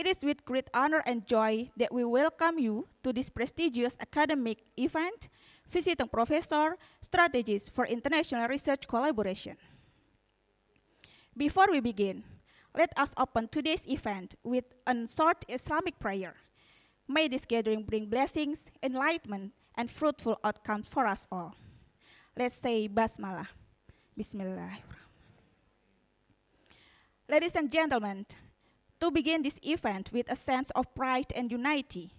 It is with great honor and joy that we welcome you to this prestigious academic event, Visiting Professor Strategies for International Research Collaboration. Before we begin, let us open today's event with a short Islamic prayer. May this gathering bring blessings, enlightenment, and fruitful outcomes for us all. Let's say Basmalah. Bismillahirrahmanirrahim. Ladies and gentlemen, to begin this event with a sense of pride and unity,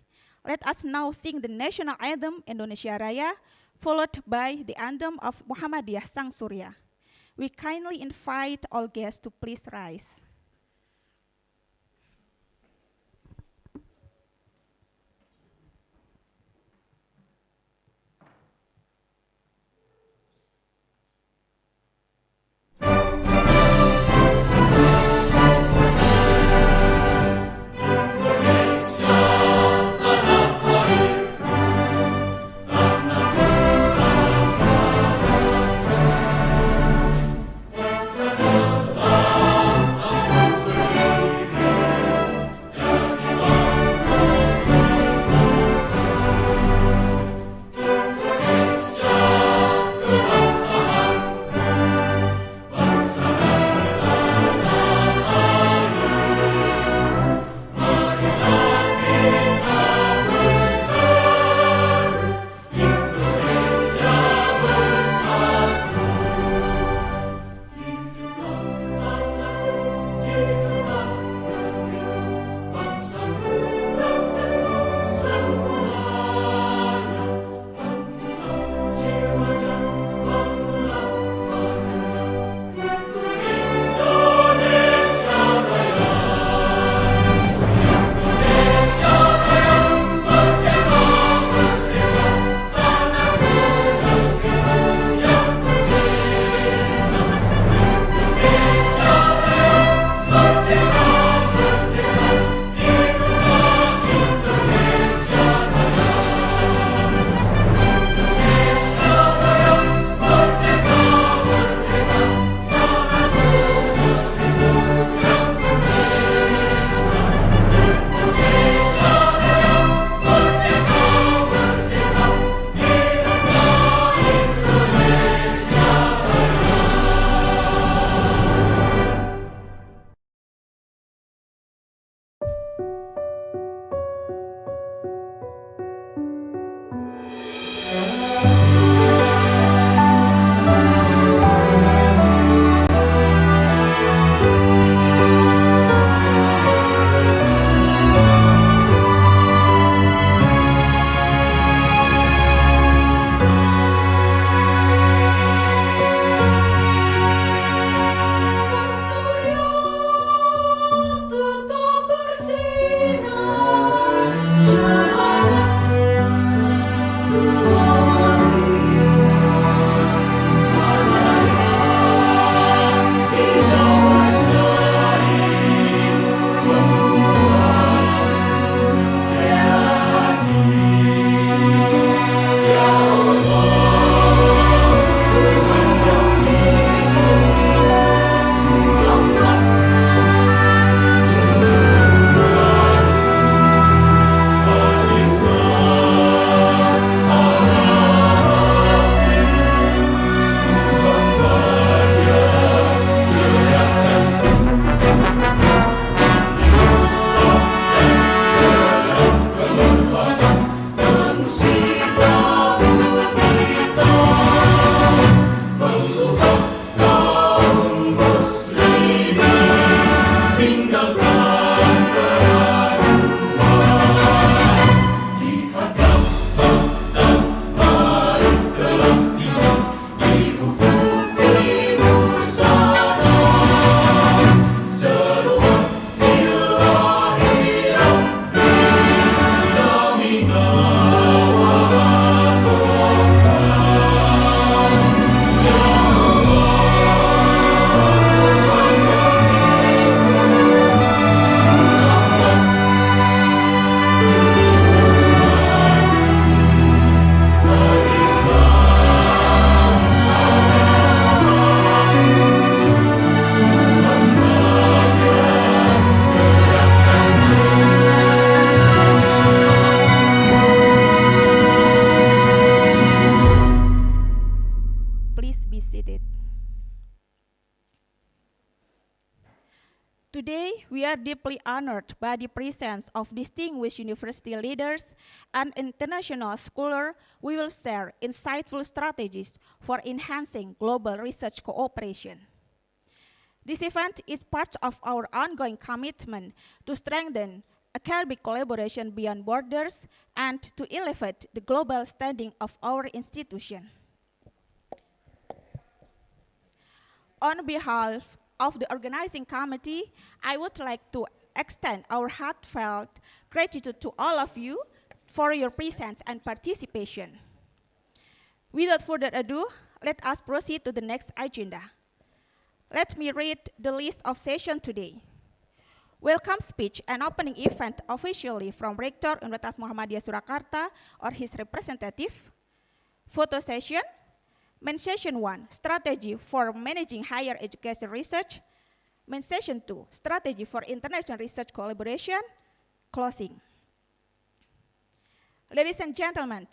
let us now sing the national anthem Indonesia Raya, followed by the anthem of Muhammadiyah Sang Surya. We kindly invite all guests to please rise. are deeply honored by the presence of distinguished university leaders and international scholars who will share insightful strategies for enhancing global research cooperation. This event is part of our ongoing commitment to strengthen academic collaboration beyond borders and to elevate the global standing of our institution. On behalf of the organizing committee, I would like to extend our heartfelt gratitude to all of you for your presence and participation. Without further ado, let us proceed to the next agenda. Let me read the list of sessions today. Welcome speech and opening event officially from Rector Universitas Muhammadiyah Surakarta or his representative. Photo session. Main session 1, strategy for managing higher education research. Main session 2, strategy for international research collaboration. Closing. Ladies and gentlemen,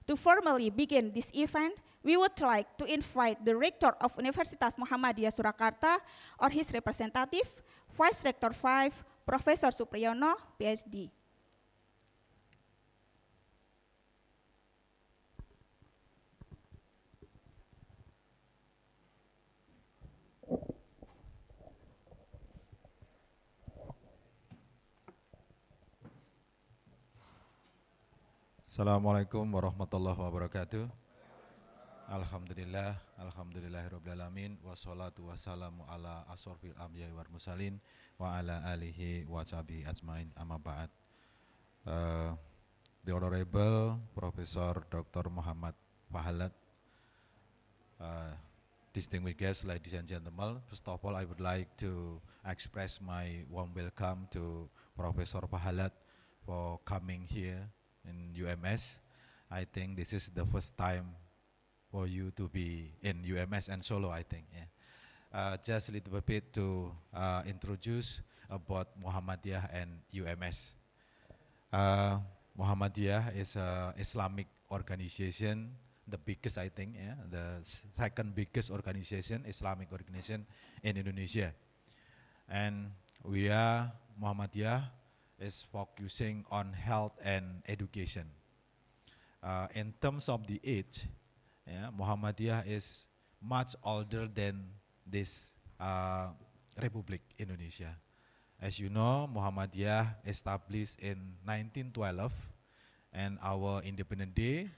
to formally begin this event, we would like to invite the Rector of Universitas Muhammadiyah Surakarta or his representative, Vice Rector 5, Professor Supriyono, PhD. Assalamualaikum warahmatullahi wabarakatuh. Alhamdulillah, alhamdulillahirrabbilalamin, wassalatu wassalamu ala asrofil anbiya'i wal mursalin wa ala alihi wa sahbihi ajmain, amma ba'd. The Honorable Professor Dr. Muhammad Falahat, distinguished guests, ladies and gentlemen, first of all I would like to express my warm welcome to Professor Falahat for coming here in UMS. I think this is the first time for you to be in UMS and Solo, I think. Yeah. Just a little bit to introduce about Muhammadiyah and UMS. Muhammadiyah is an Islamic organization, the biggest, I think, yeah, the second biggest organization, Islamic organization in Indonesia. And we are, Muhammadiyah is focusing on health and education. In terms of the age, yeah, Muhammadiyah is much older than this Republic Indonesia. As you know, Muhammadiyah established in 1912 and our Independence Day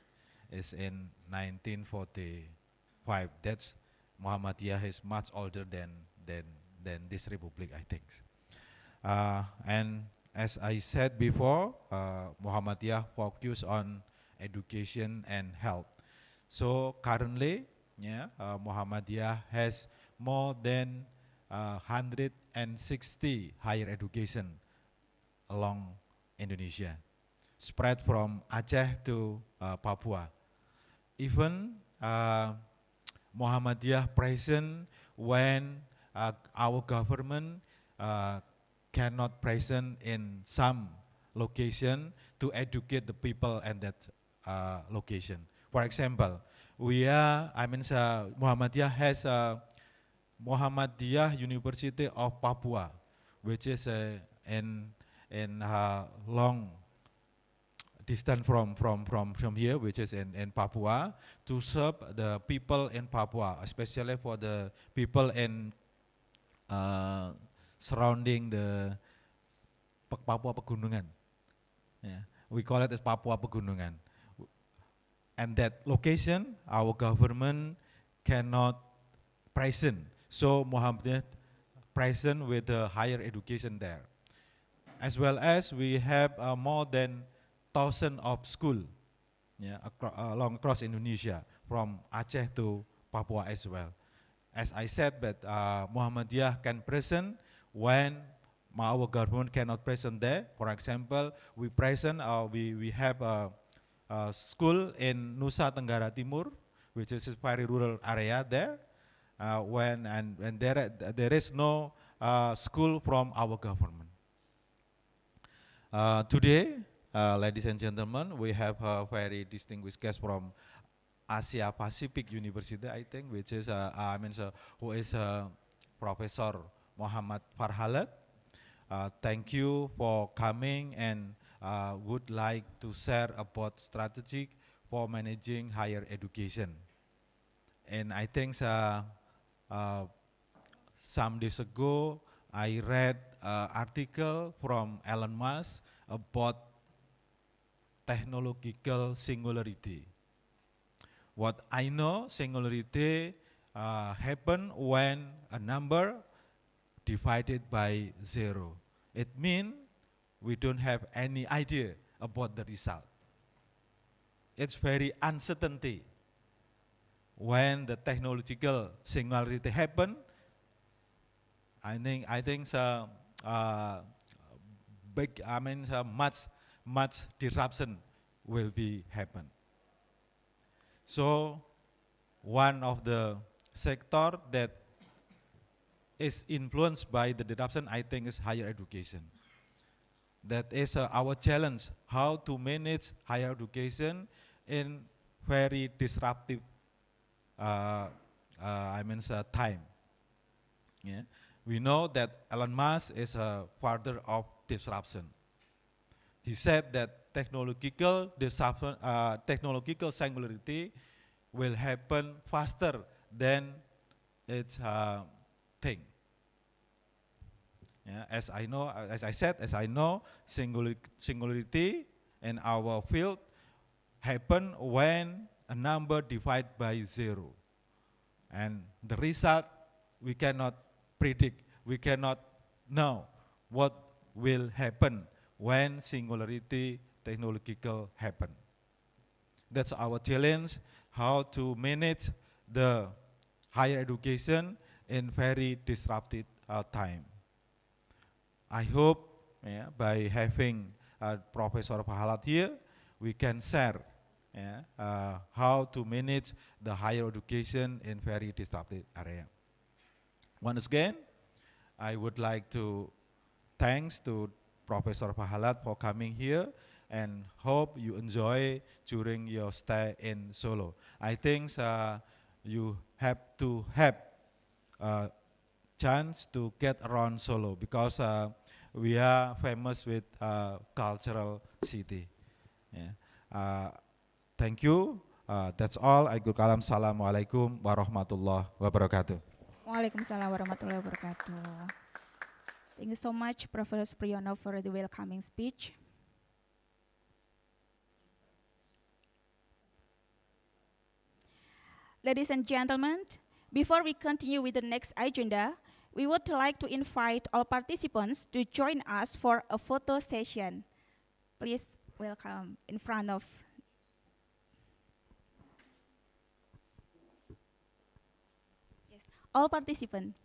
is in 1945. That's Muhammadiyah is much older than this Republic, I think. And as I said before, Muhammadiyah focus on education and health. So currently, yeah, Muhammadiyah has more than 160 higher education along Indonesia, spread from Aceh to Papua. Even Muhammadiyah present when our government cannot present in some location to educate the people in that location. For example, Muhammadiyah has Muhammadiyah University of Papua, which is in long distance from here, which is in Papua, to serve the people in Papua, especially for the people in surrounding the Papua Pegunungan. Yeah. We call it as Papua Pegunungan. And that location, our government cannot present. So Muhammadiyah present with the higher education there. As well as we have more than 1,000 of school, yeah, across Indonesia, from Aceh to Papua as well. As I said, but Muhammadiyah can present when our government cannot present there. For example, we present, we have a school in Nusa Tenggara Timur, which is a very rural area there. When there is no school from our government. Today, ladies and gentlemen, we have a very distinguished guest from Asia Pacific University, I think, which is who is Professor Muhammad Falahat. thank you for coming and would like to share about strategy for managing higher education. And I think uh, some days ago, I read an article from Elon Musk about technological singularity. What I know, singularity happen when a number divided by 0. It means we don't have any idea about the result. It's very uncertainty. When the technological singularity happen, I think big, much disruption will be happen. So one of the sector that is influenced by the disruption, I think, is higher education. That is our challenge, how to manage higher education in very disruptive time. Yeah. We know that Elon Musk is a father of disruption. He said that technological disruption, technological singularity will happen faster than its thing. Yeah, as I know, singularity in our field happen when a number divided by 0. And the result we cannot predict, we cannot know what will happen when singularity technological happen. That's our challenge, how to manage the higher education in very disrupted time. I hope by having Professor Falahat here, we can share how to manage the higher education in very disrupted area. Once again, I would like to thanks to Professor Falahat for coming here and hope you enjoy during your stay in Solo. I think you have to have a chance to get around Solo because we are famous with cultural city. Yeah. Thank you. That's all. Assalamualaikum warahmatullahi wabarakatuh. Waalaikumsalam warahmatullahi wabarakatuh. Thank you so much, Professor Priyono, for the welcoming speech. Ladies and gentlemen, before we continue with the next agenda, we would like to invite all participants to join us for a photo session. Please welcome in front of. Yes, all participants.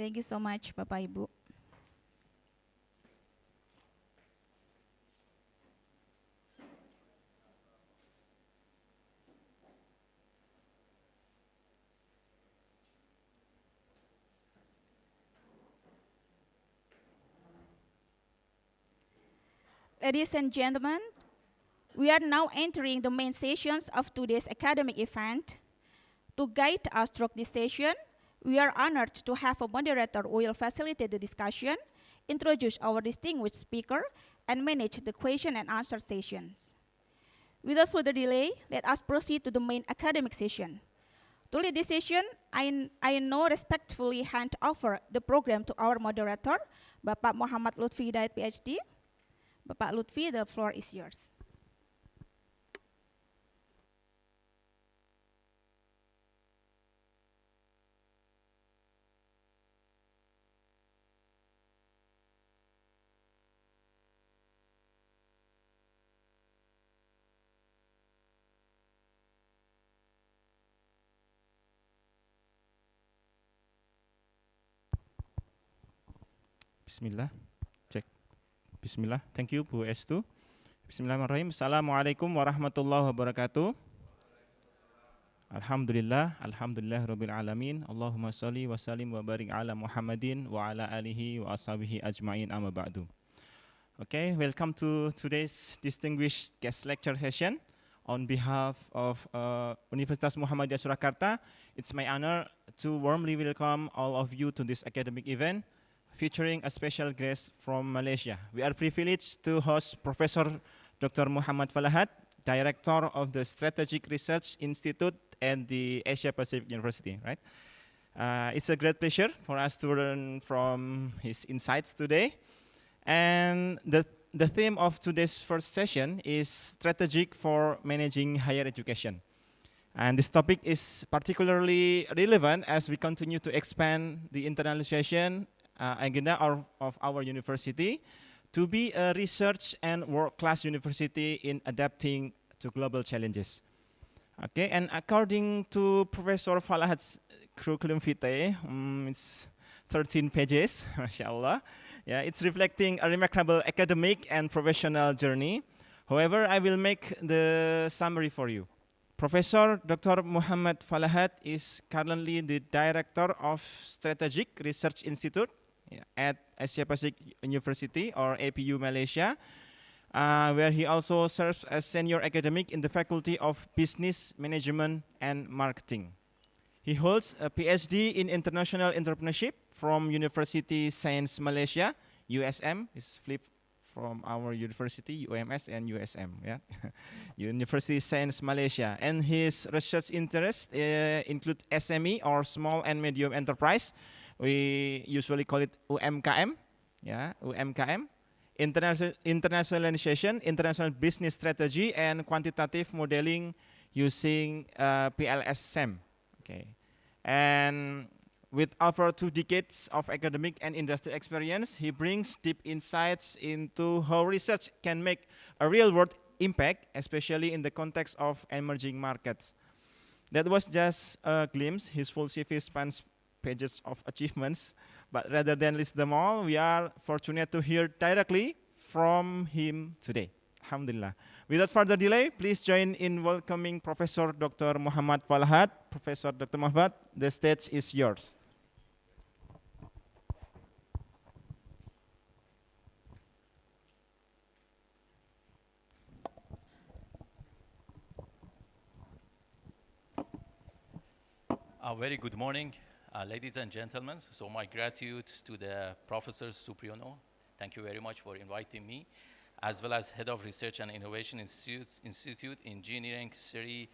Thank you so much, Bapak Ibu. Ladies and gentlemen, we are now entering the main sessions of today's academic event. To guide us through this session, we are honored to have a moderator who will facilitate the discussion, introduce our distinguished speaker, and manage the question and answer sessions. Without further delay, let us proceed to the main academic session. To lead this session, I now respectfully hand over the program to our moderator, Bapak Muhammad Lutfi Hidayat PhD. Bapak Lutfi, the floor is yours. Bismillah, cek. Bismillah, thank you Bu Estu. Bismillahirrahmanirrahim. Assalamualaikum warahmatullahi wabarakatuh. Alhamdulillah, alhamdulillah rabbil alamin. Allahumma salli wa sallim wa barik ala Muhammadin wa ala alihi wa ashabihi ajma'in amma ba'du. Okay, welcome to today's distinguished guest lecture session. On behalf of Universitas Muhammadiyah Surakarta, it's my honor to warmly welcome all of you to this academic event featuring a special guest from Malaysia. We are privileged to host Professor Dr. Muhammad Falahat, Director of the Strategic Research Institute at the Asia Pacific University, right? It's a great pleasure for us to learn from his insights today. And the theme of today's first session is strategic for managing higher education. And this topic is particularly relevant as we continue to expand the internationalization agenda of our university to be a research and world-class university in adapting to global challenges. Okay, and according to Professor Falahat's curriculum vitae, it's 13 pages, mashallah. Yeah, it's reflecting a remarkable academic and professional journey. However, I will make the summary for you. Professor Dr. Muhammad Falahat is currently the Director of Strategic Research Institute at Asia Pacific University, or APU Malaysia, where he also serves as senior academic in the Faculty of Business Management and Marketing. He holds a PhD in International Entrepreneurship from University Science Malaysia, USM, is flipped from our university, UMS and USM, yeah? University Science Malaysia. And his research interests include SME, or Small and Medium Enterprise. We usually call it UMKM, yeah, UMKM, internationalization, international business strategy, and quantitative modeling using PLS-SEM. Okay, and with over 2 decades of academic and industry experience, he brings deep insights into how research can make a real-world impact, especially in the context of emerging markets. That was just a glimpse. His full CV spans pages of achievements, but rather than list them all, we are fortunate to hear directly from him today. Alhamdulillah. Without further delay, please join in welcoming Professor Dr. Muhammad Falahat. Professor Dr. Muhammad, the stage is yours. Very good morning, ladies and gentlemen. So my gratitude to the Professor Supriyono. Thank you very much for inviting me, as well as Head of Research and Innovation Institute Engineering, Sri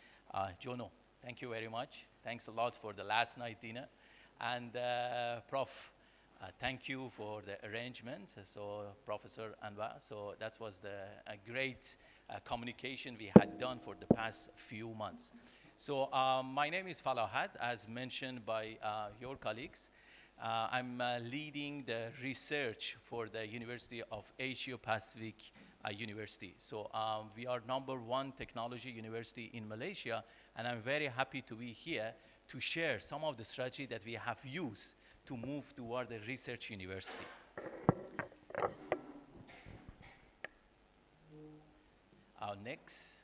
Jono. Thank you very much. Thanks a lot for the last night dinner. And Prof, thank you for the arrangement. So Professor Anwar, so that was a great communication we had done for the past few months. So my name is Falahat, as mentioned by your colleagues. I'm leading the research for the University of Asia Pacific University. So we are #1 technology university in Malaysia, and I'm very happy to be here to share some of the strategy that we have used to move toward the research university. Next.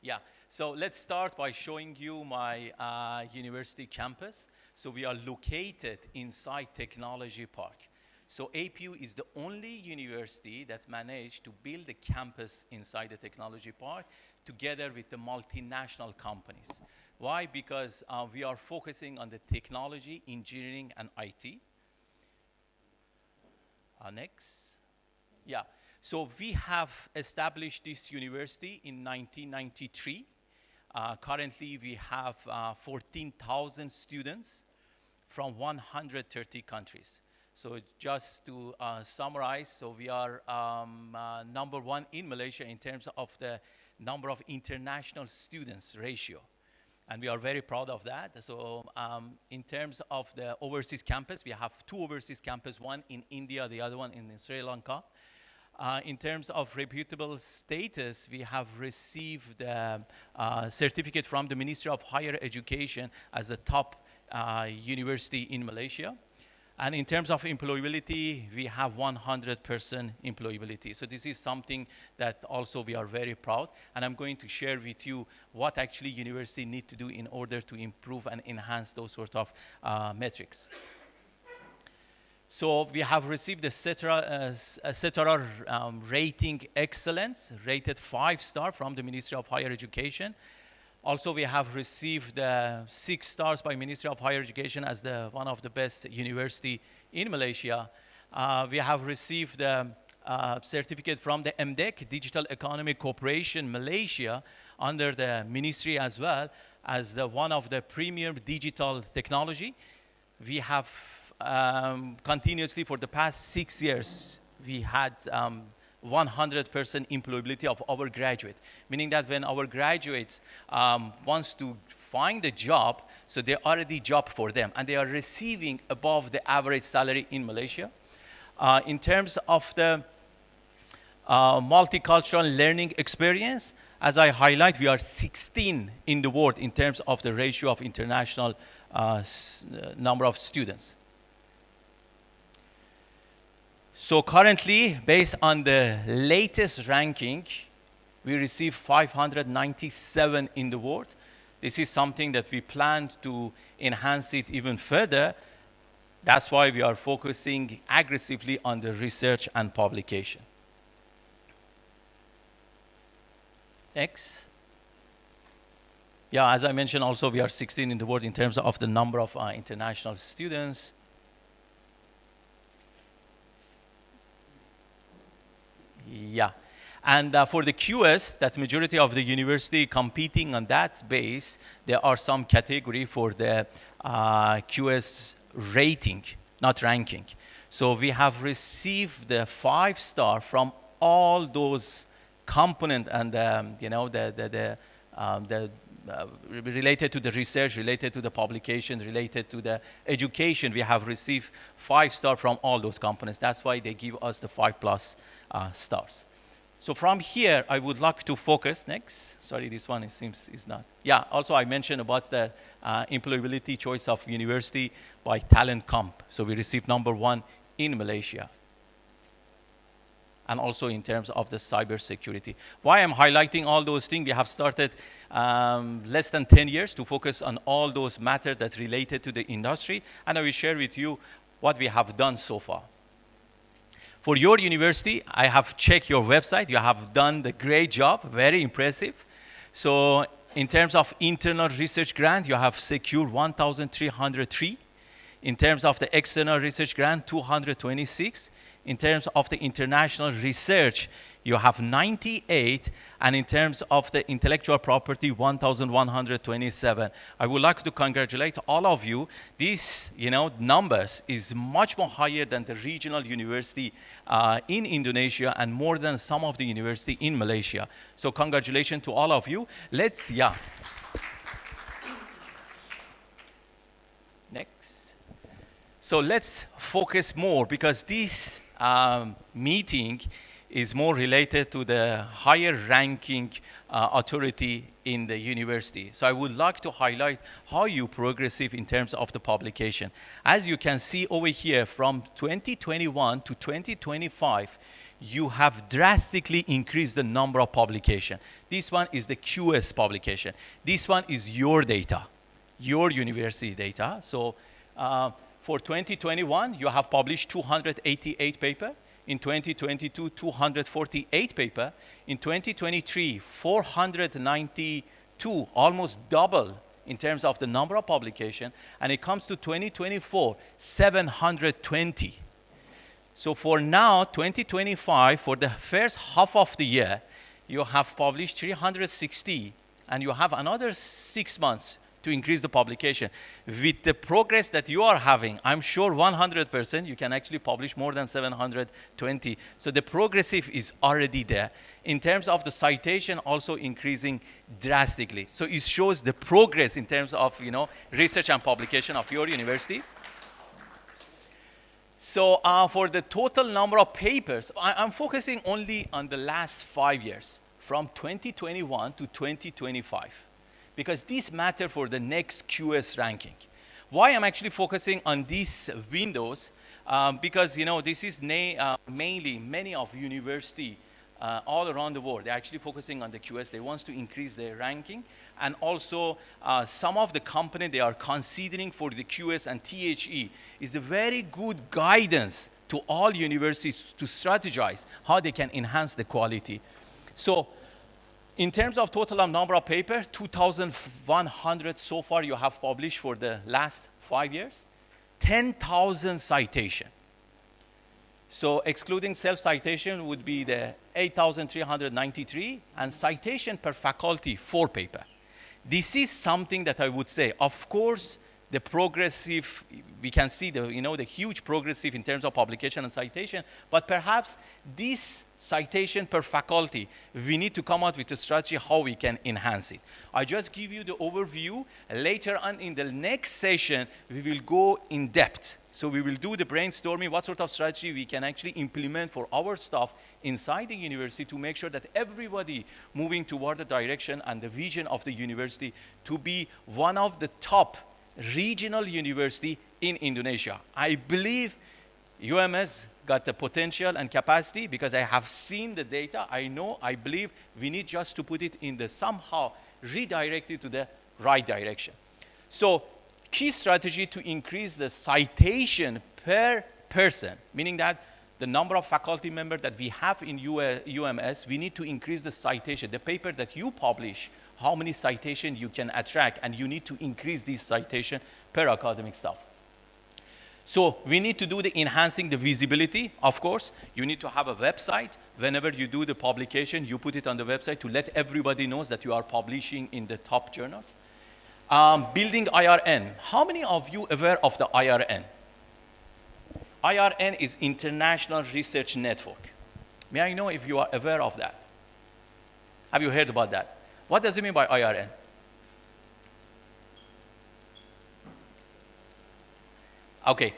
Yeah, so let's start by showing you my university campus. So we are located inside Technology Park. So APU is the only university that managed to build a campus inside the Technology Park together with the multinational companies. Why? Because we are focusing on the technology, engineering, and IT. Next. Yeah. So we have established this university in 1993. Currently, we have 14,000 students from 130 countries. So just to summarize, so we are number one in Malaysia in terms of the number of international students ratio. And we are very proud of that. So in terms of the overseas campus, we have 2 overseas campuses, one in India, the other one in Sri Lanka. In terms of reputable status, we have received a certificate from the Ministry of Higher Education as a top university in Malaysia. And in terms of employability, we have 100% employability. So this is something that also we are very proud. And I'm going to share with you what actually university need to do in order to improve and enhance those sort of metrics. So we have received the CETRA rating excellence, rated 5-star from the Ministry of Higher Education. Also, we have received 6 stars by Ministry of Higher Education as one of the best university in Malaysia. We have received a certificate from the MDEC, Digital Economy Corporation Malaysia, under the ministry as well as one of the premium digital technology. We have continuously for the past 6 years, we had 100% employability of our graduate, meaning that when our graduates wants to find a job, so they already job for them, and they are receiving above the average salary in Malaysia. In terms of the multicultural learning experience, as I highlight, we are 16 in the world in terms of the ratio of international number of students. So currently, based on the latest ranking, we received 597 in the world. This is something that we plan to enhance it even further. That's why we are focusing aggressively on the research and publication. Next. Yeah, as I mentioned also, we are 16 in the world in terms of the number of international students. Yeah, and for the QS, that majority of the university competing on that base, there are some category for the QS rating, not ranking. So we have received the 5-star from all those component and related to the research, related to the publication, related to the education. We have received 5-star from all those components. That's why they give us the 5+ stars. So from here, I would like to focus next. Sorry, this one it seems is not. Yeah, also I mentioned about the employability choice of university by talent comp. So we received number 1 in Malaysia. And also in terms of the cybersecurity. Why I'm highlighting all those things, we have started less than 10 years to focus on all those matters that related to the industry. And I will share with you what we have done so far. For your university, I have checked your website. You have done the great job, very impressive. So in terms of internal research grant, you have secured 1,303. In terms of the external research grant, 226. In terms of the international research, you have 98. And in terms of the intellectual property, 1,127. I would like to congratulate all of you. These numbers is much more higher than the regional university in Indonesia and more than some of the university in Malaysia. So congratulations to all of you. Next. So let's focus more because this meeting is more related to the higher ranking authority in the university. So I would like to highlight how you progressive in terms of the publication. As you can see over here, from 2021 to 2025, you have drastically increased the number of publication. This one is the QS publication. This one is your data, your university data. So for 2021, you have published 288 papers. In 2022, 248 papers. In 2023, 492, almost double in terms of the number of publications. And it comes to 2024, 720. So for now, 2025, for the first half of the year, you have published 360, and you have another 6 months to increase the publication. With the progress that you are having, I'm sure 100% you can actually publish more than 720. So the progressive is already there. In terms of the citation, also increasing drastically. So it shows the progress in terms of, research and publication of your university. So for the total number of papers, I'm focusing only on the last 5 years, from 2021 to 2025, because these matter for the next QS ranking. Why I'm actually focusing on these windows, because this is mainly many of university all around the world. They're actually focusing on the QS. They want to increase their ranking. And also, some of the company they are considering for the QS and THE is a very good guidance to all universities to strategize how they can enhance the quality. So, in terms of total number of papers, 2,100 so far you have published for the last 5 years, 10,000 citation. So excluding self-citation would be the 8,393, and citation per faculty, 4 paper. This is something that I would say, of course, the progressive, we can see the huge progressive in terms of publication and citation, but perhaps this citation per faculty, we need to come out with a strategy how we can enhance it. I just give you the overview. Later on in the next session, we will go in depth. So we will do the brainstorming, what sort of strategy we can actually implement for our staff inside the university to make sure that everybody moving toward the direction and the vision of the university to be one of the top regional university in Indonesia. I believe UMS got the potential and capacity because I have seen the data. I believe we need just to put it in the somehow redirect it to the right direction. So key strategy to increase the citation per person, meaning that the number of faculty members that we have in UMS, we need to increase the citation. The paper that you publish, how many citations you can attract, and you need to increase this citation per academic staff. So we need to do the enhancing the visibility, of course. You need to have a website. Whenever you do the publication, you put it on the website to let everybody know that you are publishing in the top journals. Building IRN. How many of you aware of the IRN? IRN is International Research Network. May I know if you are aware of that? Have you heard about that? What does it mean by IRN? Okay,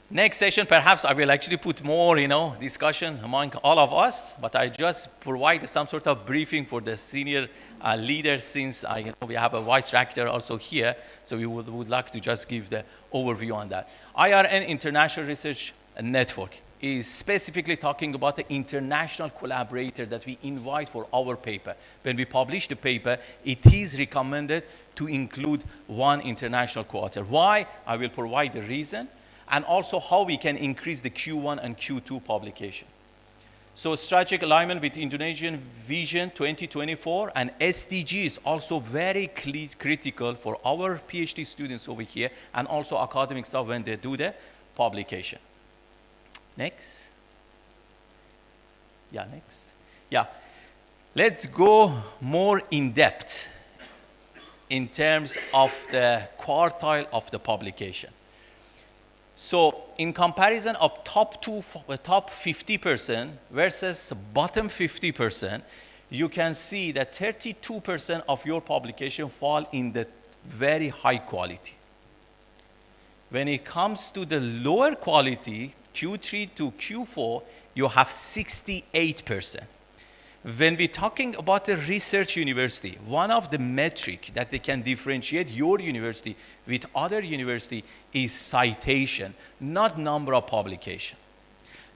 next session, perhaps I will actually put more, discussion among all of us, but I just provide some sort of briefing for the senior leaders since we have a vice rector also here, so we would like to just give the overview on that. IRN, International Research Network, is specifically talking about the international collaborator that we invite for our paper. When we publish the paper, it is recommended to include one international co-author. Why? I will provide the reason, and also how we can increase the Q1 and Q2 publication. So strategic alignment with Indonesian Vision 2024 and SDG is also very critical for our PhD students over here, and also academic staff when they do the publication. Next. Yeah, next. Yeah. Let's go more in depth in terms of the quartile of the publication. So in comparison of top 50% versus bottom 50%, you can see that 32% of your publication fall in the very high quality. When it comes to the lower quality, Q3 to Q4, you have 68%. When we're talking about a research university, one of the metrics that they can differentiate your university with other university is citation, not number of publication.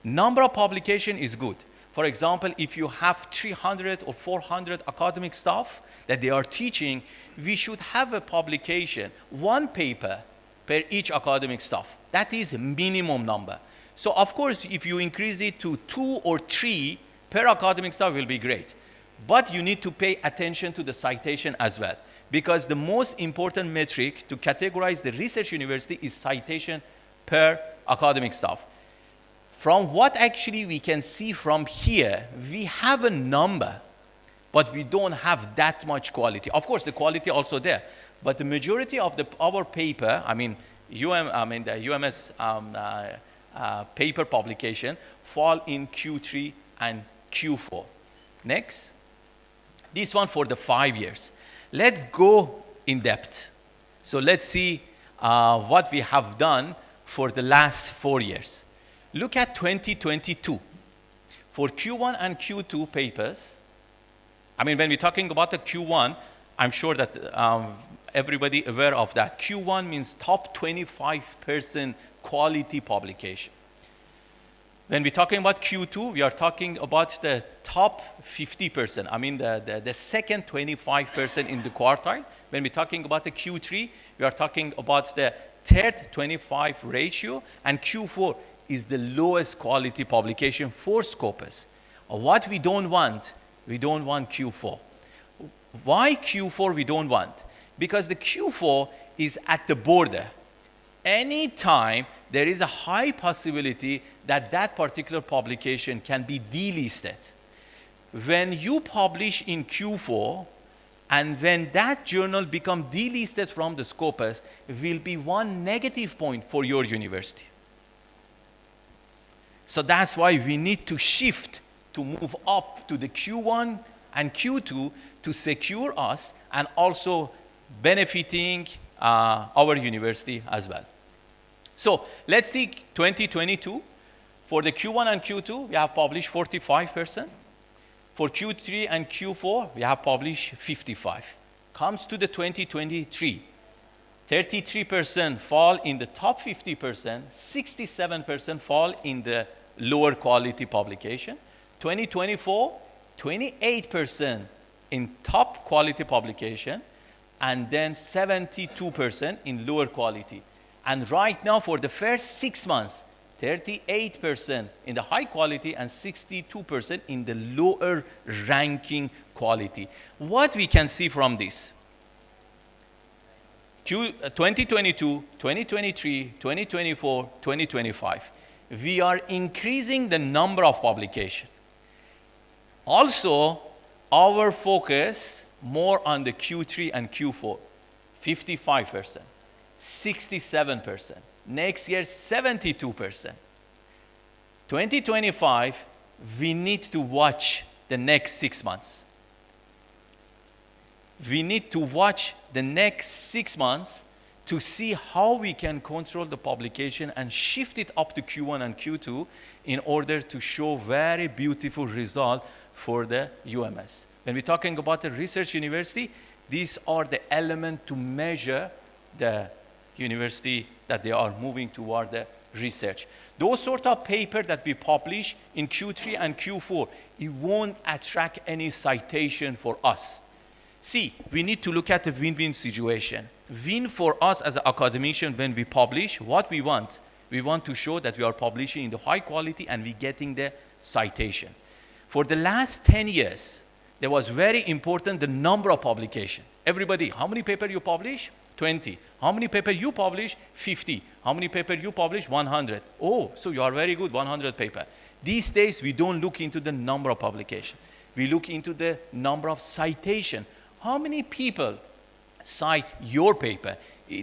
Number of publication is good. For example, if you have 300 or 400 academic staff that they are teaching, we should have a publication, one paper per each academic staff. That is a minimum number. So of course, if you increase it to 2 or 3 per academic staff will be great. But you need to pay attention to the citation as well, because the most important metric to categorize the research university is citation per academic staff. From what actually we can see from here, we have a number, but we don't have that much quality. Of course, the quality also there, but the majority of our paper, the UMS paper publication fall in Q3 and Q4. Next. This one for the 5 years. Let's go in depth. So let's see what we have done for the last 4 years. Look at 2022. For Q1 and Q2 papers, when we're talking about the Q1, I'm sure that everybody aware of that. Q1 means top 25% quality publication. When we're talking about Q2, we are talking about the top 50%. The second 25% in the quartile. When we're talking about the Q3, we are talking about the third 25 ratio, and Q4 is the lowest quality publication for Scopus. What we don't want Q4. Why Q4 we don't want? Because the Q4 is at the border. Anytime there is a high possibility that that particular publication can be delisted. When you publish in Q4, and when that journal becomes delisted from the Scopus, will be one negative point for your university. So that's why we need to shift to move up to the Q1 and Q2 to secure us and also benefiting our university as well. So let's see 2022. For the Q1 and Q2, we have published 45%. For Q3 and Q4, we have published 55%. Comes to the 2023, 33% fall in the top 50%, 67% fall in the lower quality publication. 2024, 28% in top quality publication, and then 72% in lower quality. And right now, for the first 6 months, 38% in the high quality and 62% in the lower ranking quality. What we can see from this? 2022, 2023, 2024, 2025. We are increasing the number of publications. Also, our focus more on the Q3 and Q4, 55%, 67%. Next year, 72%. 2025, we need to watch the next 6 months. We need to watch the next 6 months to see how we can control the publication and shift it up to Q1 and Q2 in order to show very beautiful result for the UMS. When we're talking about the research university, these are the elements to measure the university that they are moving toward the research. Those sort of paper that we publish in Q3 and Q4, it won't attract any citation for us. See, we need to look at the win-win situation. Win for us as an academician when we publish, what we want? We want to show that we are publishing in the high quality and we're getting the citation. For the last 10 years, there was very important the number of publication. Everybody, how many papers you publish? 20. How many papers you publish? 50. How many papers you publish? 100. Oh, so you are very good, 100 paper. These days, we don't look into the number of publication. We look into the number of citation. How many people cite your paper?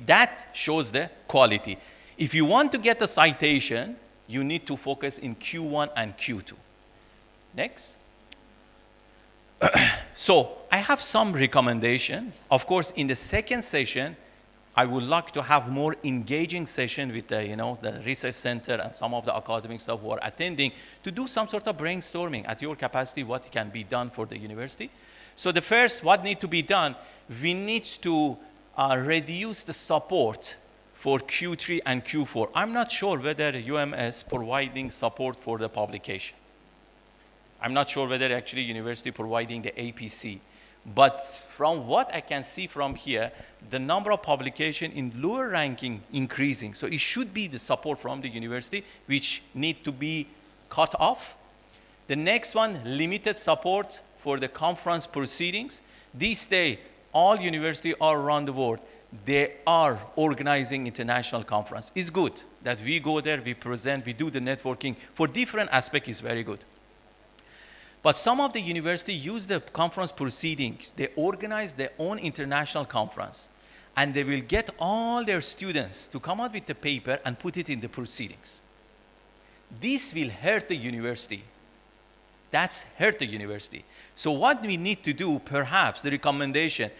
That shows the quality. If you want to get a citation, you need to focus in Q1 and Q2. Next. So I have some recommendation. Of course, in the second session, I would like to have more engaging session with the research center and some of the academic staff who are attending to do some sort of brainstorming at your capacity, what can be done for the university. So the first, what needs to be done, we need to reduce the support for Q3 and Q4. I'm not sure whether UMS providing support for the publication. I'm not sure whether actually university providing the APC. But from what I can see from here, the number of publication in lower ranking increasing. So it should be the support from the university which need to be cut off. The next one, limited support for the conference proceedings. These days, all universities all around the world, they are organizing international conference. It's good that we go there, we present, we do the networking. For different aspects, is very good. But some of the universities use the conference proceedings. They organize their own international conference. And they will get all their students to come out with the paper and put it in the proceedings. This will hurt the university. That's hurt the university. So what we need to do, perhaps, the recommendation,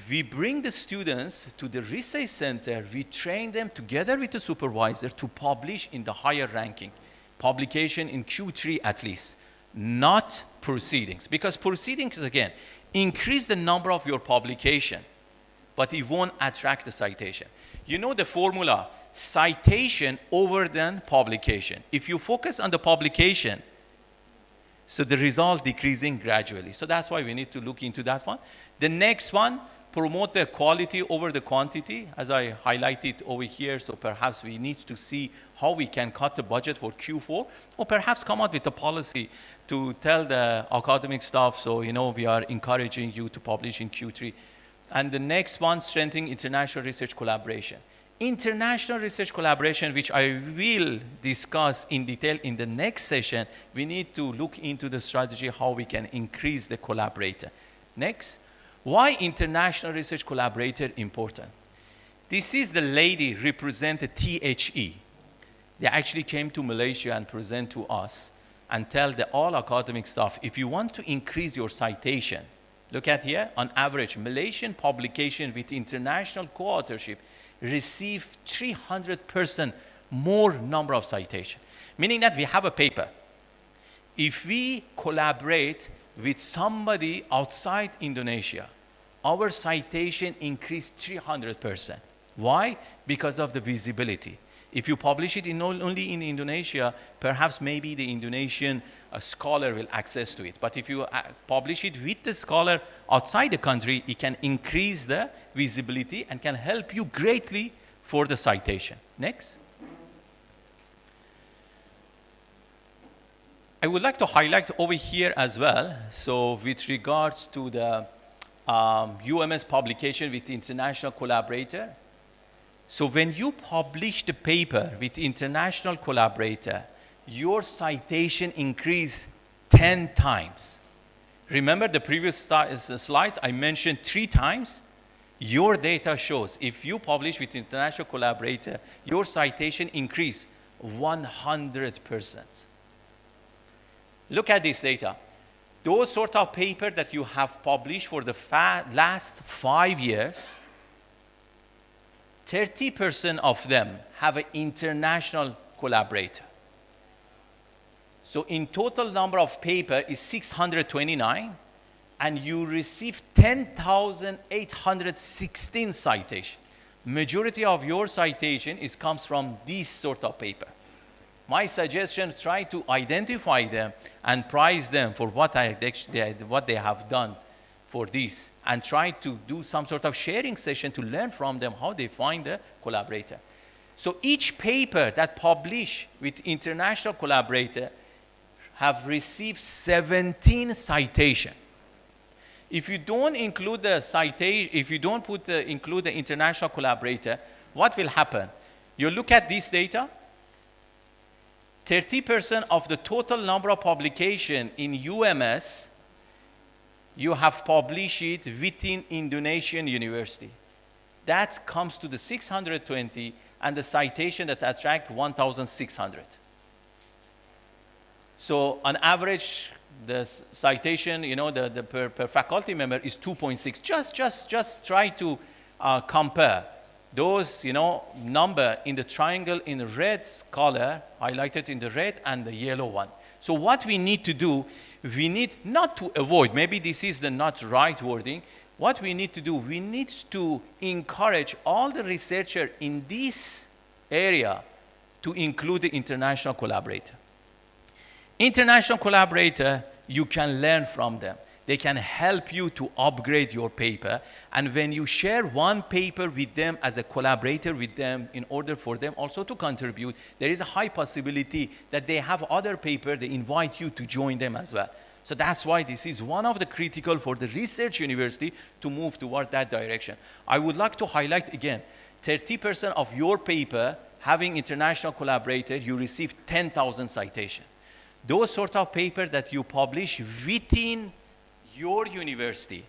we bring the students to the research center, we train them together with the supervisor to publish in the higher ranking. Publication in Q3 at least, not proceedings. Because proceedings, again, increase the number of your publication, but it won't attract the citation. You know the formula, citation over than publication. If you focus on the publication, so the result decreasing gradually. So that's why we need to look into that one. The next one, promote the quality over the quantity, as I highlighted over here. So perhaps we need to see how we can cut the budget for Q4, or perhaps come out with a policy to tell the academic staff, so we are encouraging you to publish in Q3. And the next one, strengthening international research collaboration. International research collaboration, which I will discuss in detail in the next session, we need to look into the strategy how we can increase the collaborator. Next, why international research collaborator important? This is the lady represented THE. They actually came to Malaysia and present to us and tell the all academic staff, if you want to increase your citation, look at here, on average, Malaysian publication with international co-authorship receive 300% more number of citation. Meaning that we have a paper. If we collaborate with somebody outside Indonesia, our citation increased 300%. Why? Because of the visibility. If you publish it only in Indonesia, perhaps maybe the Indonesian scholar will access to it. But if you publish it with the scholar outside the country, it can increase the visibility and can help you greatly for the citation. Next. I would like to highlight over here as well, so with regards to the UMS publication with international collaborator. So when you publish the paper with international collaborator, your citation increase 10 times. Remember the previous slides, I mentioned 3 times. Your data shows if you publish with international collaborator, your citation increase 100%. Look at this data. Those sort of paper that you have published for the last 5 years, 30% of them have an international collaborator. So in total number of paper is 629, and you receive 10,816 citation. Majority of your citation comes from this sort of paper. My suggestion, try to identify them and price them for what they have done for this, and try to do some sort of sharing session to learn from them how they find the collaborator. So each paper that published with international collaborator have received 17 citation. If you don't include the citation, if you don't include the international collaborator, what will happen? You look at this data, 30% of the total number of publication in UMS, you have published it within Indonesian university. That comes to the 620, and the citation that attract 1,600. So on average, the citation, the per faculty member is 2.6. Just try to compare those, number in the triangle in red color, highlighted in the red, and the yellow one. So what we need to do, we need not to avoid, maybe this is the not right wording, what we need to do, we need to encourage all the researchers in this area to include the international collaborator. International collaborator, you can learn from them. They can help you to upgrade your paper. And when you share one paper with them as a collaborator with them, in order for them also to contribute, there is a high possibility that they have other paper, they invite you to join them as well. So that's why this is one of the critical for the research university to move toward that direction. I would like to highlight again, 30% of your paper having international collaborator, you receive 10,000 citation. Those sort of paper that you publish within your university,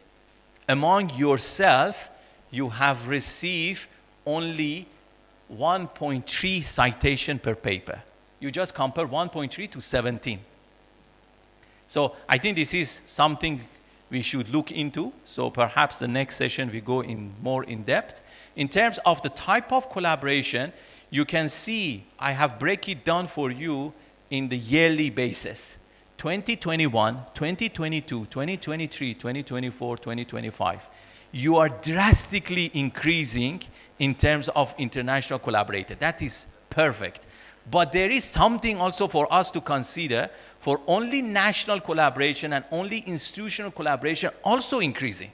among yourself, you have received only 1.3 citation per paper. You just compare 1.3 to 17. So I think this is something we should look into. So perhaps the next session we go in more in depth. In terms of the type of collaboration, you can see I have break it down for you in the yearly basis. 2021, 2022, 2023, 2024, 2025. You are drastically increasing in terms of international collaborator. That is perfect. But there is something also for us to consider for only national collaboration and only institutional collaboration also increasing.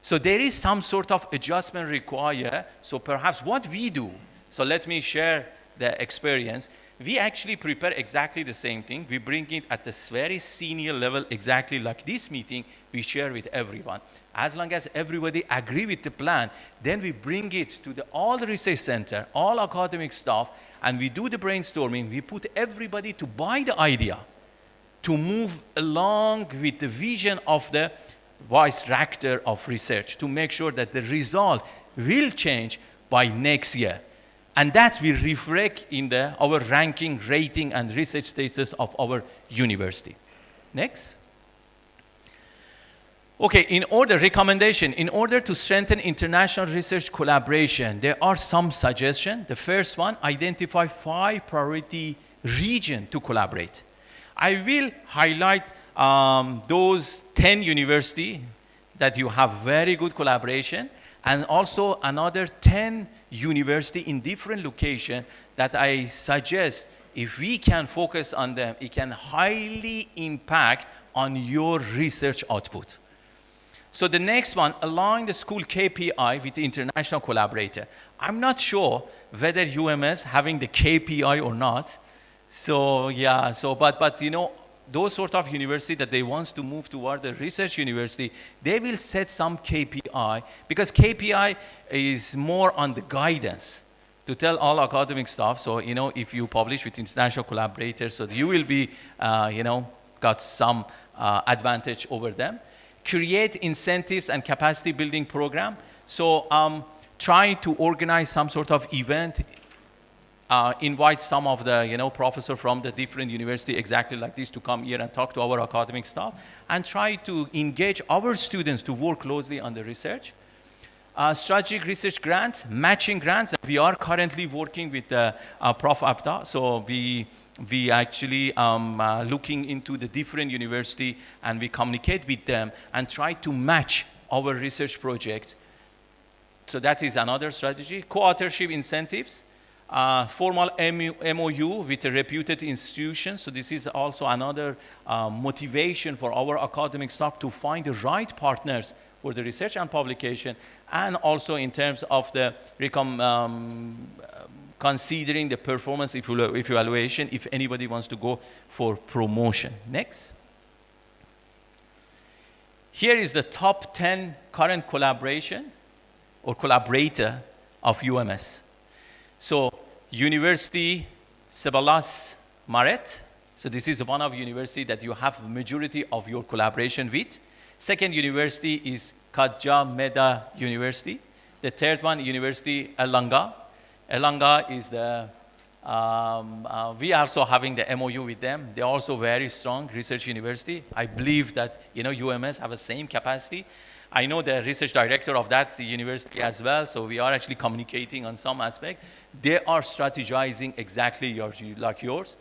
So there is some sort of adjustment required. So perhaps what we do, so let me share the experience. We actually prepare exactly the same thing. We bring it at this very senior level, exactly like this meeting, we share with everyone. As long as everybody agree with the plan, then we bring it to all the research center, all academic staff, and we do the brainstorming. We put everybody to buy the idea, to move along with the vision of the vice rector of research, to make sure that the result will change by next year. And that will reflect in our ranking, rating, and research status of our university. Next. Okay, in order to strengthen international research collaboration, there are some suggestions. The first one, identify 5 priority regions to collaborate. I will highlight those 10 universities that you have very good collaboration, and also another 10 university in different locations that I suggest if we can focus on them, it can highly impact on your research output. So the next one, align the school KPI with the international collaborator. I'm not sure whether UMS having the KPI or not. So yeah, but you know, those sort of university that they want to move toward the research university, they will set some KPI, because KPI is more on the guidance to tell all academic staff. So, you know, if you publish with international collaborators, so you will be, you know, got some advantage over them. Create incentives and capacity building program. So try to organize some sort of event, invite some of the, you know, professors from the different university exactly like this to come here and talk to our academic staff, and try to engage our students to work closely on the research. Strategic research grants, matching grants. We are currently working with Prof. Abda. So we actually looking into the different university, and we communicate with them and try to match our research projects. So that is another strategy. Co-authorship incentives. Formal MOU with a reputed institution. So this is also another motivation for our academic staff to find the right partners for the research and publication, and also in terms of the considering the performance evaluation if anybody wants to go for promotion. Next. Here is the top 10 current collaboration or collaborator of UMS. So University Sebalas Maret. So this is one of university that you have majority of your collaboration with. Second university is Kadja Meda University. The third one, University Elanga. Elanga is the, we are also having the MOU with them. They're also very strong research university. I believe that, you know, UMS have the same capacity. I know the research director of that university as well, so we are actually communicating on some aspect. They are strategizing exactly like yours.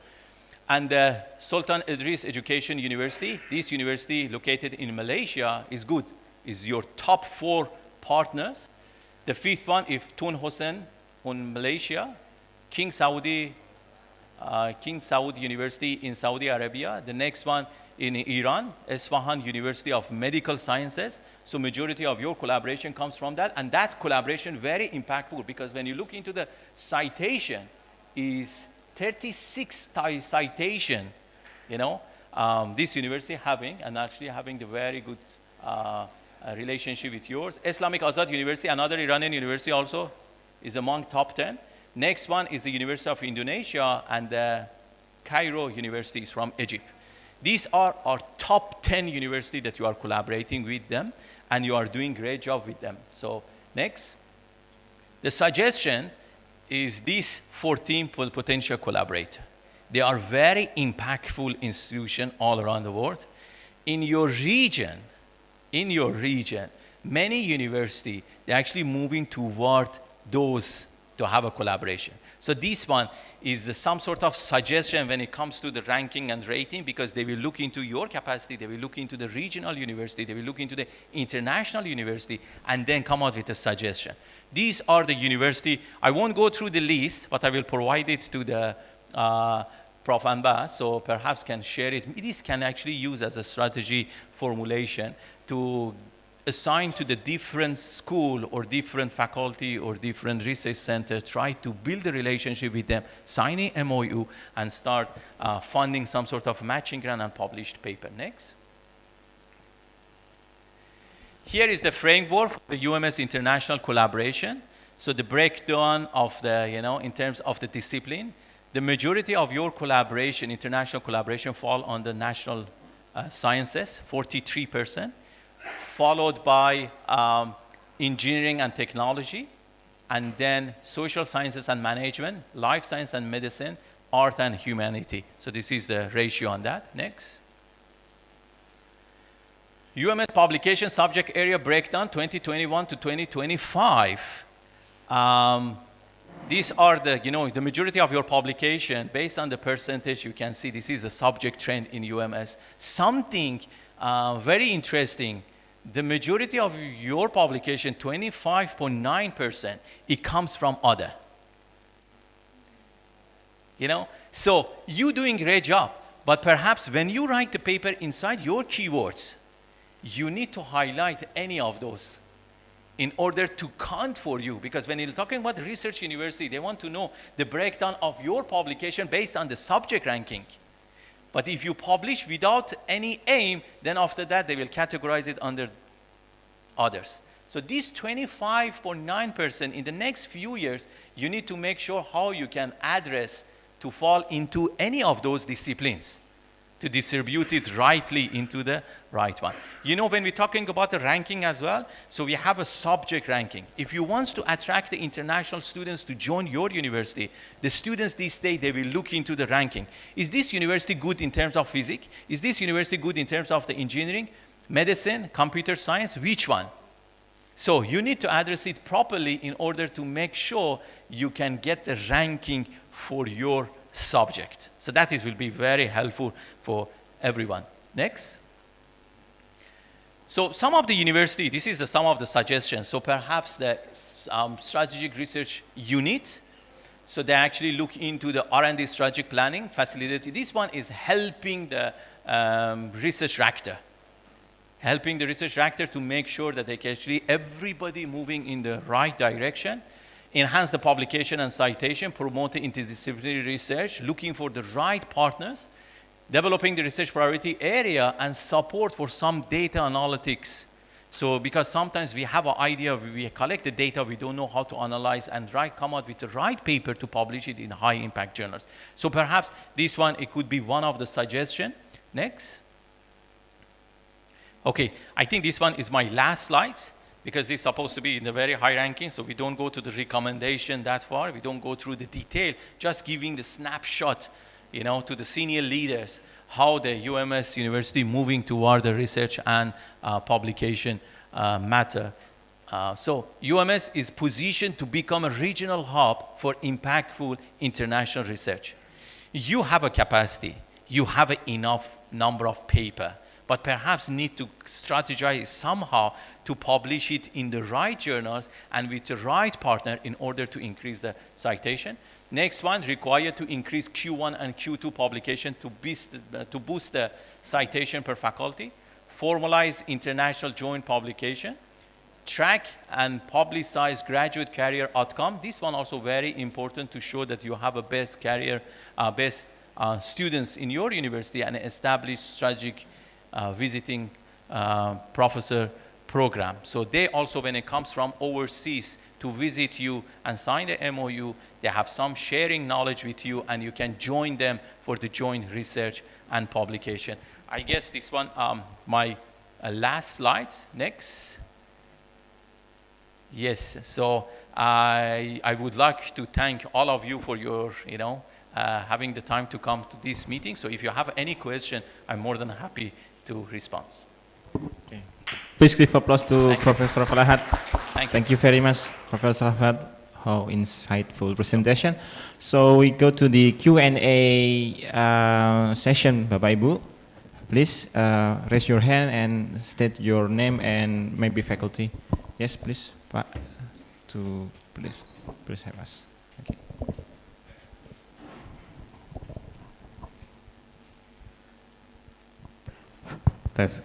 And the Sultan Idris Education University, this university located in Malaysia is good, is your top 4 partners. The 5th one is Tun Hussein in Malaysia, King Saud University in Saudi Arabia. The next one in Iran, Isfahan University of Medical Sciences. So majority of your collaboration comes from that, and that collaboration very impactful, because when you look into the citation is 36 citation, you know, this university having, and actually having the very good relationship with yours. Islamic Azad University, another Iranian university also, is among top 10. Next one is the University of Indonesia and the Cairo University is from Egypt. These are our top 10 universities that you are collaborating with them, and you are doing great job with them. So next. The suggestion is these 14 potential collaborators. They are very impactful institutions all around the world. In your region, many universities, they're actually moving toward those to have a collaboration. So this one is some sort of suggestion when it comes to the ranking and rating, because they will look into your capacity, they will look into the regional university, they will look into the international university, and then come out with a suggestion. These are the university. I won't go through the list, but I will provide it to the Prof. Ahmad, so perhaps can share it. This can actually use as a strategy formulation to assign to the different school or different faculty or different research center, try to build a relationship with them, sign an MOU, and start funding some sort of matching grant and published paper. Next. Here is the framework for the UMS international collaboration. So the breakdown of the, in terms of the discipline, the majority of your collaboration, international collaboration, fall on the national sciences, 43%. Followed by engineering and technology, and then social sciences and management, life science and medicine, art and humanity. So this is the ratio on that. Next. UMS publication subject area breakdown 2021 to 2025. These are the, the majority of your publication, based on the percentage, you can see this is the subject trend in UMS. Something very interesting. The majority of your publication, 25.9%, it comes from other. So you're doing a great job, but perhaps when you write the paper inside your keywords, you need to highlight any of those in order to count for you, because when you're talking about research university, they want to know the breakdown of your publication based on the subject ranking. But if you publish without any aim, then after that, they will categorize it under others. So this 25.9%, in the next few years, you need to make sure how you can address to fall into any of those disciplines, to distribute it rightly into the right one. When we're talking about the ranking as well, so we have a subject ranking. If you want to attract the international students to join your university, the students this day, they will look into the ranking. Is this university good in terms of physics? Is this university good in terms of the engineering, medicine, computer science? Which one? So you need to address it properly in order to make sure you can get the ranking for your subject. So that will be very helpful for everyone. Next. So some of the university, this is some of the suggestions. So perhaps the strategic research unit, so they actually look into the R&D strategic planning facility. This one is helping the research rector. Helping the research rector to make sure that they can actually everybody moving in the right direction, enhance the publication and citation, promoting interdisciplinary research, looking for the right partners, developing the research priority area, and support for some data analytics. So because sometimes we have an idea, we collect the data, we don't know how to analyze and come out with the right paper to publish it in high impact journals. So perhaps this one, it could be one of the suggestions. Next. Okay, I think this one is my last slides, because this is supposed to be in the very high ranking, so we don't go to the recommendation that far, we don't go through the detail, just giving the snapshot, to the senior leaders, how the UMS University moving toward the research and publication matter. So UMS is positioned to become a regional hub for impactful international research. You have a capacity, you have enough number of paper, but perhaps need to strategize somehow to publish it in the right journals and with the right partner in order to increase the citation. Next one, required to increase Q1 and Q2 publication to boost the citation per faculty. Formalize international joint publication. Track and publicize graduate career outcome. This one also very important to show that you have a best career, best students in your university and establish strategic visiting professor program. So they also, when it comes from overseas to visit you and sign the MOU, they have some sharing knowledge with you, and you can join them for the joint research and publication. I guess this one, my last slides. Next. Yes, so I would like to thank all of you for your, having the time to come to this meeting. So if you have any question, I'm more than happy to respond. Okay. Please give applause to Professor Falahat. Thank you very much, Professor Falahat. How insightful presentation. So we go to the Q&A session, Bapak Ibu. Please raise your hand and state your name and maybe faculty. Yes, please, Pak. Please have us. Okay.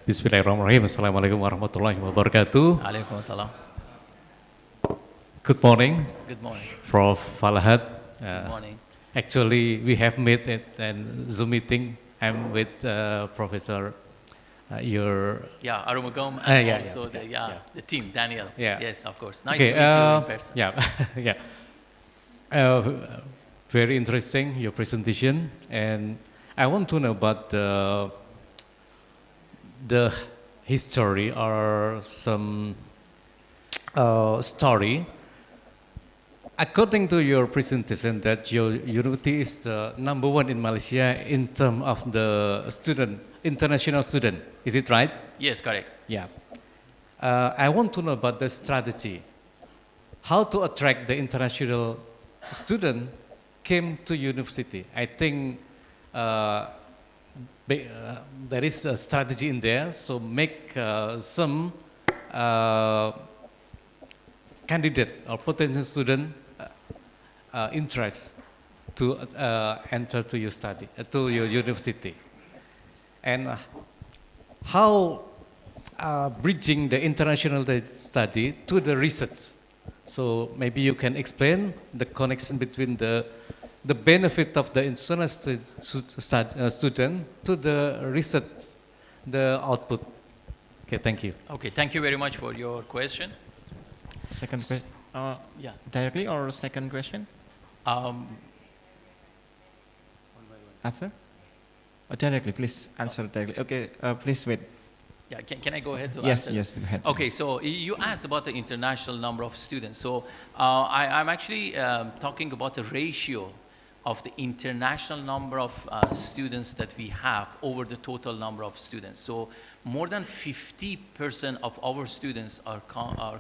Bismillahirrahmanirrahim. Assalamualaikum warahmatullahi wabarakatuh. Waalaikumsalam. Good morning. Good morning. Prof. Falahat. Good morning. Actually, we have met at a Zoom meeting. I'm with Professor, Yeah, Arumugam, and yeah, also the team, Daniel. Yeah. Yes, of course. Nice Okay, to meet you in person. Yeah, yeah. Very interesting, your presentation. And I want to know about the history or some story. According to your presentation, that your university is the #1 in Malaysia in terms of the international student. Is it right? Yes, correct. Yeah. I want to know about the strategy. How to attract the international student came to university. I think there is a strategy in there, so make some candidate or potential student interest to enter to your study, to your university. And how bridging the international study to the research. So maybe you can explain the connection between the benefit of the international student to the research, the output. Okay, thank you. Okay, thank you very much for your question. Second question. Yeah. Directly or second question? After? Directly, please answer directly. Okay, please wait. Yeah, can I go ahead to Yes, answer? yes, go ahead. Okay, so you asked about the international number of students. So I'm actually talking about the ratio of the international number of students that we have over the total number of students. So more than 50% of our students are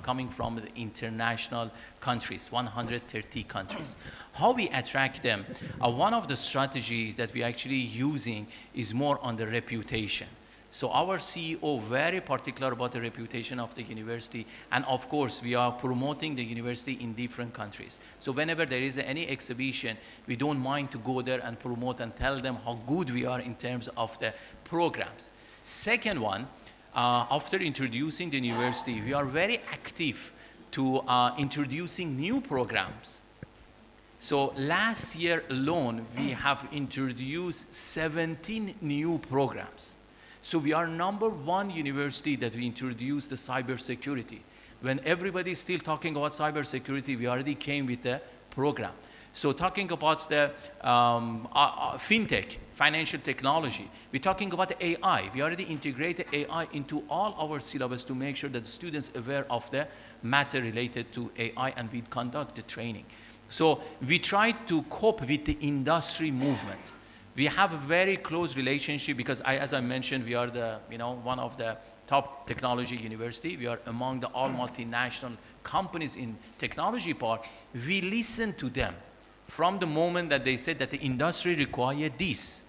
coming from the international countries, 130 countries. How we attract them? One of the strategies that we're actually using is more on the reputation. So our CEO very particular about the reputation of the university, and of course we are promoting the university in different countries. So whenever there is any exhibition, we don't mind to go there and promote and tell them how good we are in terms of the programs. Second one, after introducing the university, we are very active to introducing new programs. So last year alone, we have introduced 17 new programs. So we are #1 university that we introduced the cybersecurity. When everybody is still talking about cybersecurity, we already came with the program. So talking about the fintech, financial technology, we're talking about the AI. We already integrated AI into all our syllabus to make sure that the students are aware of the matter related to AI, and we conduct the training. So we try to cope with the industry movement. We have a very close relationship because, as I mentioned, we are the, one of the top technology university. We are among the all multinational companies in technology part. We listen to them from the moment that they said that the industry required this.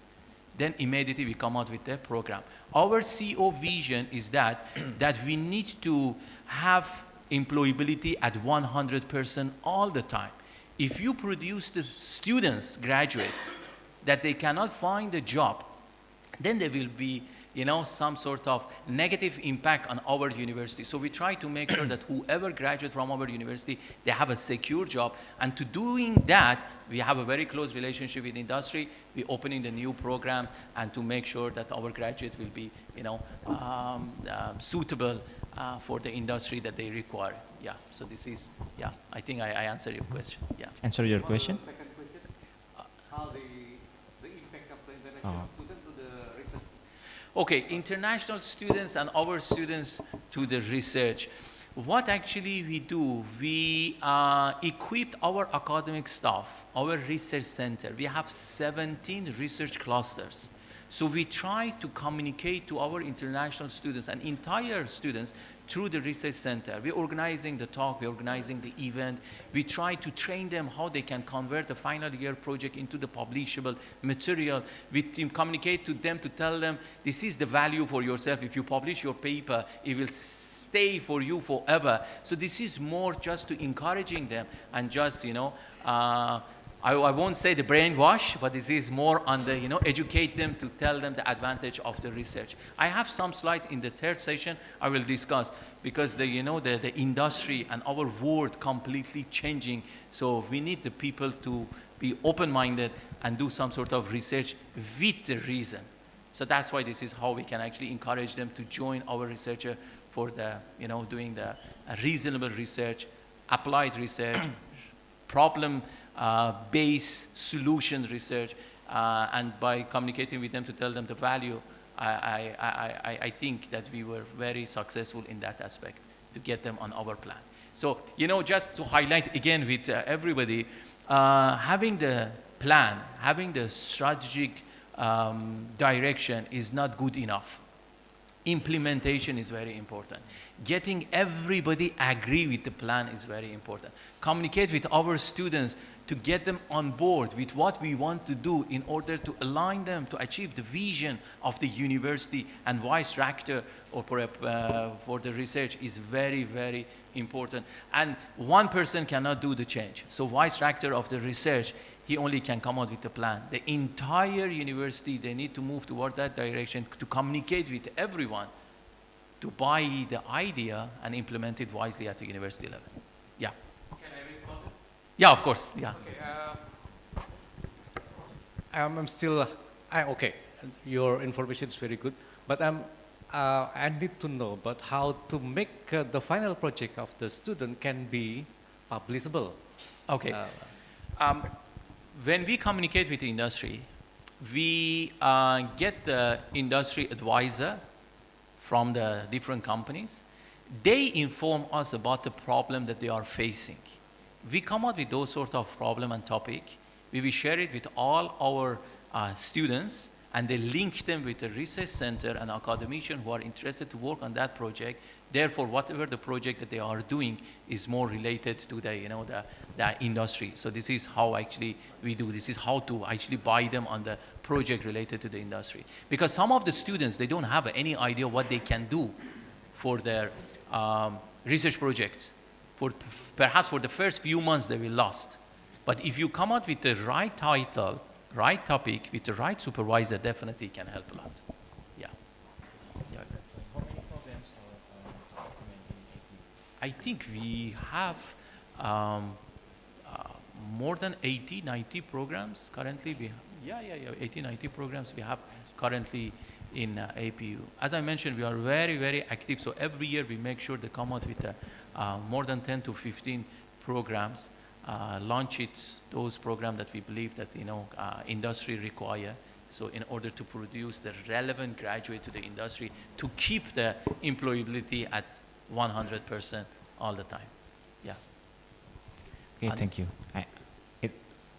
Then immediately we come out with the program. Our CEO vision is that we need to have employability at 100% all the time. If you produce the students, graduates, that they cannot find a job, then they will be some sort of negative impact on our university. So we try to make sure that whoever graduates from our university, they have a secure job. And to doing that, we have a very close relationship with industry. We're opening the new program and to make sure that our graduates will be, suitable for the industry that they require. Yeah, so this is, I think I answered your question. Yeah. Answer your question. Second question, how the impact of the international student to the research? Okay, international students and our students to the research. What actually we do, we equipped our academic staff, our research center. We have 17 research clusters. So we try to communicate to our international students and entire students through the research center. We're organizing the talk, we're organizing the event. We try to train them how they can convert the final year project into the publishable material. We communicate to them to tell them, this is the value for yourself. If you publish your paper, it will stay for you forever. So this is more just to encouraging them and just, I won't say the brainwash, but this is more on the, educate them to tell them the advantage of the research. I have some slides in the third session I will discuss because the industry and our world completely changing. So we need the people to be open-minded and do some sort of research with the reason. So that's why this is how we can actually encourage them to join our researcher for the, doing the reasonable research, applied research, problem-based solution research, and by communicating with them to tell them the value, I think that we were very successful in that aspect to get them on our plan. So, just to highlight again with everybody, having the plan, having the strategic direction is not good enough. Implementation is very important. Getting everybody agree with the plan is very important. Communicate with our students to get them on board with what we want to do in order to align them to achieve the vision of the university, and vice rector or for the research is very, very important. And one person cannot do the change. So vice rector of the research, he only can come out with a plan. The entire university, they need to move toward that direction to communicate with everyone to buy the idea and implement it wisely at the university level. Yeah. Can I respond? Yeah, of course. Yeah. Okay. I'm still, okay, your information is very good, but I need to know about how to make the final project of the student can be publishable. Okay. When we communicate with the industry, we get the industry advisor from the different companies. They inform us about the problem that they are facing. We come out with those sort of problem and topic. We will share it with all our students, and they link them with the research center and academicians who are interested to work on that project. Therefore, whatever the project that they are doing is more related to the industry. So this is how actually we do. This is how to actually buy them on the project related to the industry. Because some of the students, they don't have any idea what they can do for their research projects. Perhaps for the first few months, they will lost. But if you come out with the right title, right topic, with the right supervisor, definitely can help a lot. Yeah. How many programs are recommended in AP? I think we have more than 80, 90 programs currently. 80, 90 programs we have currently in APU. As I mentioned, we are very, very active. So every year we make sure they come out with more than 10 to 15 programs, launch those programs that we believe that industry require. So in order to produce the relevant graduate to the industry, to keep the employability at 100% all the time. Yeah. Okay, thank you. It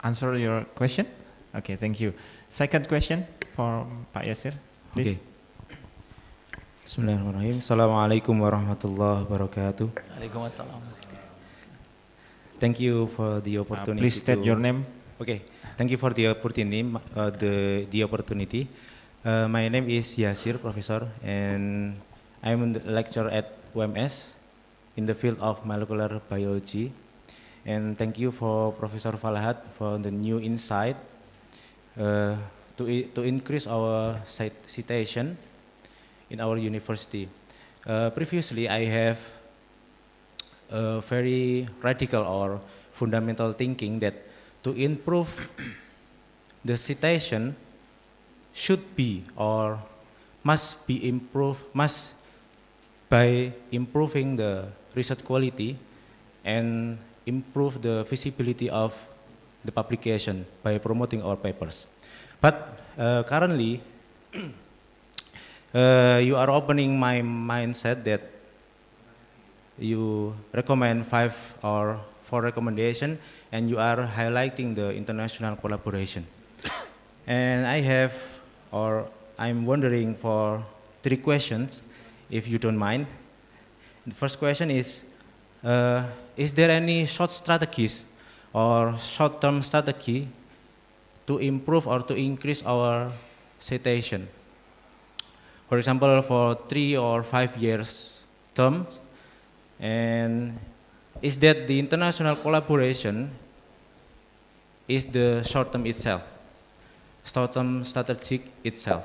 answer your question? Okay, thank you. Second question for Pak Yasir, please. Okay. Bismillahirrahmanirrahim. Assalamualaikum warahmatullahi wabarakatuh. Waalaikumsalam. Thank you for the opportunity. Please state your name. Okay. Thank you for the opportunity. My name is Yasir, professor, and I'm the lecturer at UMS in the field of molecular biology. And thank you for Professor Falahat for the new insight to increase our citation in our university. Previously, I have a very radical or fundamental thinking that to improve the citation should be or must be improved, must by improving the research quality and improve the visibility of the publication by promoting our papers. But currently, you are opening my mindset that you recommend 5 or 4 recommendations and you are highlighting the international collaboration. And I have, or I'm wondering for 3 questions, if you don't mind. The first question is there any short strategies or short-term strategy to improve or to increase our citation? For example, for 3 or 5 years terms, and is that the international collaboration is the short-term itself, short-term strategic itself.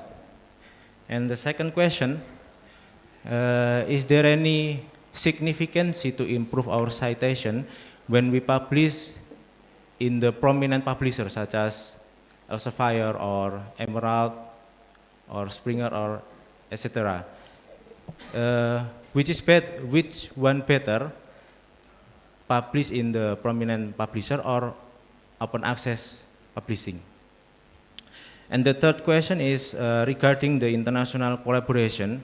And the second question, is there any significance to improve our citation when we publish in the prominent publishers such as Elsevier or Emerald or Springer or etc.? Which one better, publish in the prominent publisher or open access publishing? And the third question is regarding the international collaboration.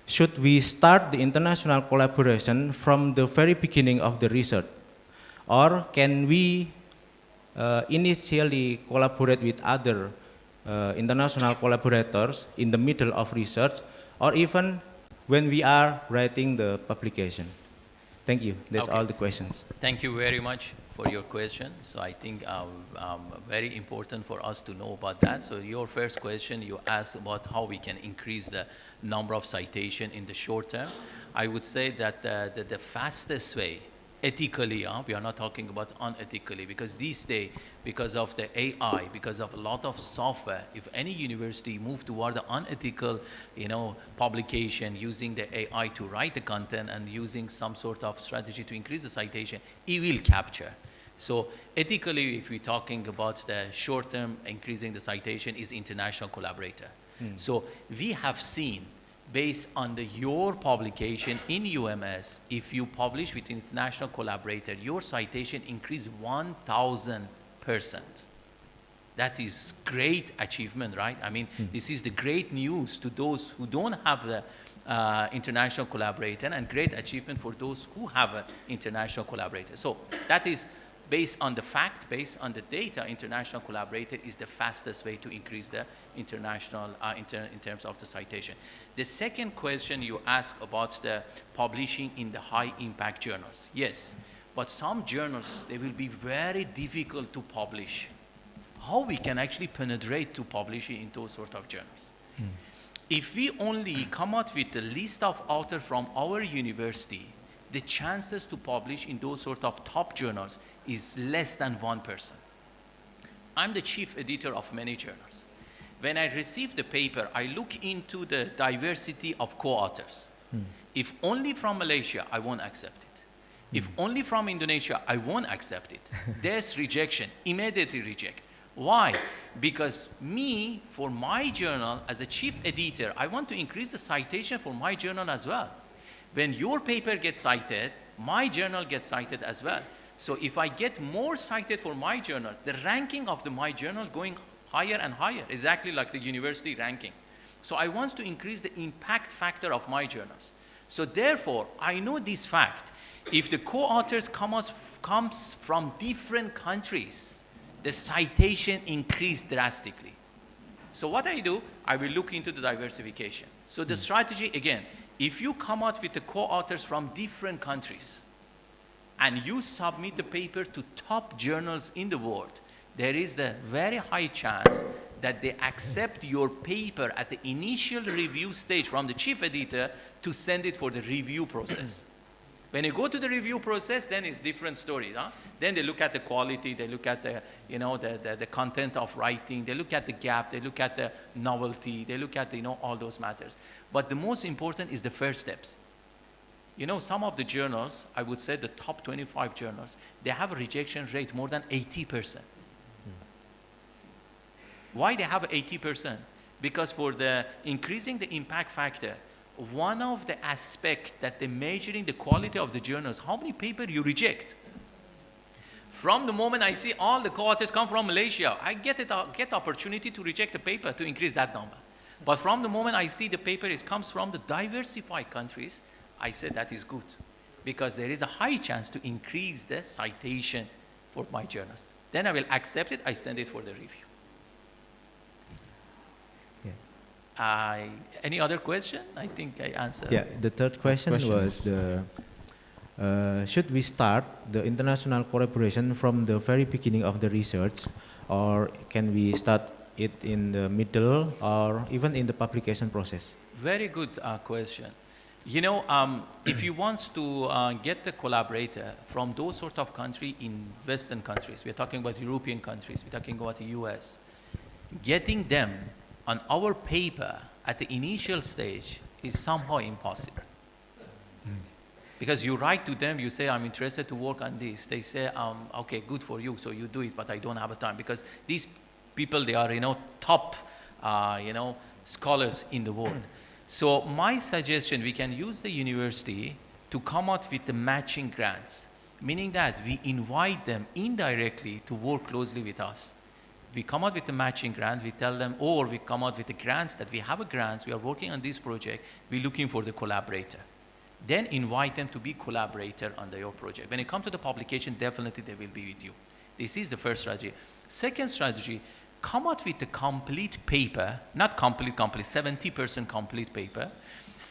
Should we start the international collaboration from the very beginning of the research? Or can we initially collaborate with other international collaborators in the middle of research, or even when we are writing the publication? Thank you. That's all the questions. Thank you very much for your question. So I think very important for us to know about that. So your first question, you asked about how we can increase the number of citation in the short term. I would say that the fastest way, ethically, we are not talking about unethically, because these days, because of the AI, because of a lot of software, if any university move toward the unethical, publication using the AI to write the content and using some sort of strategy to increase the citation, it will capture. So ethically, if we're talking about the short term increasing the citation, is international collaborator. So we have seen, based on your publication in UMS, if you publish with international collaborator, your citation increased 1,000%. That is great achievement, right? I mean, this is the great news to those who don't have the international collaborator, and great achievement for those who have an international collaborator. So that is based on the fact, based on the data. International collaborator is the fastest way to increase the international, in terms of the citation. The second question you asked about the publishing in the high impact journals. Yes, but some journals, they will be very difficult to publish. How we can actually penetrate to publishing in those sort of journals? If we only come out with the list of authors from our university, the chances to publish in those sort of top journals is less than 1%. I'm the chief editor of many journals. When I receive the paper, I look into the diversity of co-authors. If only from Malaysia, I won't accept it. If only from Indonesia, I won't accept it. There's rejection, immediately reject. Why? Because me, for my journal, as a chief editor, I want to increase the citation for my journal as well. When your paper gets cited, my journal gets cited as well. So if I get more cited for my journal, the ranking of my journal going higher and higher, exactly like the university ranking. So I want to increase the impact factor of my journals. So therefore, I know this fact. If the co-authors comes from different countries, the citation increased drastically. So what I do, I will look into the diversification. So the strategy, again, if you come out with the co-authors from different countries and you submit the paper to top journals in the world, there is the very high chance that they accept your paper at the initial review stage from the chief editor to send it for the review process. When you go to the review process, then it's different story. Huh? Then they look at the quality, they look at the, the content of writing, they look at the gap, they look at the novelty, they look at, all those matters. But the most important is the first steps. Some of the journals, I would say the top 25 journals, they have a rejection rate more than 80%. Why they have 80%? Because for the increasing the impact factor, one of the aspects that they're measuring the quality of the journals, how many papers you reject. From the moment I see all the co-authors come from Malaysia, I get the opportunity to reject the paper to increase that number. But from the moment I see the paper comes from the diversified countries, I said that is good. Because there is a high chance to increase the citation for my journals. Then I will accept it, I send it for the review. Any other question? I think I answered. Yeah, the third question was should we start the international collaboration from the very beginning of the research, or can we start it in the middle or even in the publication process? Very good question. If you want to get the collaborator from those sort of countries in Western countries, we're talking about European countries, we're talking about the US, getting them on our paper at the initial stage is somehow impossible. Because you write to them, you say, I'm interested to work on this. They say, okay, good for you, so you do it, but I don't have a time. Because these people, they are, top, scholars in the world. So my suggestion, we can use the university to come out with the matching grants, meaning that we invite them indirectly to work closely with us. We come out with the matching grant, we tell them, or we come out with the grants that we have grants, we are working on this project, we're looking for the collaborator. Then invite them to be collaborator on your project. When it comes to the publication, definitely they will be with you. This is the first strategy. Second strategy, come out with the complete paper, not complete, 70% complete paper,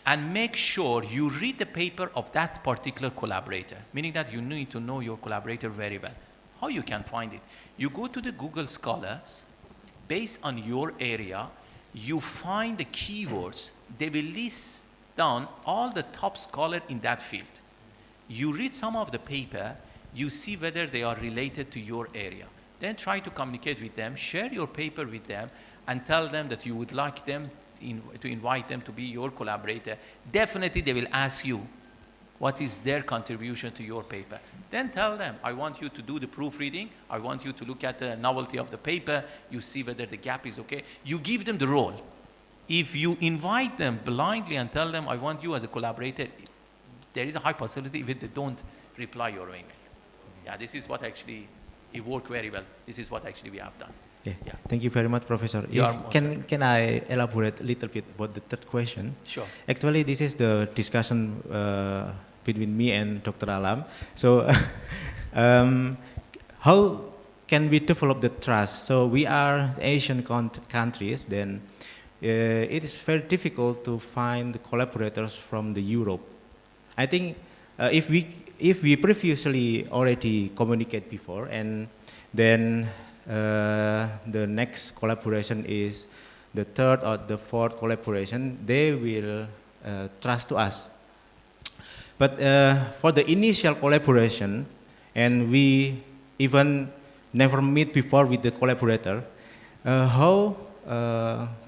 and make sure you read the paper of that particular collaborator, meaning that you need to know your collaborator very well. How you can find it? You go to the Google Scholars, based on your area, you find the keywords, they will list down all the top scholars in that field. You read some of the paper, you see whether they are related to your area. Then try to communicate with them, share your paper with them, and tell them that you would like them to invite them to be your collaborator. Definitely they will ask you what is their contribution to your paper. Then tell them, I want you to do the proofreading, I want you to look at the novelty of the paper, you see whether the gap is okay. You give them the role. If you invite them blindly and tell them, I want you as a collaborator, there is a high possibility if they don't reply your email. Yeah, this is what actually, it worked very well. This is what actually we have done. Yeah. Yeah. Thank you very much, Professor. Can I elaborate a little bit about the third question? Sure. Actually, this is the discussion between me and Dr. Alam. So, how can we develop the trust? So we are Asian countries, then it is very difficult to find collaborators from the Europe. I think if we previously already communicate before, and then the next collaboration is the third or the fourth collaboration, they will trust to us. But for the initial collaboration, and we even never meet before with the collaborator, how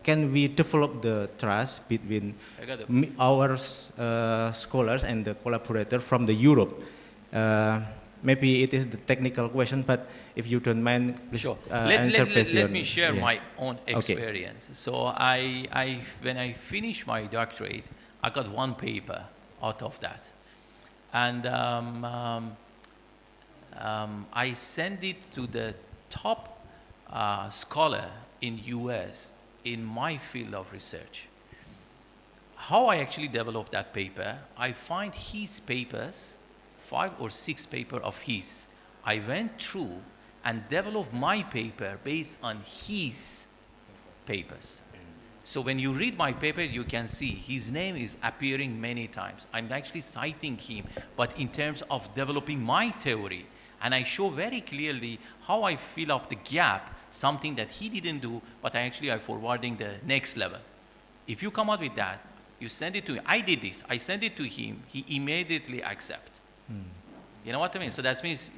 can we develop the trust between our scholars and the collaborator from the Europe? Maybe it is the technical question, but if you don't mind, please sure. Answer. Let me share my own experience. Okay. So when I finished my doctorate, I got one paper out of that. And I sent it to the top scholar in US in my field of research. How I actually developed that paper, I find his papers, 5 or 6 papers of his. I went through and developed my paper based on his papers. So when you read my paper, you can see his name is appearing many times. I'm actually citing him, but in terms of developing my theory, and I show very clearly how I fill up the gap, something that he didn't do, but I'm forwarding the next level. If you come out with that, you send it to him. I did this. I send it to him. He immediately accepts. You know what I mean? So that means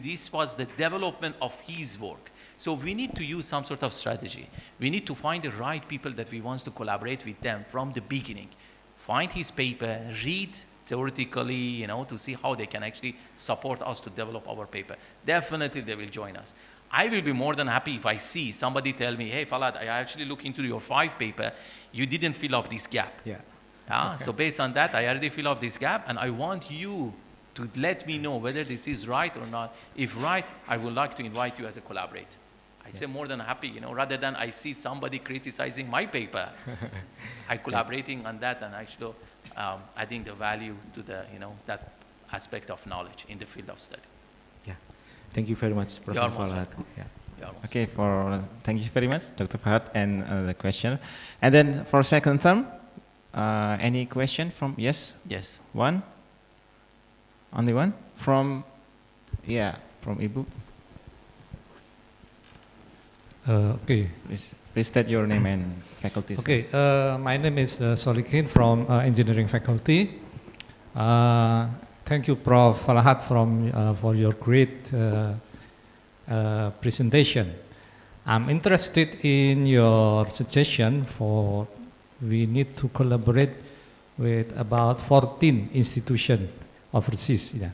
this was the development of his work. So we need to use some sort of strategy. We need to find the right people that we want to collaborate with them from the beginning. Find his paper, read theoretically, to see how they can actually support us to develop our paper. Definitely they will join us. I will be more than happy if I see somebody tell me, hey, Falahat, I actually look into your 5 paper, you didn't fill up this gap. Yeah. Okay. So based on that, I already fill up this gap, and I want you to let me know whether this is right or not. If right, I would like to invite you as a collaborator. I say more than happy, rather than I see somebody criticizing my paper, I collaborating on that and actually adding the value to the, that aspect of knowledge in the field of study. Yeah. Thank you very much, Prof. Falahat. Yeah. Okay, thank you very much, Dr. Falahat, and the question. And then for second term, any question from, yes? Yes. One? Only one? From Ibu. Okay. Please state your name and faculty. Okay, my name is Solikin from engineering faculty. Thank you, Prof. Falahat, for your great presentation. I'm interested in your suggestion for we need to collaborate with about 14 institutions overseas. Yeah.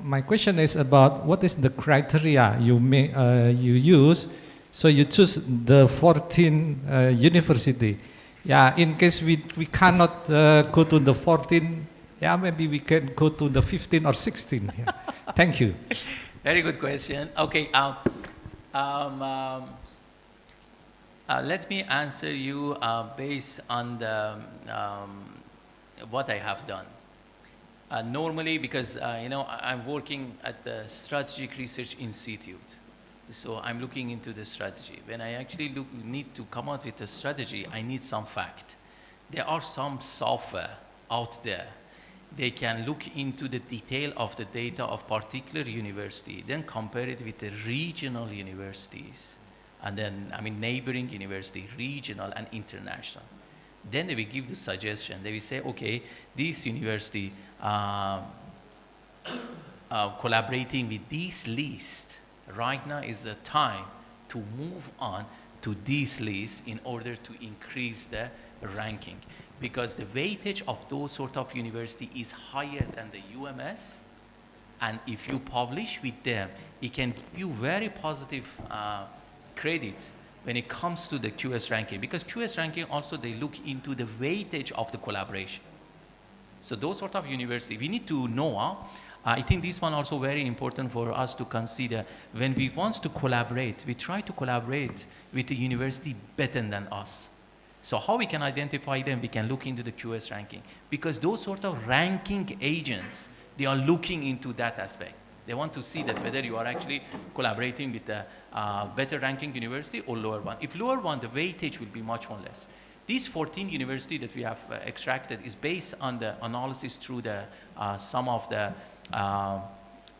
My question is about what is the criteria you use, so you choose the 14 university. Yeah, in case we cannot go to the 14, yeah, maybe we can go to the 15 or 16. Yeah. Thank you. Very good question. Okay, let me answer you based on the, what I have done. Normally, because I'm working at the Strategic Research Institute, so I'm looking into the strategy. When I actually need to come out with a strategy, I need some fact. There are some software out there. They can look into the detail of the data of particular university, then compare it with the regional universities, and then neighboring university, regional and international. Then they will give the suggestion. They will say, okay, this university collaborating with this list right now is the time to move on to this list in order to increase the ranking, because the weightage of those sort of university is higher than the UMS, and if you publish with them, it can give you very positive credit when it comes to the QS ranking, because QS ranking also they look into the weightage of the collaboration. So those sort of university, we need to know. I think this one also very important for us to consider. When we want to collaborate, we try to collaborate with a university better than us. So how we can identify them? We can look into the QS ranking, because those sort of ranking agents, they are looking into that aspect. They want to see that whether you are actually collaborating with a better ranking university or lower one. If lower one, the weightage will be much more less. These 14 universities that we have extracted is based on the analysis through the some of the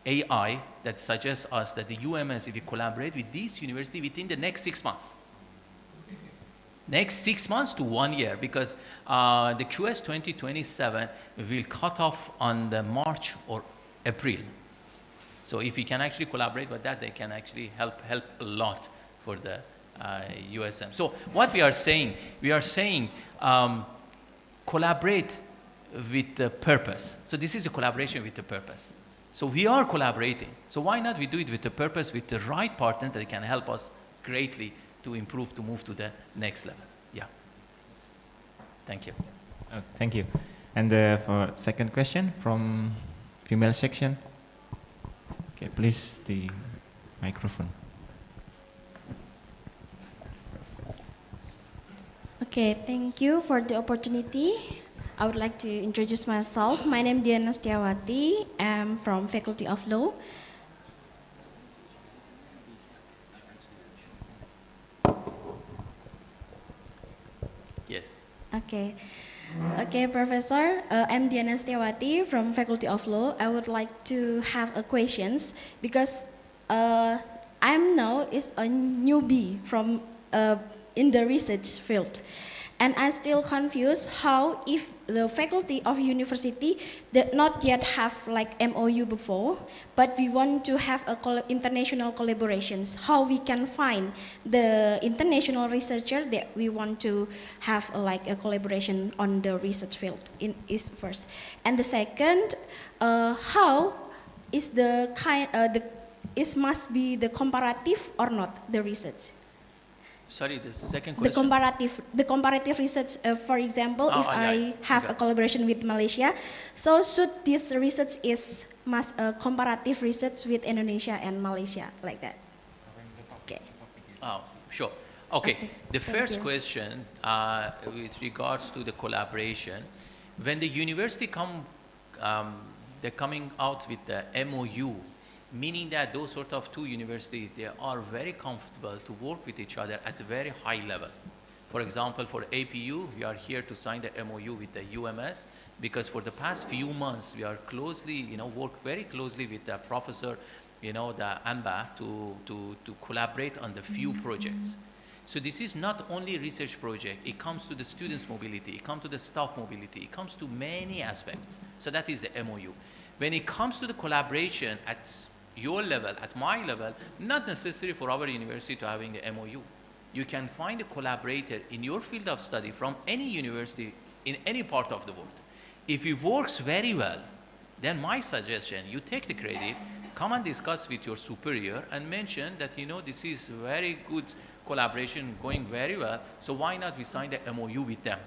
AI that suggests us that the UMS, if we collaborate with this university within the next 6 months. Next 6 months to 1 year, because the QS 2027 will cut off on the March or April. So if we can actually collaborate with that, they can actually help a lot for the USM. So what we are saying collaborate with the purpose. So this is a collaboration with the purpose. So we are collaborating. So why not we do it with the purpose, with the right partner that can help us greatly to improve, to move to the next level. Yeah. Thank you. Thank you. And for second question from female section. Okay, please, the microphone. Okay, thank you for the opportunity. I would like to introduce myself. My name is Yani. I'm from Faculty of Law. Yes. Okay. Okay, Professor. I'm Diana Setiawati from Faculty of Law. I would like to have a questions because I'm now is a newbie from in the research field, And I'm still confused how if the faculty of university did not yet have like MOU before, but we want to have a international collaborations, how we can find the international researcher that we want to have like a collaboration on the research field is first. And the second, how is the must be the comparative or not the research? Sorry, the second The question? comparative research, for example, if yeah, I have okay. a collaboration with Malaysia, so should this research is must comparative research with Indonesia and Malaysia, like that? Okay. Sure. Okay, the thank first you. question with regards to the collaboration, when the university they're coming out with the MOU, meaning that those sort of two universities, they are very comfortable to work with each other at a very high level. For example, for APU, we are here to sign the MOU with the UMS because for the past few months, we are closely, work very closely with the professor, the AMBA to collaborate on the few projects. So this is not only a research project, it comes to the students' mobility, it comes to the staff mobility, it comes to many aspects. So that is the MOU. When it comes to the collaboration at your level, at my level, not necessary for our university to having the MOU. You can find a collaborator in your field of study from any university in any part of the world. If it works very well, then my suggestion, you take the credit, come and discuss with your superior and mention that, this is very good collaboration going very well, so why not we sign the MOU with them?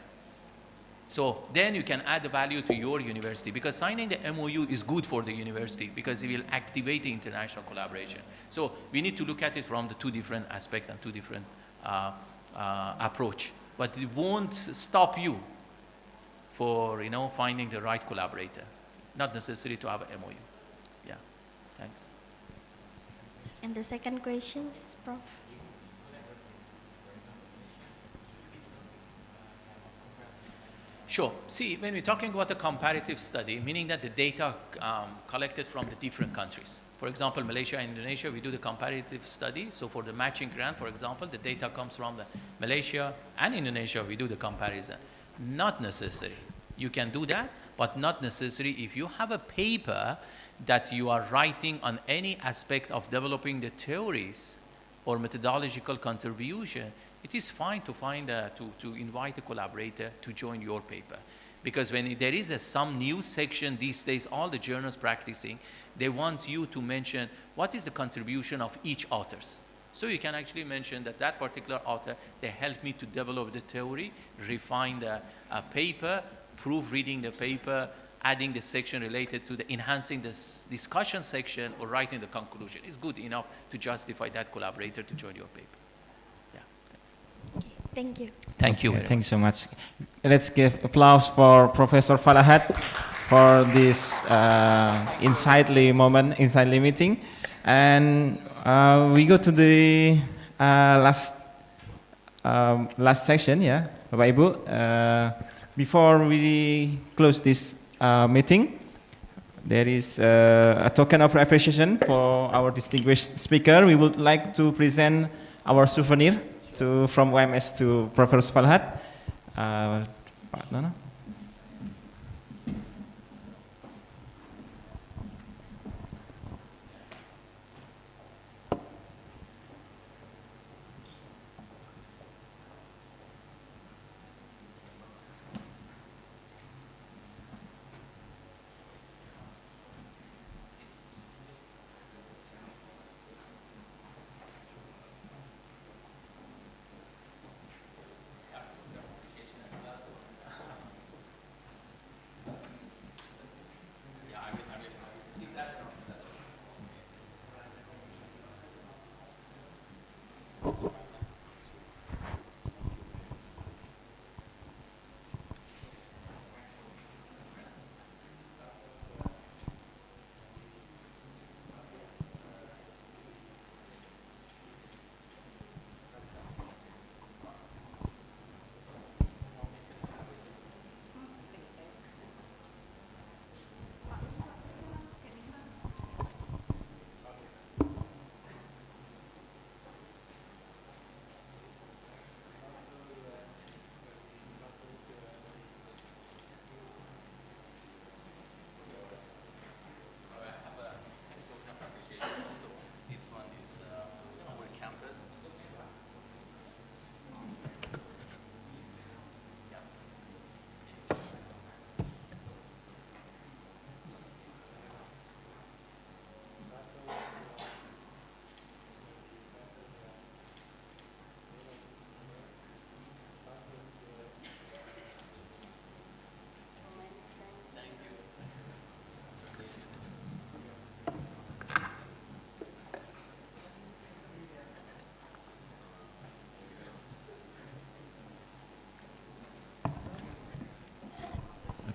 So then you can add the value to your university because signing the MOU is good for the university because it will activate the international collaboration. So we need to look at it from the two different aspects and two different approach. But it won't stop you for finding the right collaborator. Not necessary to have a MOU. Yeah, thanks. And the second question, Prof. Sure. See, when we're talking about a comparative study, meaning that the data collected from the different countries. For example, Malaysia and Indonesia, we do the comparative study. So for the matching grant, for example, the data comes from the Malaysia and Indonesia, we do the comparison. Not necessary. You can do that, but not necessary if you have a paper that you are writing on any aspect of developing the theories or methodological contribution. It is fine to to invite a collaborator to join your paper. Because when there is some new section these days, all the journals practicing, they want you to mention what is the contribution of each author. So you can actually mention that particular author, they helped me to develop the theory, refine the paper, proofreading the paper, adding the section related to the enhancing the discussion section or writing the conclusion. It's good enough to justify that collaborator to join your paper. Thank you. Thank you. Thanks so much. Let's give applause for Professor Falahat for this insightful moment, insightful meeting. And we go to the last section, yeah, Bapak Ibu. Before we close this meeting, there is a token of appreciation for our distinguished speaker. We would like to present our souvenir from UMS to Professor Falahat. Pak Nana.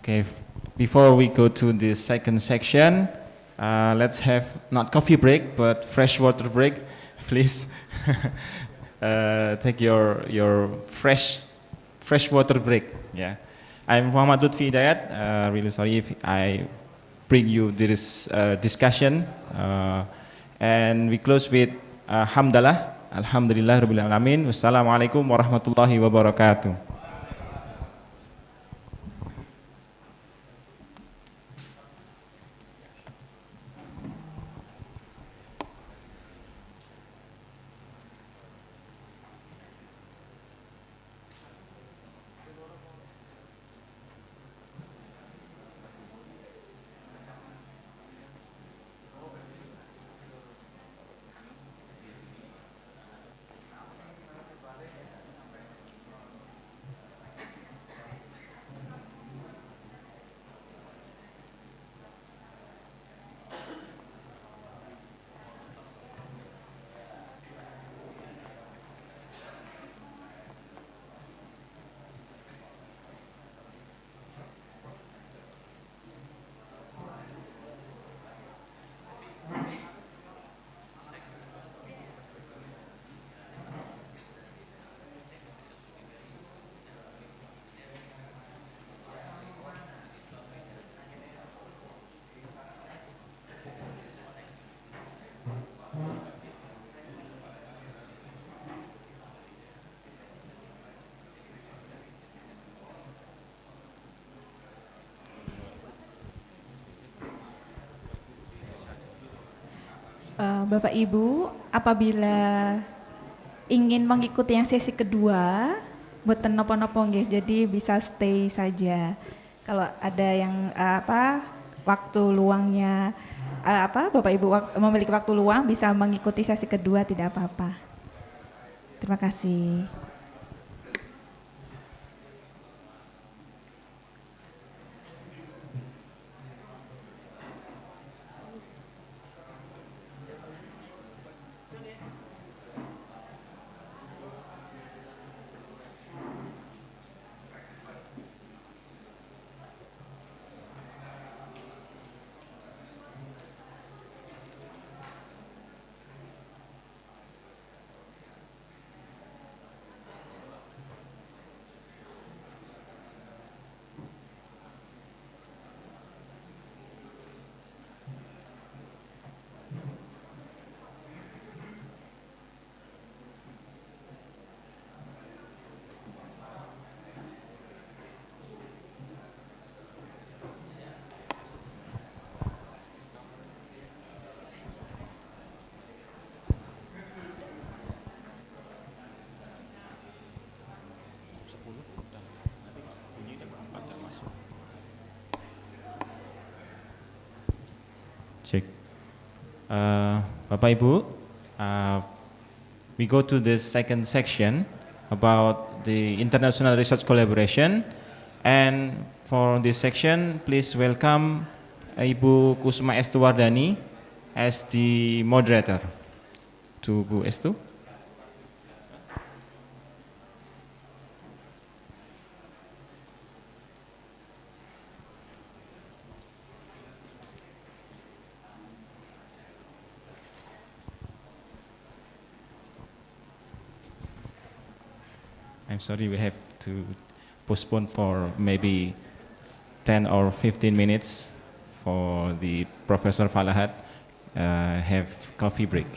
Okay, before we go to the second section, let's have not coffee break, but fresh water break, please. Take your fresh water break. Yeah, I'm Muhammad Lutfi Hidayat. Really sorry if I bring you this discussion, and we close with hamdalah. Alhamdulillah Rabbil Alamin. Wassalamualaikum warahmatullahi wabarakatuh. Bapak Ibu, apabila ingin mengikuti yang sesi kedua, boten nopo-nopo nggih, jadi bisa stay saja. Kalau ada yang waktu luangnya Bapak Ibu memiliki waktu luang bisa mengikuti sesi kedua, tidak apa-apa. Terima kasih. Cek. Bapak Ibu, we go to the second section about the international research collaboration, and for this section, please welcome Ibu Kusuma Estuwardani as the moderator. To Bu Estu. I'm sorry, we have to postpone for maybe 10 or 15 minutes for the Professor Falahat have coffee break.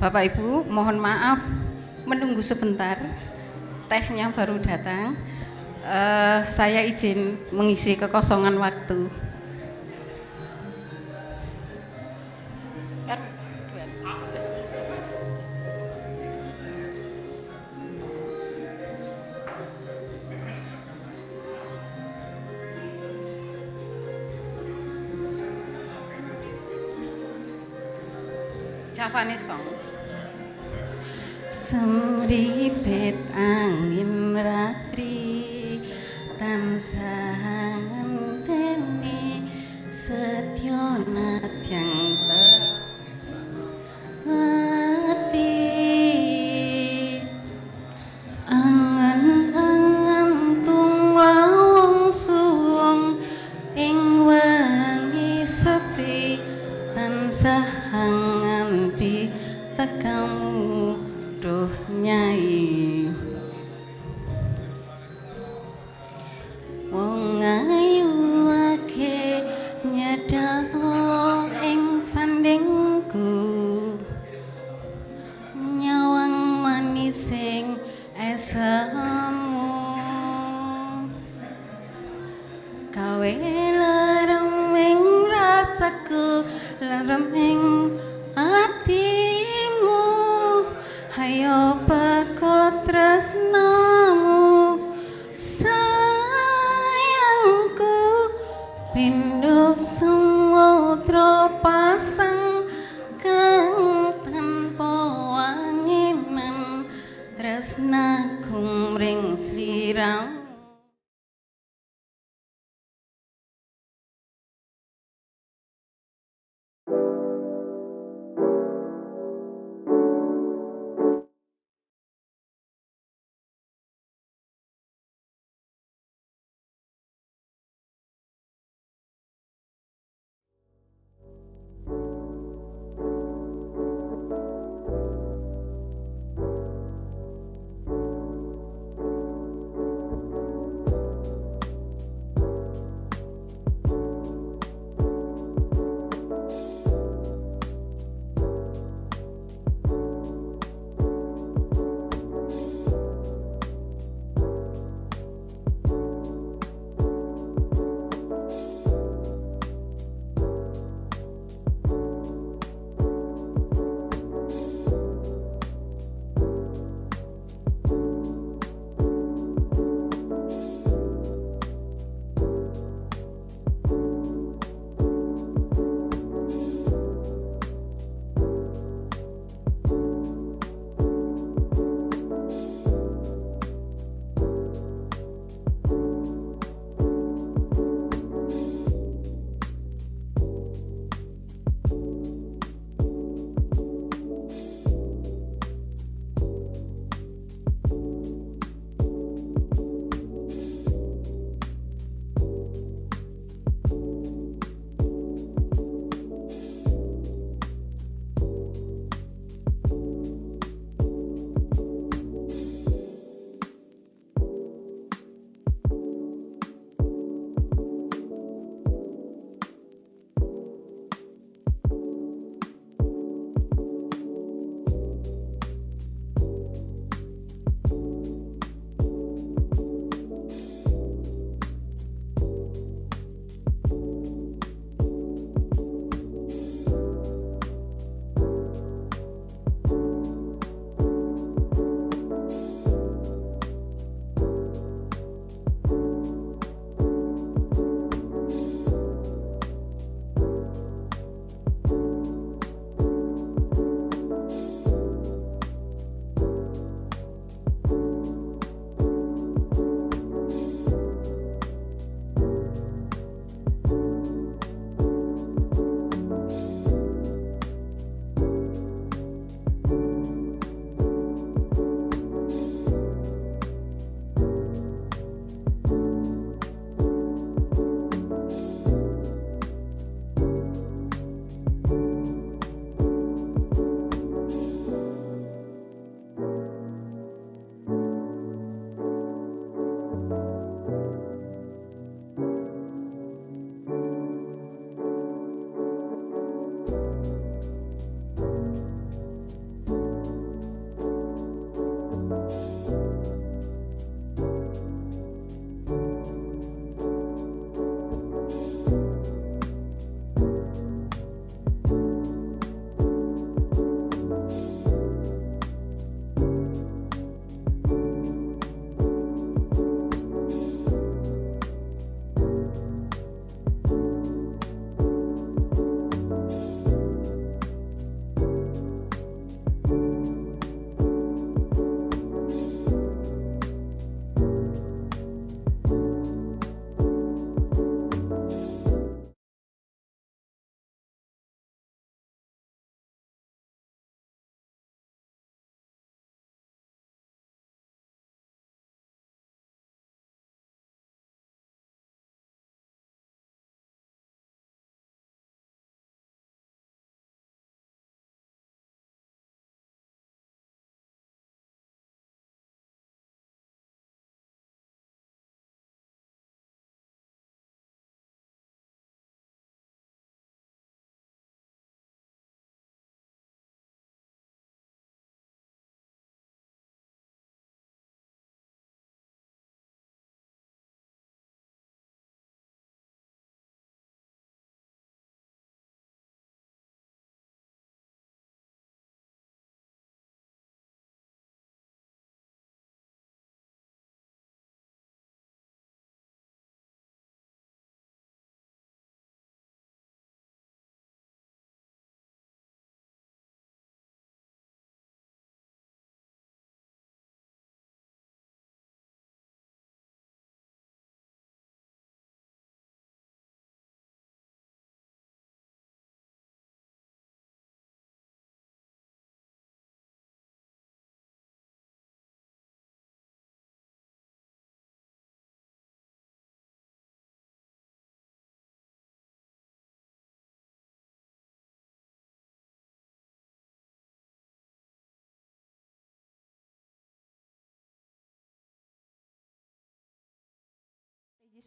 Bapak Ibu, mohon maaf menunggu sebentar, tehnya baru datang. Saya izin mengisi kekosongan waktu. Javane song. Semripit angin ratri tansah ngenteni setya natyang ati angan-angan tungwang suwung ing wengi sepi tansah nganti tekamu duh nyai wong ayu ake nyedhak ing sandingku nyawang manising esemu gawe lereming rasaku lereming atimu hayo bako tresnamu sayangku pindho samudra pasang kang tanpa wanginan tresnaku mring sliramu.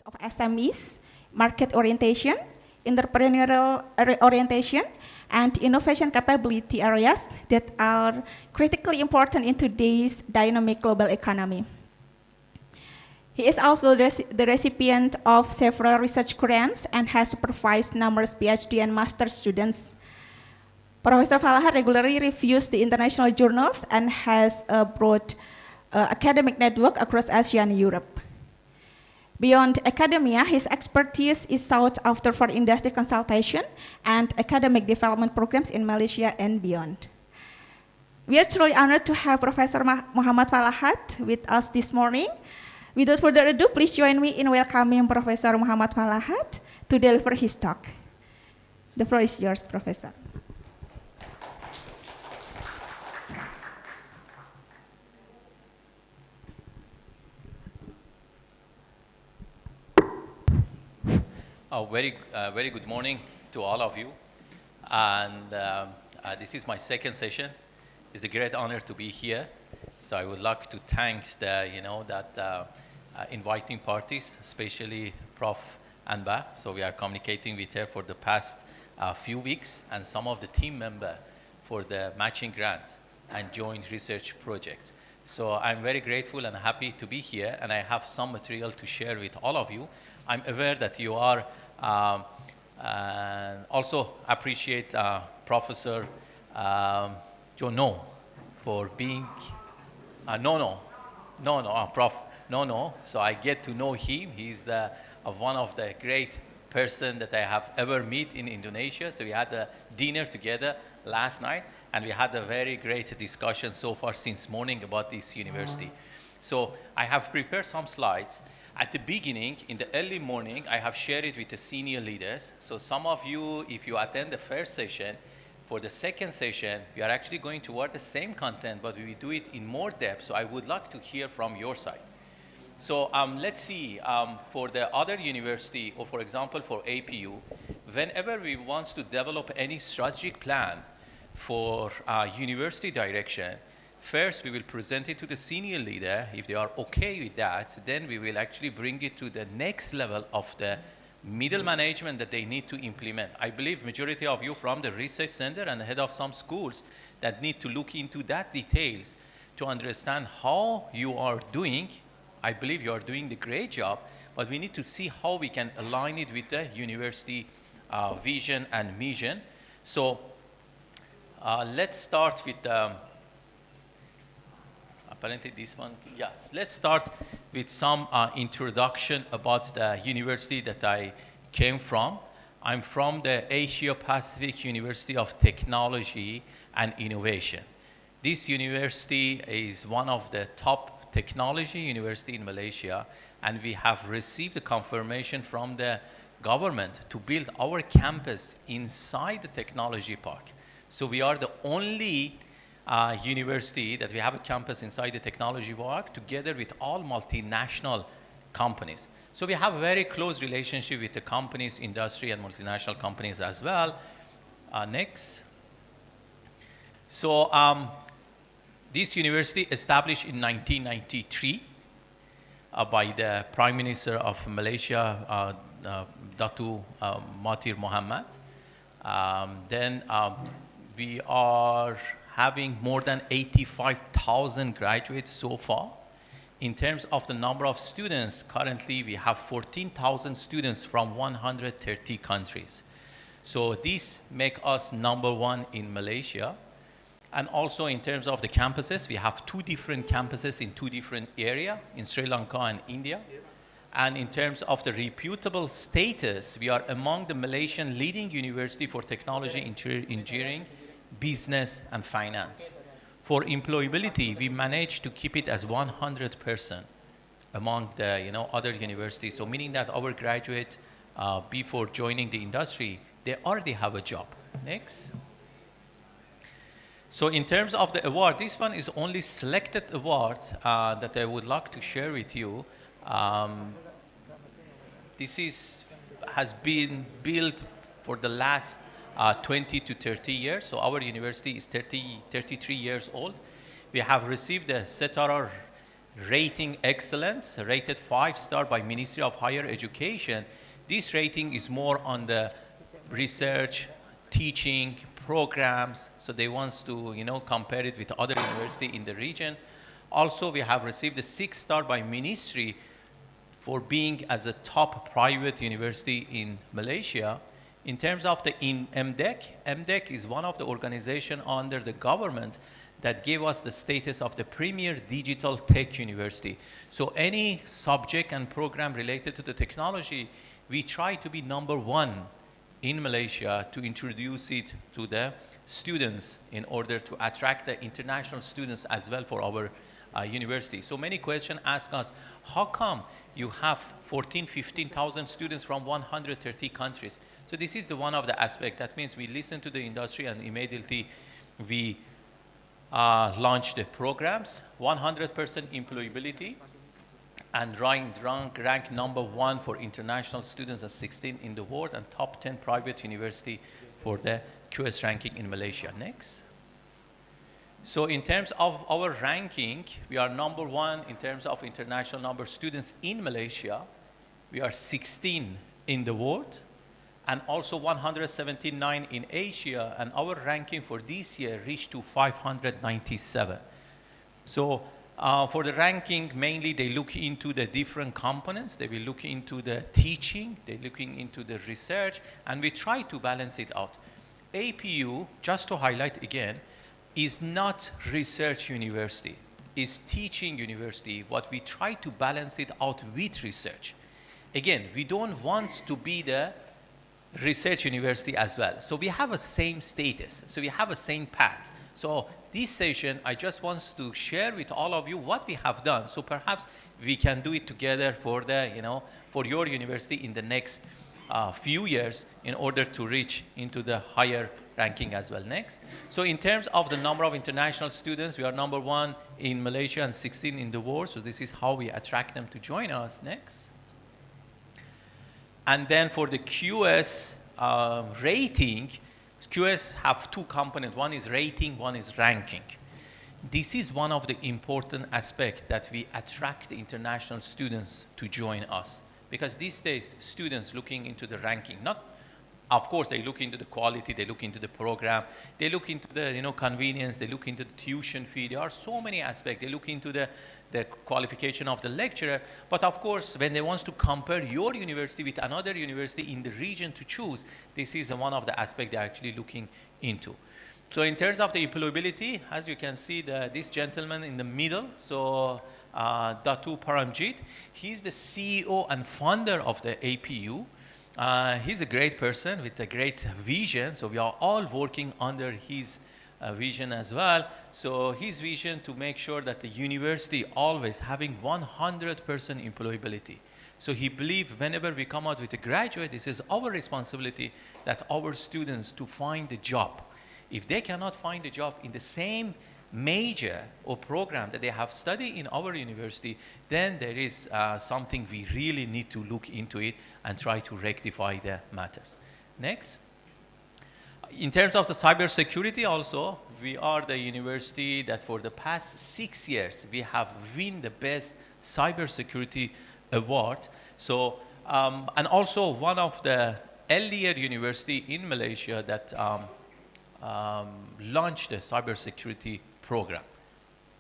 of SMEs, market orientation, entrepreneurial orientation, and innovation capability areas that are critically important in today's dynamic global economy. He is also the recipient of several research grants and has supervised numerous PhD and master students. Professor Falahat regularly reviews the international journals and has a broad academic network across Asia and Europe. Beyond academia, his expertise is sought after for industry consultation and academic development programs in Malaysia and beyond. We are truly honored to have Professor Muhammad Falahat with us this morning. Without further ado, please join me in welcoming Professor Muhammad Falahat to deliver his talk. The floor is yours, Professor. Very good morning to all of you. And this is my second session. It's a great honor to be here. So I would like to thank the, inviting parties, especially Prof. Anba. So we are communicating with her for the past few weeks, and some of the team member for the matching grant and joint research project. So I'm very grateful and happy to be here, and I have some material to share with all of you. I'm aware that you are also appreciate Professor Jono for being Prof. No. So I get to know him. He's one of the great person that I have ever met in Indonesia. So we had a dinner together last night, and we had a very great discussion so far since morning about this university. So I have prepared some slides. At the beginning, in the early morning, I have shared it with the senior leaders. So some of you, if you attend the first session, for the second session, we are actually going toward the same content, but we do it in more depth. So I would like to hear from your side. So let's see, for the other university, or for example, for APU, whenever we want to develop any strategic plan for university direction, first, we will present it to the senior leader. If they are okay with that, then we will actually bring it to the next level of the middle management that they need to implement. I believe majority of you from the research center and the head of some schools that need to look into that details to understand how you are doing. I believe you are doing the great job, but we need to see how we can align it with the university vision and mission. So let's start with apparently this one, yeah. Let's start with some introduction about the university that I came from. I'm from the Asia Pacific University of Technology and Innovation. This university is one of the top technology university in Malaysia, and we have received the confirmation from the government to build our campus inside the technology park. So we are the only university that we have a campus inside the technology park together with all multinational companies. So we have a very close relationship with the companies, industry, and multinational companies as well. Next. So this university established in 1993 by the Prime Minister of Malaysia, Datu Mahathir Mohammad. Then we are having more than 85,000 graduates so far. In terms of the number of students, currently we have 14,000 students from 130 countries. So this makes us #1 in Malaysia. And also in terms of the campuses, we have 2 different campuses in 2 different areas, in Sri Lanka and India. And in terms of the reputable status, we are among the Malaysian leading university for technology, engineering, business, and finance. For employability, we managed to keep it as 100% among the other universities. So meaning that our graduate, before joining the industry, they already have a job. Next. So in terms of the award, this one is only selected award that I would like to share with you. This has been built for the last 20 to 30 years. So our university is 33 years old. We have received the Setarar rating excellence, rated 5-star by Ministry of Higher Education. This rating is more on the research, teaching, programs, so they want to, compare it with other universities in the region. Also, we have received a 6-star by Ministry for being as a top private university in Malaysia. In terms of the MDEC is one of the organizations under the government that gave us the status of the premier digital tech university. So any subject and program related to the technology, we try to be #1 in Malaysia to introduce it to the students in order to attract the international students as well for our university. So many questions ask us, how come you have 15,000 students from 130 countries? So this is one of the aspects. That means we listen to the industry and immediately we launch the programs, 100% employability, and rank #1 for international students and 16 in the world, and top 10 private university for the QS ranking in Malaysia. Next. So in terms of our ranking, we are #1 in terms of international number of students in Malaysia. We are 16 in the world, and also 179 in Asia, and our ranking for this year reached to 597. So for the ranking, mainly they look into the different components. They will look into the teaching, they're looking into the research, and we try to balance it out. APU, just to highlight again, is not research university, is teaching university. What we try to balance it out with research. Again, we don't want to be the research university as well. So we have a same status. So we have a same path. So this session, I just want to share with all of you what we have done. So perhaps we can do it together for the, for your university in the next few years in order to reach into the higher ranking as well. Next. So in terms of the number of international students, we are #1 in Malaysia and 16 in the world. So this is how we attract them to join us. Next. And then for the QS rating, QS have two components. One is rating, one is ranking. This is one of the important aspects that we attract the international students to join us. Because these days, students looking into the ranking, of course, they look into the quality, they look into the program, they look into the convenience, they look into the tuition fee. There are so many aspects. They look into the qualification of the lecturer. But of course, when they want to compare your university with another university in the region to choose, this is one of the aspects they're actually looking into. So in terms of the employability, as you can see, this gentleman in the middle, so Datu Paramjit, he's the CEO and founder of the APU. He's a great person with a great vision, so we are all working under his vision as well. So his vision to make sure that the university always having 100% employability. So he believes whenever we come out with a graduate, this is our responsibility that our students to find a job. If they cannot find a job in the same major or program that they have studied in our university, then there is something we really need to look into it and try to rectify the matters. Next. In terms of the cybersecurity also, we are the university that for the past 6 years, we have won the best cybersecurity award. So, and also one of the earlier university in Malaysia that launched a cybersecurity program.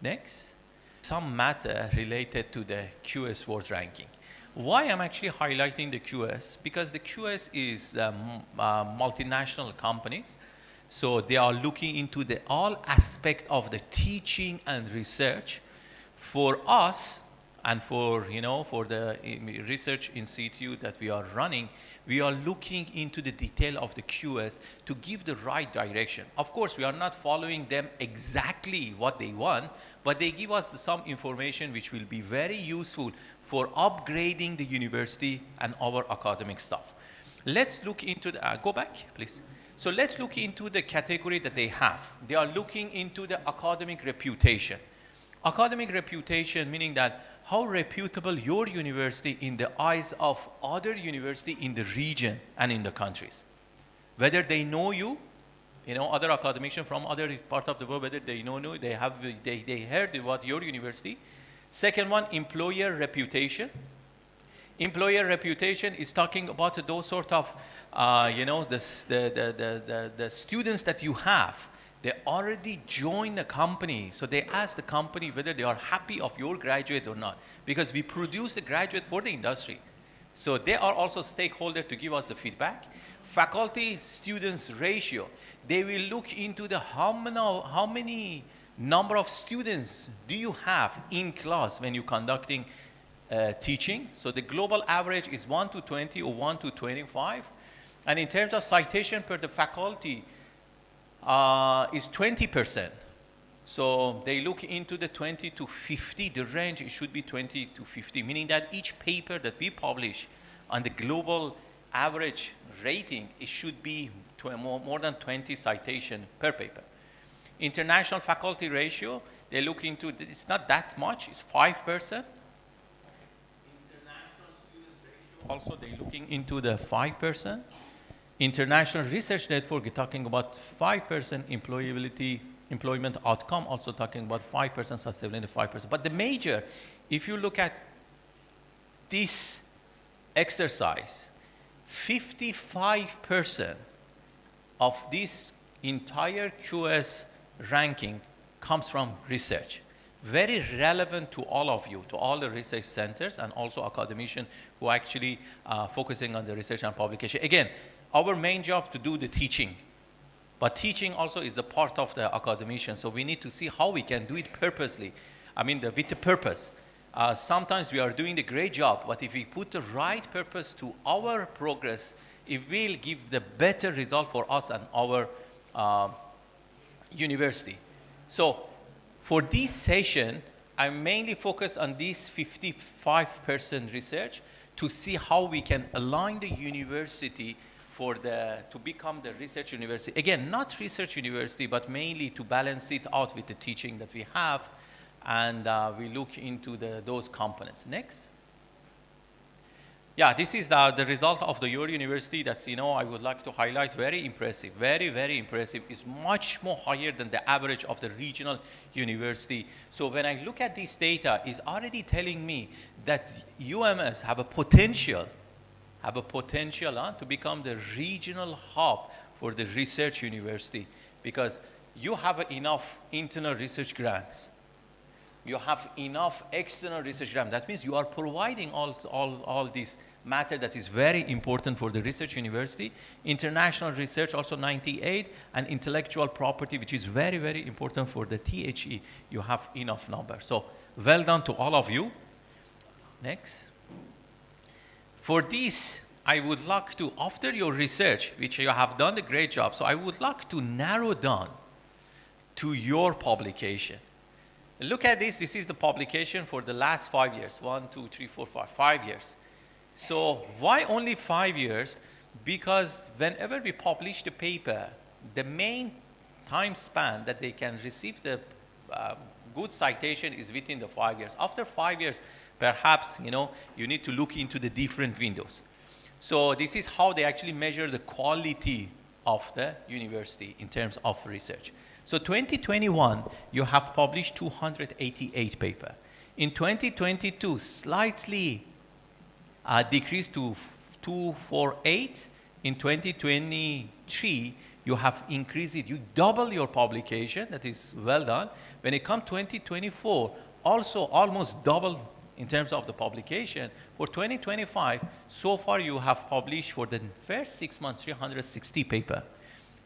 Next. Some matter related to the QS World Ranking. Why I'm actually highlighting the QS? Because the QS is multinational companies. So they are looking into all aspects of the teaching and research. For us, and for the research institute that we are running, we are looking into the detail of the QS to give the right direction. Of course, we are not following them exactly what they want, but they give us some information which will be very useful for upgrading the university and our academic staff. Let's look into the, go back, please. So let's look into the category that they have. They are looking into the academic reputation. Academic reputation meaning that how reputable your university in the eyes of other university in the region and in the countries. Whether they know you, other academicians from other part of the world, whether they know you, they heard about your university. Second one, employer reputation. Employer reputation is talking about those sort of, the students that you have. They already joined the company, so they ask the company whether they are happy of your graduate or not, because we produce the graduate for the industry. So they are also stakeholders to give us the feedback. Faculty students ratio, they will look into the how many number of students do you have in class when you're conducting teaching. So the global average is 1 to 20 or 1 to 25. And in terms of citation per the faculty is 20%. So they look into the 20 to 50, the range it should be 20 to 50, meaning that each paper that we publish on the global average rating, it should be more than 20 citation per paper. International faculty ratio, they look into, it's not that much, it's 5%. International students ratio, also they're looking into the 5%. International research network, we're talking about 5% employment outcome, also talking about 5% sustainability, 5%. But the major, if you look at this exercise, 55% of this entire QS ranking comes from research. Very relevant to all of you, to all the research centers and also academicians who are actually focusing on the research and publication. Again, our main job to do the teaching, but teaching also is the part of the academician, so we need to see how we can do it purposely. I mean, with the purpose. Sometimes we are doing a great job, but if we put the right purpose to our progress, it will give the better result for us and our university. So for this session, I mainly focus on this 55% research to see how we can align the university to become the research university. Again, not research university, but mainly to balance it out with the teaching that we have, and we look into those components. Next. Yeah, this is the result of your university that, I would like to highlight. Very impressive, very, very impressive. It's much more higher than the average of the regional university. So when I look at this data, it's already telling me that UMS have a potential to become the regional hub for the research university, because you have enough internal research grants. You have enough external research grants. That means you are providing all this matter that is very important for the research university. International research also 98, and intellectual property, which is very, very important for the THE. You have enough number. So well done to all of you. Next. For this, I would like to, after your research, which you have done a great job, so I would like to narrow down to your publication. Look at this. This is the publication for the last 5 years. 1, 2, 3, 4, 5 years. So why only 5 years? Because whenever we publish the paper, the main time span that they can receive the good citation is within the 5 years. After 5 years, perhaps, you need to look into the different windows. So this is how they actually measure the quality of the university in terms of research. So 2021, you have published 288 papers. In 2022, slightly decreased to 248. In 2023, you have increased it. You double your publication. That is well done. When it comes 2024, also almost double in terms of the publication. For 2025, so far you have published for the first 6 months 360 papers.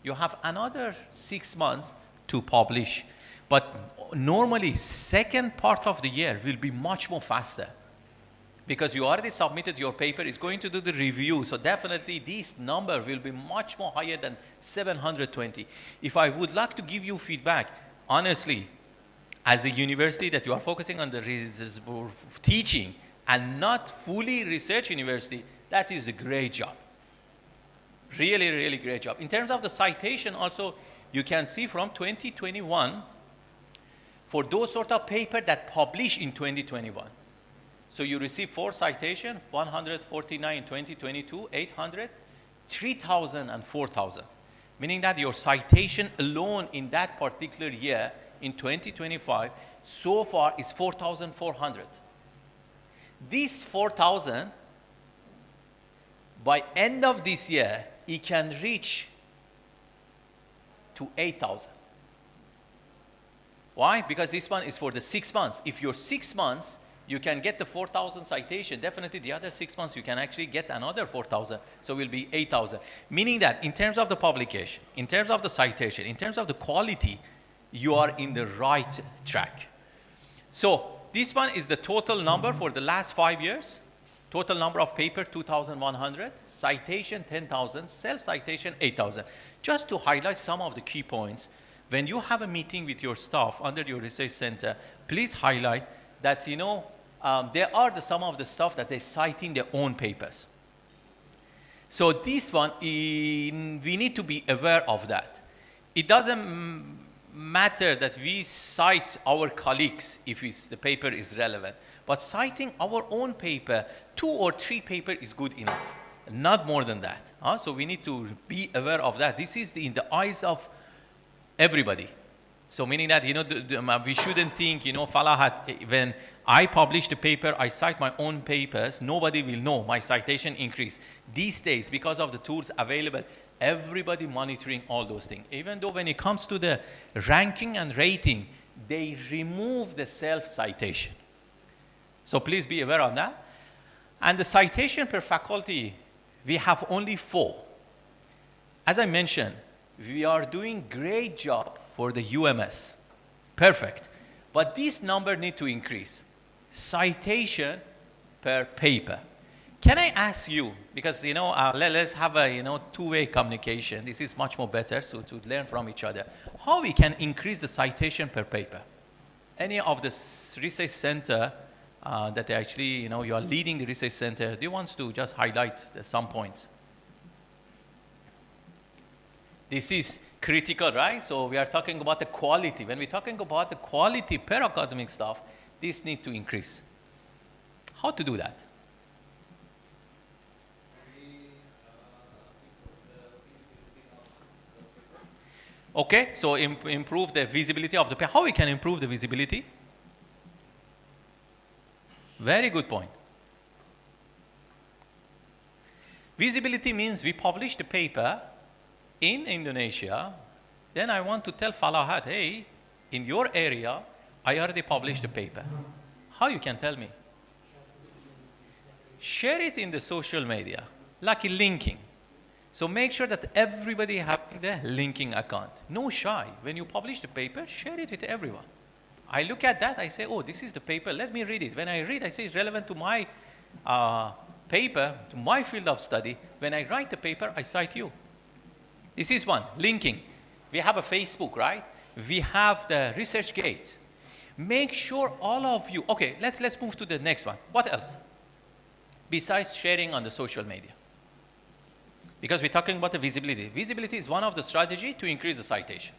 You have another 6 months to publish. But normally, second part of the year will be much more faster, because you already submitted your paper, it's going to do the review. So definitely this number will be much more higher than 720. If I would like to give you feedback, honestly, as a university that you are focusing on the teaching and not fully research university, that is a great job. Really, really great job. In terms of the citation also, you can see from 2021, for those sort of paper that publish in 2021. So you receive 4 citations, 149 in 2022, 800, 3,000 and 4,000. Meaning that your citation alone in that particular year in 2025 so far is 4,400. These 4,000, by end of this year, it can reach to 8,000. Why? Because this one is for the 6 months. If you're 6 months, you can get the 4,000 citation. Definitely the other 6 months, you can actually get another 4,000. So it will be 8,000. Meaning that in terms of the publication, in terms of the citation, in terms of the quality, you are in the right track. So this one is the total number for the last 5 years. Total number of paper, 2,100. Citation, 10,000. Self-citation, 8,000. Just to highlight some of the key points, when you have a meeting with your staff under your research center, please highlight that, there are some of the stuff that they cite in their own papers. So this one, we need to be aware of that. It doesn't matter that we cite our colleagues if the paper is relevant, but citing our own paper, 2 or 3 papers is good enough, not more than that. So we need to be aware of that. This is in the eyes of everybody. So meaning that, we shouldn't think, Falahat, when I publish the paper, I cite my own papers, nobody will know my citation increase. These days, because of the tools available, everybody monitoring all those things. Even though when it comes to the ranking and rating, they remove the self-citation. So please be aware of that. And the citation per faculty, we have only 4. As I mentioned, we are doing great job for the UMS. Perfect. But this number need to increase. Citation per paper. Can I ask you, because let's have a two-way communication. This is much more better, so to learn from each other. How we can increase the citation per paper? Any of the research center that they actually, you are leading the research center, do you want to just highlight some points? This is critical, right? So we are talking about the quality. When we're talking about the quality per academic staff, this needs to increase. How to do that? Okay, so improve the visibility of the paper. How we can improve the visibility? Very good point. Visibility means we publish the paper in Indonesia, then I want to tell Falahat, hey, in your area, I already published the paper. How you can tell me? Share it in the social media, like linking. So make sure that everybody having the linking account. No shy. When you publish the paper, share it with everyone. I look at that, I say, oh, this is the paper, let me read it. When I read, I say it's relevant to my paper, to my field of study. When I write the paper, I cite you. This is one, linking. We have a Facebook, right? We have the ResearchGate. Make sure all of you, okay, let's move to the next one. What else? Besides sharing on the social media. Because we're talking about the visibility. Visibility is one of the strategies to increase the citation.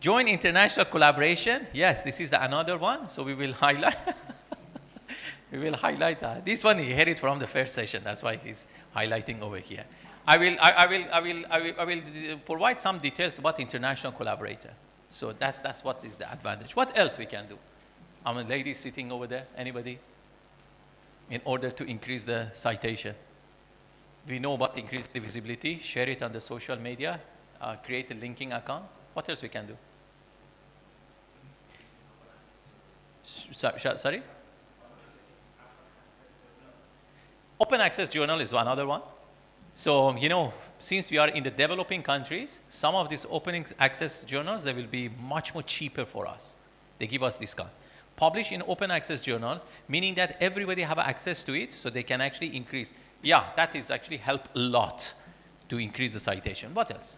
Join international collaboration. Yes, this is another one. So we will highlight. We will highlight that. This one he heard it from the first session. That's why he's highlighting over here. I will provide some details about international collaborator. So that's what is the advantage. What else we can do? Lady sitting over there. Anybody? In order to increase the citation. We know about increase the visibility. Share it on the social media. Create a linking account. What else we can do? Sorry? Open access journal is another one. So, since we are in the developing countries, some of these open access journals, they will be much more cheaper for us. They give us discount. Publish in open access journals, meaning that everybody have access to it, so they can actually increase. Yeah, that is actually help a lot to increase the citation. What else?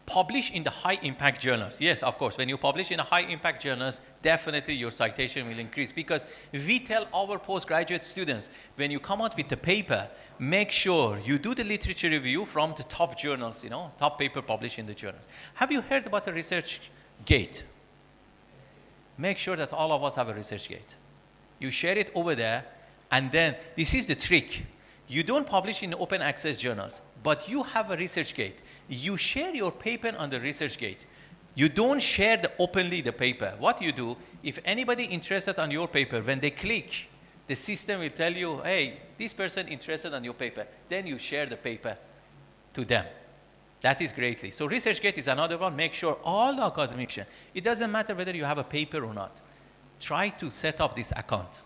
Publish in the high impact journals. Yes, of course, when you publish in a high impact journals, definitely your citation will increase, because we tell our postgraduate students, when you come out with the paper, make sure you do the literature review from the top journals, top paper published in the journals. Have you heard about the ResearchGate? Make sure that all of us have a ResearchGate. You share it over there, and then this is the trick. You don't publish in open access journals. but you have a ResearchGate. You share your paper on the ResearchGate. You don't share openly the paper. What you do, if anybody interested on your paper, when they click, the system will tell you, hey, this person interested on your paper. Then you share the paper to them. That is greatly. So ResearchGate is another one. Make sure all the academicians, it doesn't matter whether you have a paper or not, try to set up this account.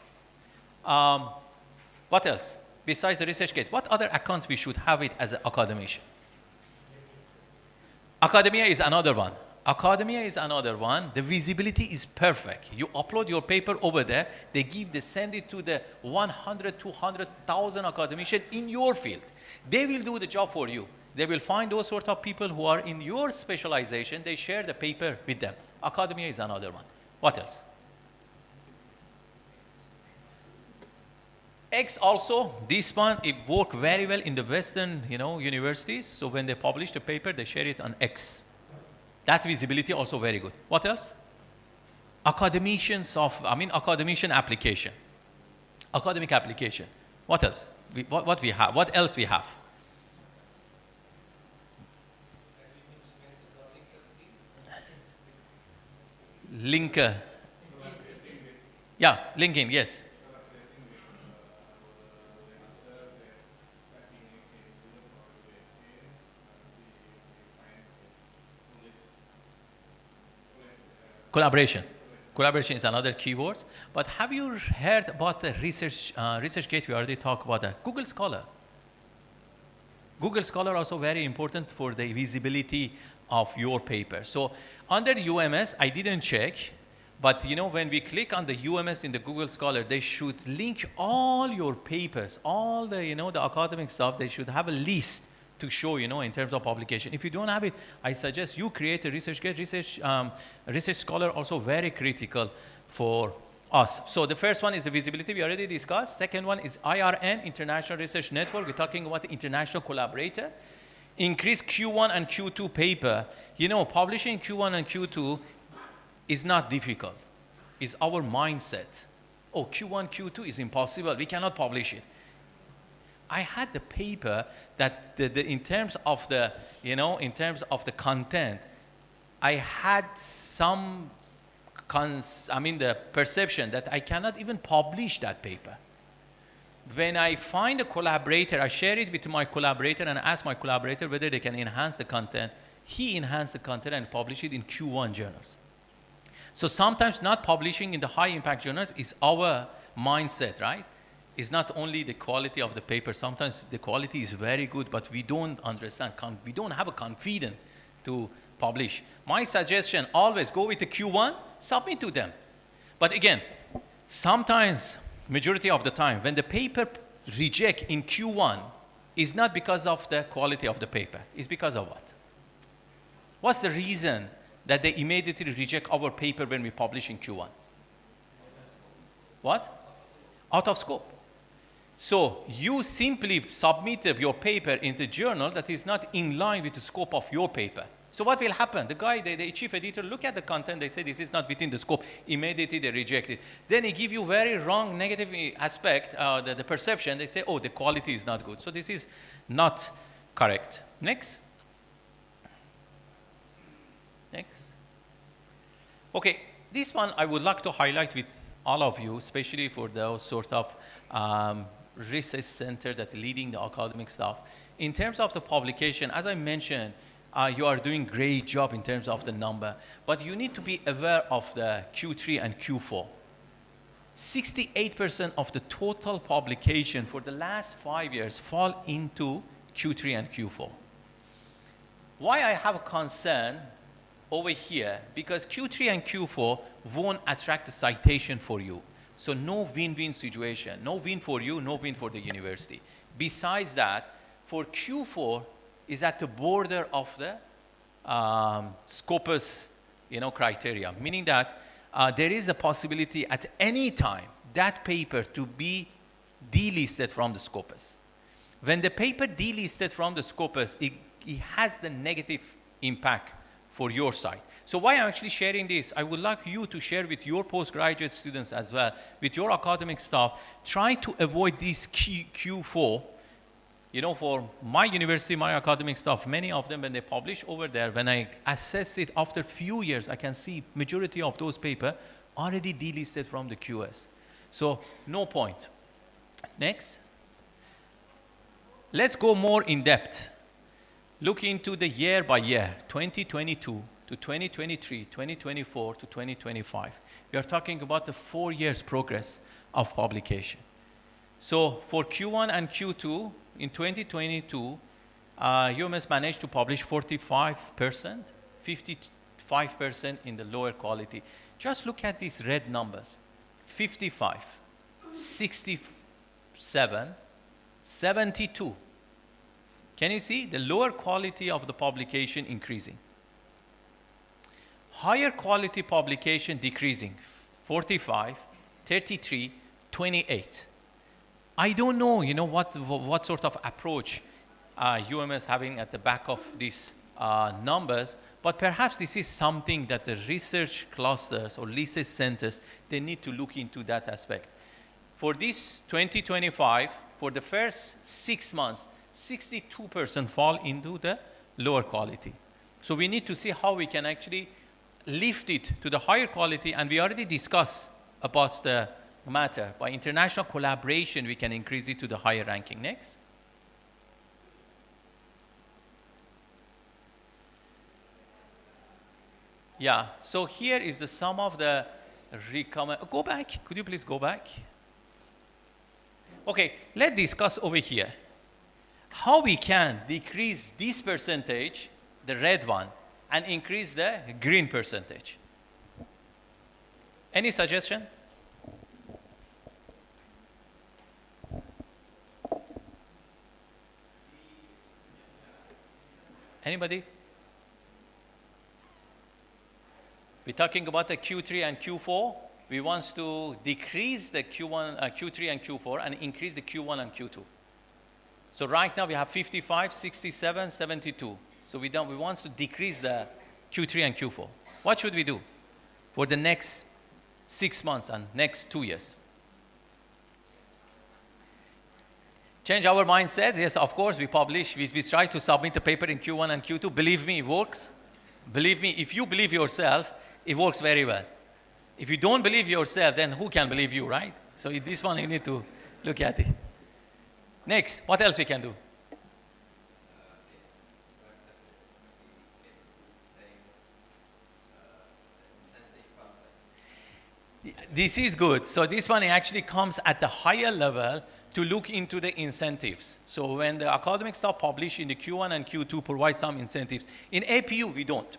What else? Besides the ResearchGate, what other accounts we should have it as an academician? Academia is another one. Academia is another one. The visibility is perfect. You upload your paper over there. They send it to the 100, 200,000 academicians in your field. They will do the job for you. They will find those sort of people who are in your specialization. They share the paper with them. Academia is another one. What else? X also, this one, it works very well in the Western, universities. So when they publish the paper, they share it on X. That visibility also very good. What else? Academician application. Academic application. What else? What we have? What else we have? Linker. Yeah, linking, yes. Collaboration. Collaboration is another keyword. But have you heard about the ResearchGate? We already talked about that. Google Scholar. Google Scholar also very important for the visibility of your paper. So under UMS, I didn't check, but when we click on the UMS in the Google Scholar, they should link all your papers, all the the academic stuff. They should have a list to show, in terms of publication. If you don't have it, I suggest you create a ResearchGate. Research Scholar also very critical for us. So the first one is the visibility we already discussed. Second one is IRN, International Research Network. We're talking about the international collaborator. Increase Q1 and Q2 paper. Publishing Q1 and Q2 is not difficult. It's our mindset. Oh, Q1, Q2 is impossible. We cannot publish it. I had the paper that in terms of the content, I had some the perception that I cannot even publish that paper. When I find a collaborator, I share it with my collaborator and ask my collaborator whether they can enhance the content. He enhanced the content and published it in Q1 journals. So sometimes not publishing in the high impact journals is our mindset, right? It's not only the quality of the paper. Sometimes the quality is very good, but we don't understand. We don't have a confidence to publish. My suggestion, always go with the Q1, submit to them. But again, sometimes, majority of the time, when the paper reject in Q1, is not because of the quality of the paper. It's because of what? What's the reason that they immediately reject our paper when we publish in Q1? What? Out of scope. So you simply submit your paper in the journal that is not in line with the scope of your paper. So what will happen? The guy, the chief editor, look at the content, they say this is not within the scope, immediately they reject it. Then he give you very wrong negative aspect, the perception, they say, oh, the quality is not good. So this is not correct. Next. Next. Okay, this one I would like to highlight with all of you, especially for those sort of research center that leading the academic stuff. In terms of the publication, as I mentioned, you are doing great job in terms of the number, but you need to be aware of the Q3 and Q4. 68% of the total publication for the last 5 years fall into Q3 and Q4. Why I have a concern over here? Because Q3 and Q4 won't attract a citation for you. So no win-win situation, no win for you, no win for the university. Besides that, for Q4 is at the border of the Scopus criteria, meaning that there is a possibility at any time that paper to be delisted from the Scopus. When the paper delisted from the Scopus, it has the negative impact for your side. So why I'm actually sharing this, I would like you to share with your postgraduate students as well, with your academic staff, try to avoid this Q4 You know, for my university, my academic staff, many of them, when they publish over there, when I assess it after few years, I can see majority of those papers already delisted from the QS. So no point. Next. Let's go more in depth. Look into the year by year, 2022 to 2023, 2024 to 2025. We are talking about the 4 years progress of publication. So for Q1 and Q2, in 2022, UMS managed to publish 45%, 55% in the lower quality. Just look at these red numbers, 55, 67, 72. Can you see the lower quality of the publication increasing? Higher quality publication decreasing, 45, 33, 28. I don't know, you know, what sort of approach UMS having at the back of these numbers, but perhaps this is something that the research clusters or research centers, they need to look into that aspect. For this 2025, for the first 6 months, 62% fall into the lower quality. So we need to see how we can actually lift it to the higher quality, and we already discussed about the matter. By international collaboration, we can increase it to the higher ranking. Next. Yeah, so here is the sum of the go back, could you please go back? Okay, let's discuss over here how we can decrease this percentage, the red one, and increase the green percentage. Any suggestion? Anybody? We're talking about the Q3 and Q4. We want to decrease the Q3 and Q4 and increase the Q1 and Q2. So right now we have 55, 67, 72. So we want to decrease the Q3 and Q4. What should we do for the next 6 months and next 2 years? Change our mindset. Yes, of course, we publish. We try to submit the paper in Q1 and Q2. Believe me, it works. Believe me, if you believe yourself, it works very well. If you don't believe yourself, then who can believe you, right? So this one, you need to look at it. Next, what else we can do? This is good. So this one actually comes at the higher level to look into the incentives. So when the academic staff publish in the Q1 and Q2 provide some incentives. In APU, we don't.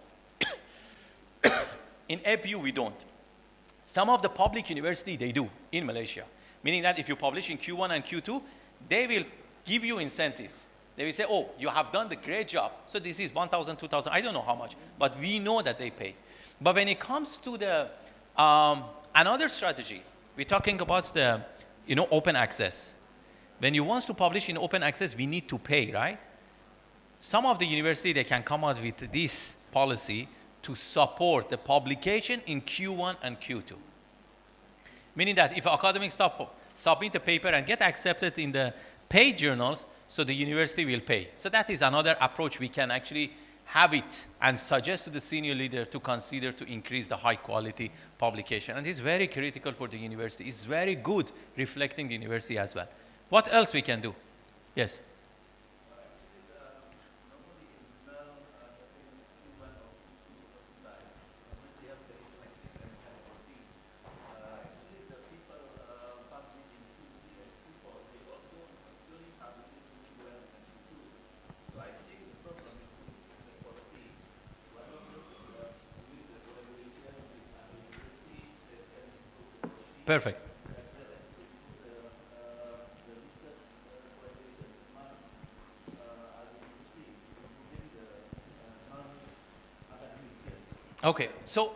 In APU, we don't. Some of the public university, they do in Malaysia. Meaning that if you publish in Q1 and Q2, they will give you incentives. They will say, oh, you have done the great job. So this is 1,000, 2,000, I don't know how much, but we know that they pay. But when it comes to the another strategy, we're talking about the open access. When you want to publish in open access, we need to pay, right? Some of the university, they can come out with this policy to support the publication in Q1 and Q2. Meaning that if academic staff submit a paper and get accepted in the paid journals, so the university will pay. So that is another approach we can actually have it and suggest to the senior leader to consider to increase the high quality publication. And it's very critical for the university. It's very good reflecting the university as well. What else we can do? Yes. Perfect. Okay, so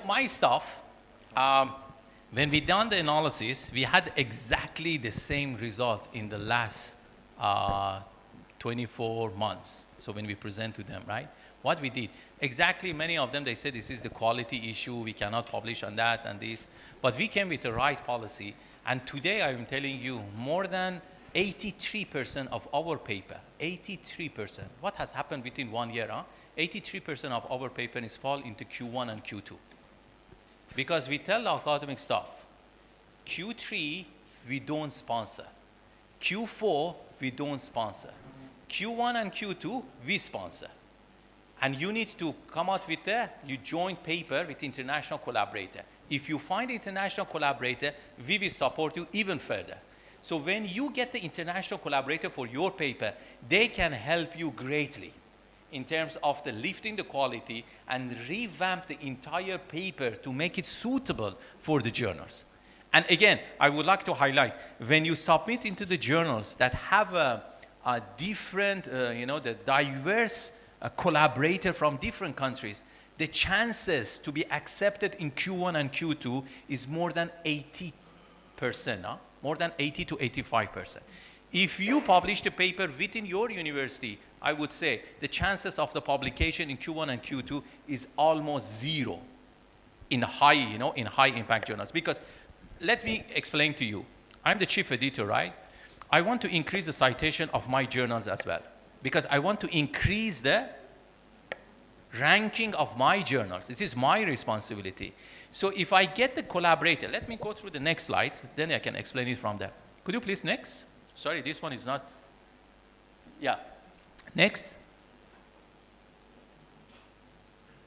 my staff, when we done the analysis, we had exactly the same result in the last 24 months. So when we present to them, right? What we did, exactly many of them, they said this is the quality issue, we cannot publish on that and this. But we came with the right policy. And today I'm telling you, more than 83% of our paper, 83%. What has happened within 1 year? 83% of our paper is fall into Q1 and Q2. Because we tell the academic staff, Q3, we don't sponsor. Q4, we don't sponsor. Q1 and Q2, we sponsor. And you need to come out with a joint paper with international collaborator. If you find international collaborator, we will support you even further. So when you get the international collaborator for your paper, they can help you greatly in terms of the lifting the quality and revamp the entire paper to make it suitable for the journals. And again, I would like to highlight, when you submit into the journals that have a different, the diverse collaborator from different countries, the chances to be accepted in Q1 and Q2 is more than 80%, more than 80 to 85%. If you publish the paper within your university, I would say the chances of the publication in Q1 and Q2 is almost zero in high, in high impact journals. Because let me explain to you. I'm the chief editor, right? I want to increase the citation of my journals as well, because I want to increase the ranking of my journals. This is my responsibility. So if I get the collaborator, let me go through the next slide, then I can explain it from there. Could you please next? Sorry, this one is not. Yeah. Next.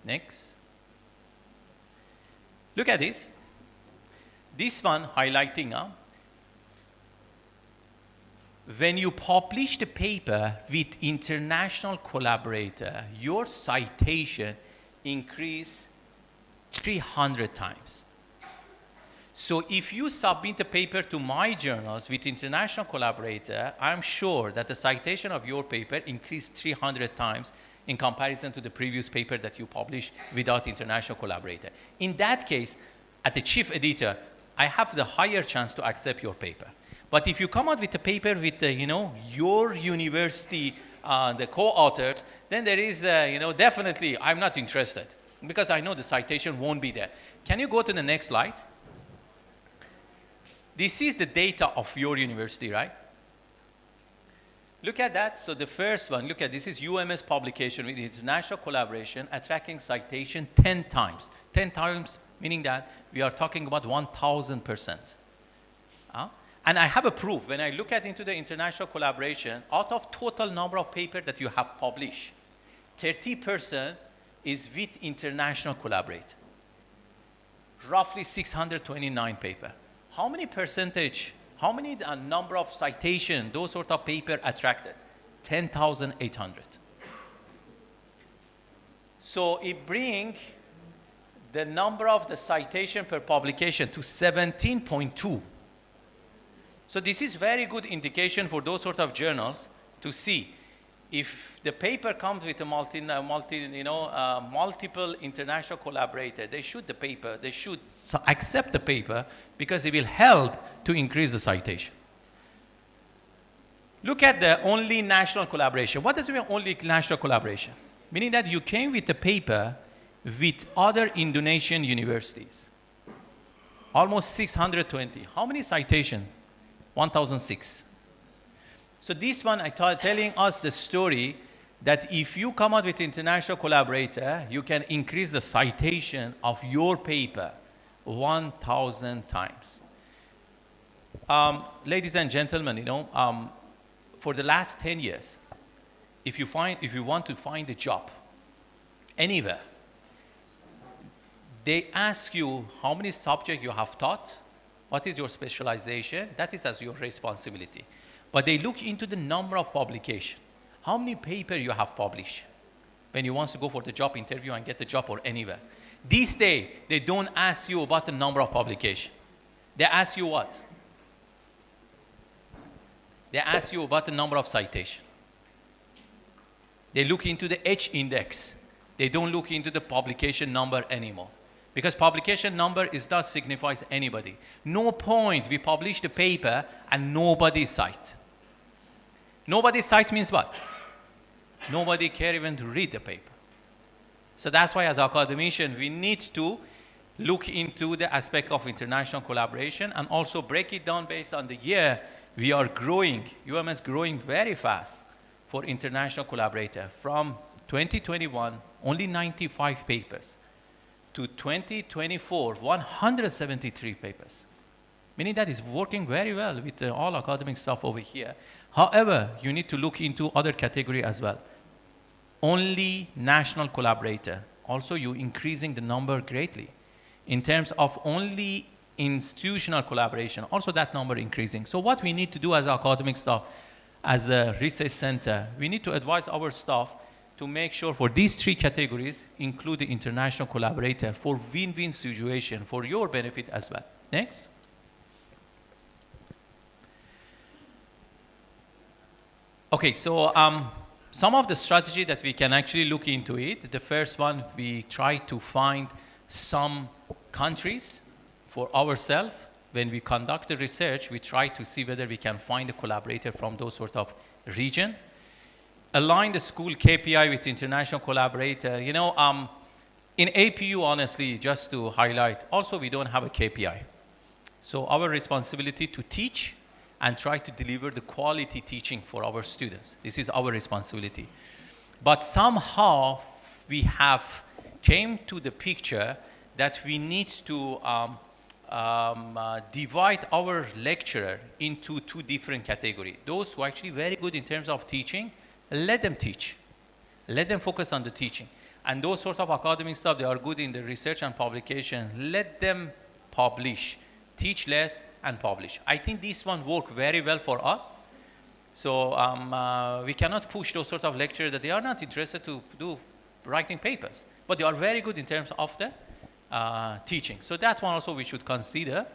Next. Look at this. This one highlighting, when you publish the paper with international collaborator, your citation increase 300 times. So if you submit the paper to my journals with international collaborator, I'm sure that the citation of your paper increased 300 times in comparison to the previous paper that you published without international collaborator. In that case, as the chief editor, I have the higher chance to accept your paper. But if you come out with a paper with the, your university, the co-author, then there is the, definitely I'm not interested, because I know the citation won't be there. Can you go to the next slide? This is the data of your university, right? Look at that. So the first one, look at this is UMS publication with international collaboration, attracting citation 10 times. 10 times meaning that we are talking about 1,000%. And I have a proof. When I look at into the international collaboration, out of total number of papers that you have published, 30% is with international collaborator. Roughly 629 paper. How many percentage, how many number of citation those sort of paper attracted? 10,800. So it brings the number of the citation per publication to 17.2. So this is very good indication for those sort of journals to see if the paper comes with a multiple international collaborator. They should the paper, they should accept the paper because it will help to increase the citation. Look at the only national collaboration. What does it mean only national collaboration? Meaning that you came with a paper with other Indonesian universities. Almost 620. How many citations? 1,006. So this one telling us the story that if you come out with international collaborator, you can increase the citation of your paper 1,000 times. Ladies and gentlemen, for the last 10 years, if you want to find a job anywhere, they ask you how many subjects you have taught, what is your specialization, that is as your responsibility. But they look into the number of publication. How many papers you have published when you want to go for the job interview and get the job or anywhere. These days, they don't ask you about the number of publication. They ask you what? They ask you about the number of citation. They look into the H index. They don't look into the publication number anymore. Because publication number is not signifies anybody. No point we publish the paper and nobody cite. Nobody cite means what? Nobody care even to read the paper. So that's why as academician we need to look into the aspect of international collaboration and also break it down based on the year we are growing, UMS growing very fast for international collaborator. From 2021, only 95 papers, to 2024, 173 papers. Meaning that is working very well with all academic stuff over here. However, you need to look into other category as well. Only national collaborator. Also, you're increasing the number greatly. In terms of only institutional collaboration, also that number increasing. So what we need to do as academic staff, as a research center, we need to advise our staff to make sure for these three categories, include the international collaborator for win-win situation, for your benefit as well. Next. Okay, so some of the strategy that we can actually look into it. The first one, we try to find some countries for ourselves. When we conduct the research, we try to see whether we can find a collaborator from those sort of region. Align the school KPI with international collaborator. You know, in APU, honestly, just to highlight, also we don't have a KPI. So our responsibility to teach and try to deliver the quality teaching for our students. This is our responsibility. But somehow we have came to the picture that we need to divide our lecturer into two different categories. Those who are actually very good in terms of teaching, let them teach. Let them focus on the teaching. And those sort of academic stuff, they are good in the research and publication, let them publish. Teach less and publish. I think this one worked very well for us. So we cannot push those sort of lecturers that they are not interested to do writing papers, but they are very good in terms of the teaching. So that one also we should consider.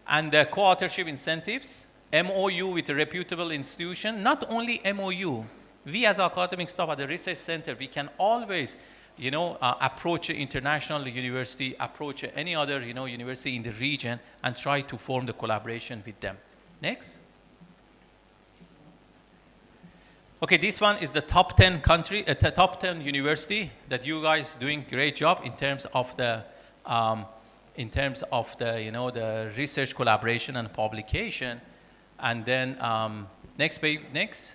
And the co-authorship incentives, MOU with a reputable institution, not only MOU, we as academic staff at the research center, we can always approach an international university, approach any other, university in the region and try to form the collaboration with them. Next. Okay, this one is the top 10 country, top 10 university that you guys doing great job in terms of the, the research collaboration and publication. And then next page, next.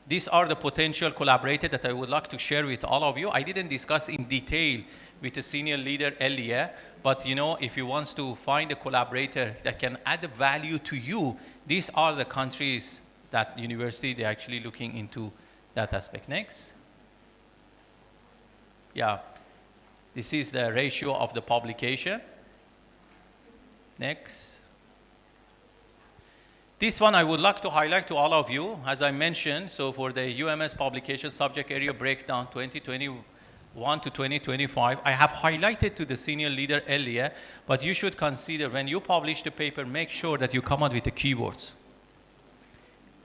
These are the potential collaborators that I would like to share with all of you. I didn't discuss in detail with the senior leader earlier, but if you want to find a collaborator that can add value to you, these are the countries that university, they're actually looking into that aspect. Next. Yeah, this is the ratio of the publication. Next. This one I would like to highlight to all of you, as I mentioned, so for the UMS publication subject area breakdown 2021 to 2025, I have highlighted to the senior leader earlier, but you should consider when you publish the paper, make sure that you come out with the keywords.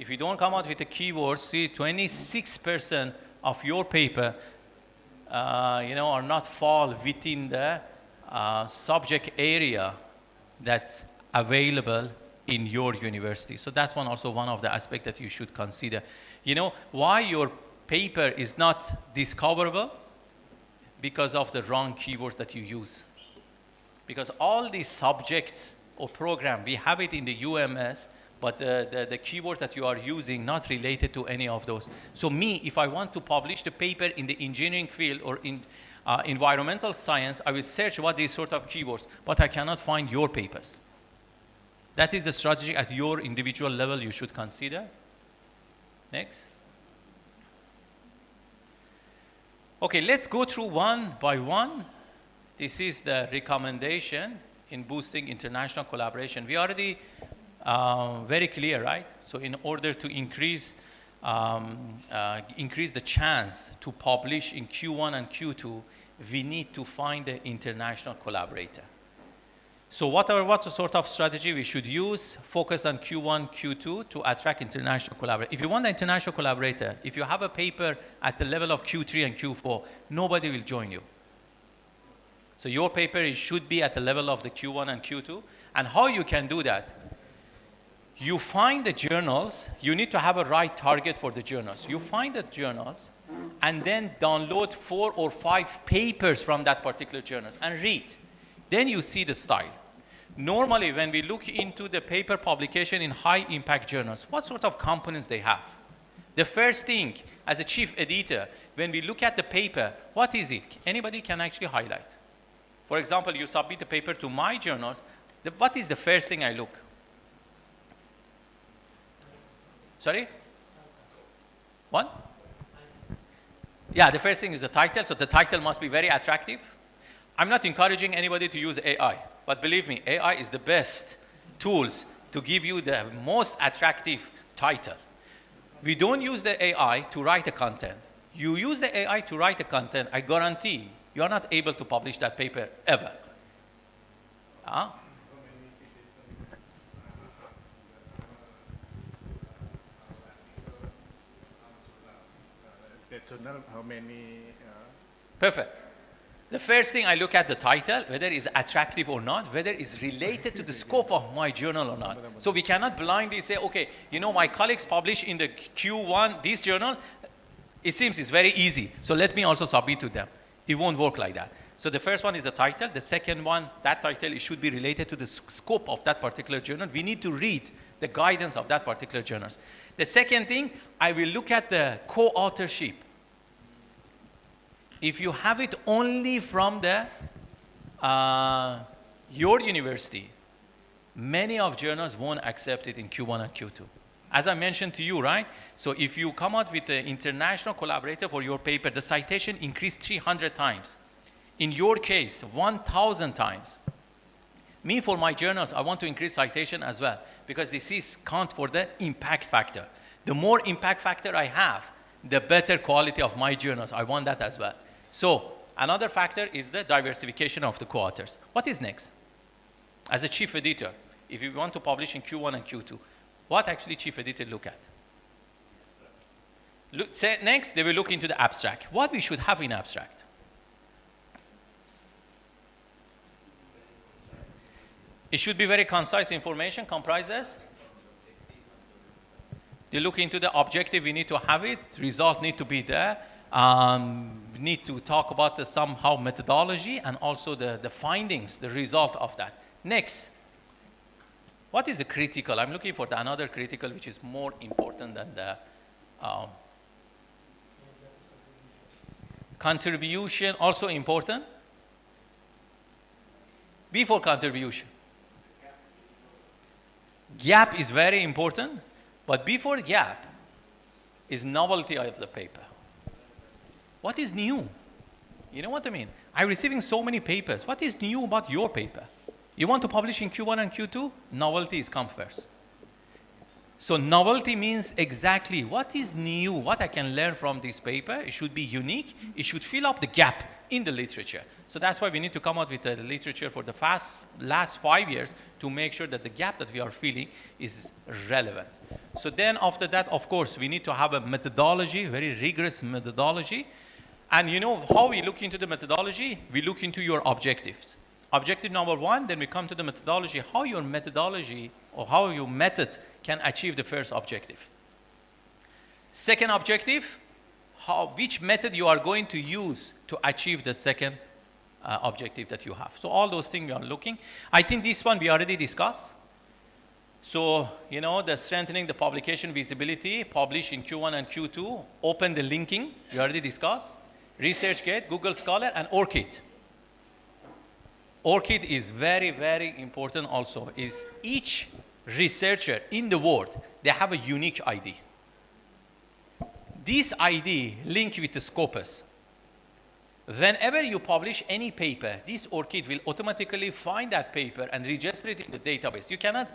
If you don't come out with the keywords, see 26% of your paper, are not fall within the subject area that's available in your university. So that's also one of the aspects that you should consider. Why your paper is not discoverable? Because of the wrong keywords that you use. Because all these subjects or program, we have it in the UMS, but the keywords that you are using not related to any of those. So me, if I want to publish the paper in the engineering field or in environmental science, I will search what these sort of keywords, but I cannot find your papers. That is the strategy at your individual level you should consider. Next. Okay, let's go through one by one. This is the recommendation in boosting international collaboration. We already very clear, right? So in order to increase the chance to publish in Q1 and Q2, we need to find the international collaborator. So what sort of strategy we should use? Focus on Q1, Q2 to attract international collaborators. If you want an international collaborator, if you have a paper at the level of Q3 and Q4, nobody will join you. So your paper should be at the level of the Q1 and Q2. And how you can do that? You find the journals, you need to have a right target for the journals. You find the journals and then download 4 or 5 papers from that particular journals and read. Then you see the style. Normally, when we look into the paper publication in high impact journals, what sort of components they have? The first thing, as a chief editor, when we look at the paper, what is it? Anybody can actually highlight. For example, you submit the paper to my journals, what is the first thing I look? Sorry? What? Yeah, the first thing is the title, so the title must be very attractive. I'm not encouraging anybody to use AI, but believe me, AI is the best tools to give you the most attractive title. We don't use the AI to write the content. You use the AI to write the content, I guarantee you are not able to publish that paper ever. The journal, how many? Perfect. The first thing I look at the title, whether it's attractive or not, whether it's related to the scope of my journal or not. So we cannot blindly say, okay, you know, my colleagues publish in the Q1 this journal, it seems it's very easy, so let me also submit to them. It won't work like that. So the first one is the title. The second one, that title, it should be related to the scope of that particular journal. We need to read the guidance of that particular journal. The second thing, I will look at the co-authorship. If you have it only from the your university, many of journals won't accept it in Q1 and Q2. As I mentioned to you, right? So if you come out with an international collaborator for your paper, the citation increased 300 times. In your case, 1,000 times. Me, for my journals, I want to increase citation as well, because this is count for the impact factor. The more impact factor I have, the better quality of my journals. I want that as well. So another factor is the diversification of the co-authors. What is next? As a chief editor, if you want to publish in Q1 and Q2, what actually chief editor look at? Next, they will look into the abstract. What we should have in abstract? It should be very concise information, comprises. They look into the objective, we need to have it. Results need to be there. We need to talk about the somehow methodology and also the findings, the result of that. Next, what is the critical? I'm looking for another critical which is more important than the contribution, also important. Before contribution. Gap is very important, but before gap is novelty of the paper. What is new? You know what I mean? I'm receiving so many papers. What is new about your paper? You want to publish in Q1 and Q2? Novelty is come first. So novelty means exactly what is new, what I can learn from this paper. It should be unique. It should fill up the gap in the literature. So that's why we need to come out with the literature for the last 5 years to make sure that the gap that we are filling is relevant. So then after that, of course, we need to have a methodology, very rigorous methodology. And you know how we look into the methodology? We look into your objectives. Objective number 1, then we come to the methodology, how your methodology or how your method can achieve the first objective. Second objective, which method you are going to use to achieve the second objective that you have. So all those things we are looking. I think this one we already discussed. So, you know, the strengthening the publication visibility, publish in Q1 and Q2, open the linking, we already discussed. ResearchGate, Google Scholar, and ORCID. ORCID is very, very important also. Is each researcher in the world, they have a unique ID. This ID linked with the Scopus. Whenever you publish any paper, this ORCID will automatically find that paper and register it in the database. You cannot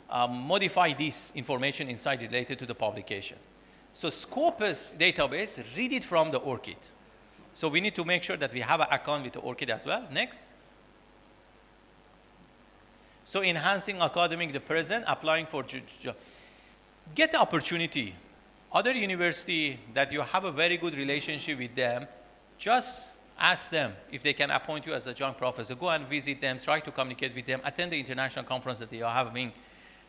modify this information inside related to the publication. So Scopus database, read it from the ORCID. So we need to make sure that we have an account with the ORCID as well. Next. So enhancing academic, the present, applying for get the opportunity. Other university that you have a very good relationship with them, just ask them if they can appoint you as a joint professor. Go and visit them, try to communicate with them, attend the international conference that they are having.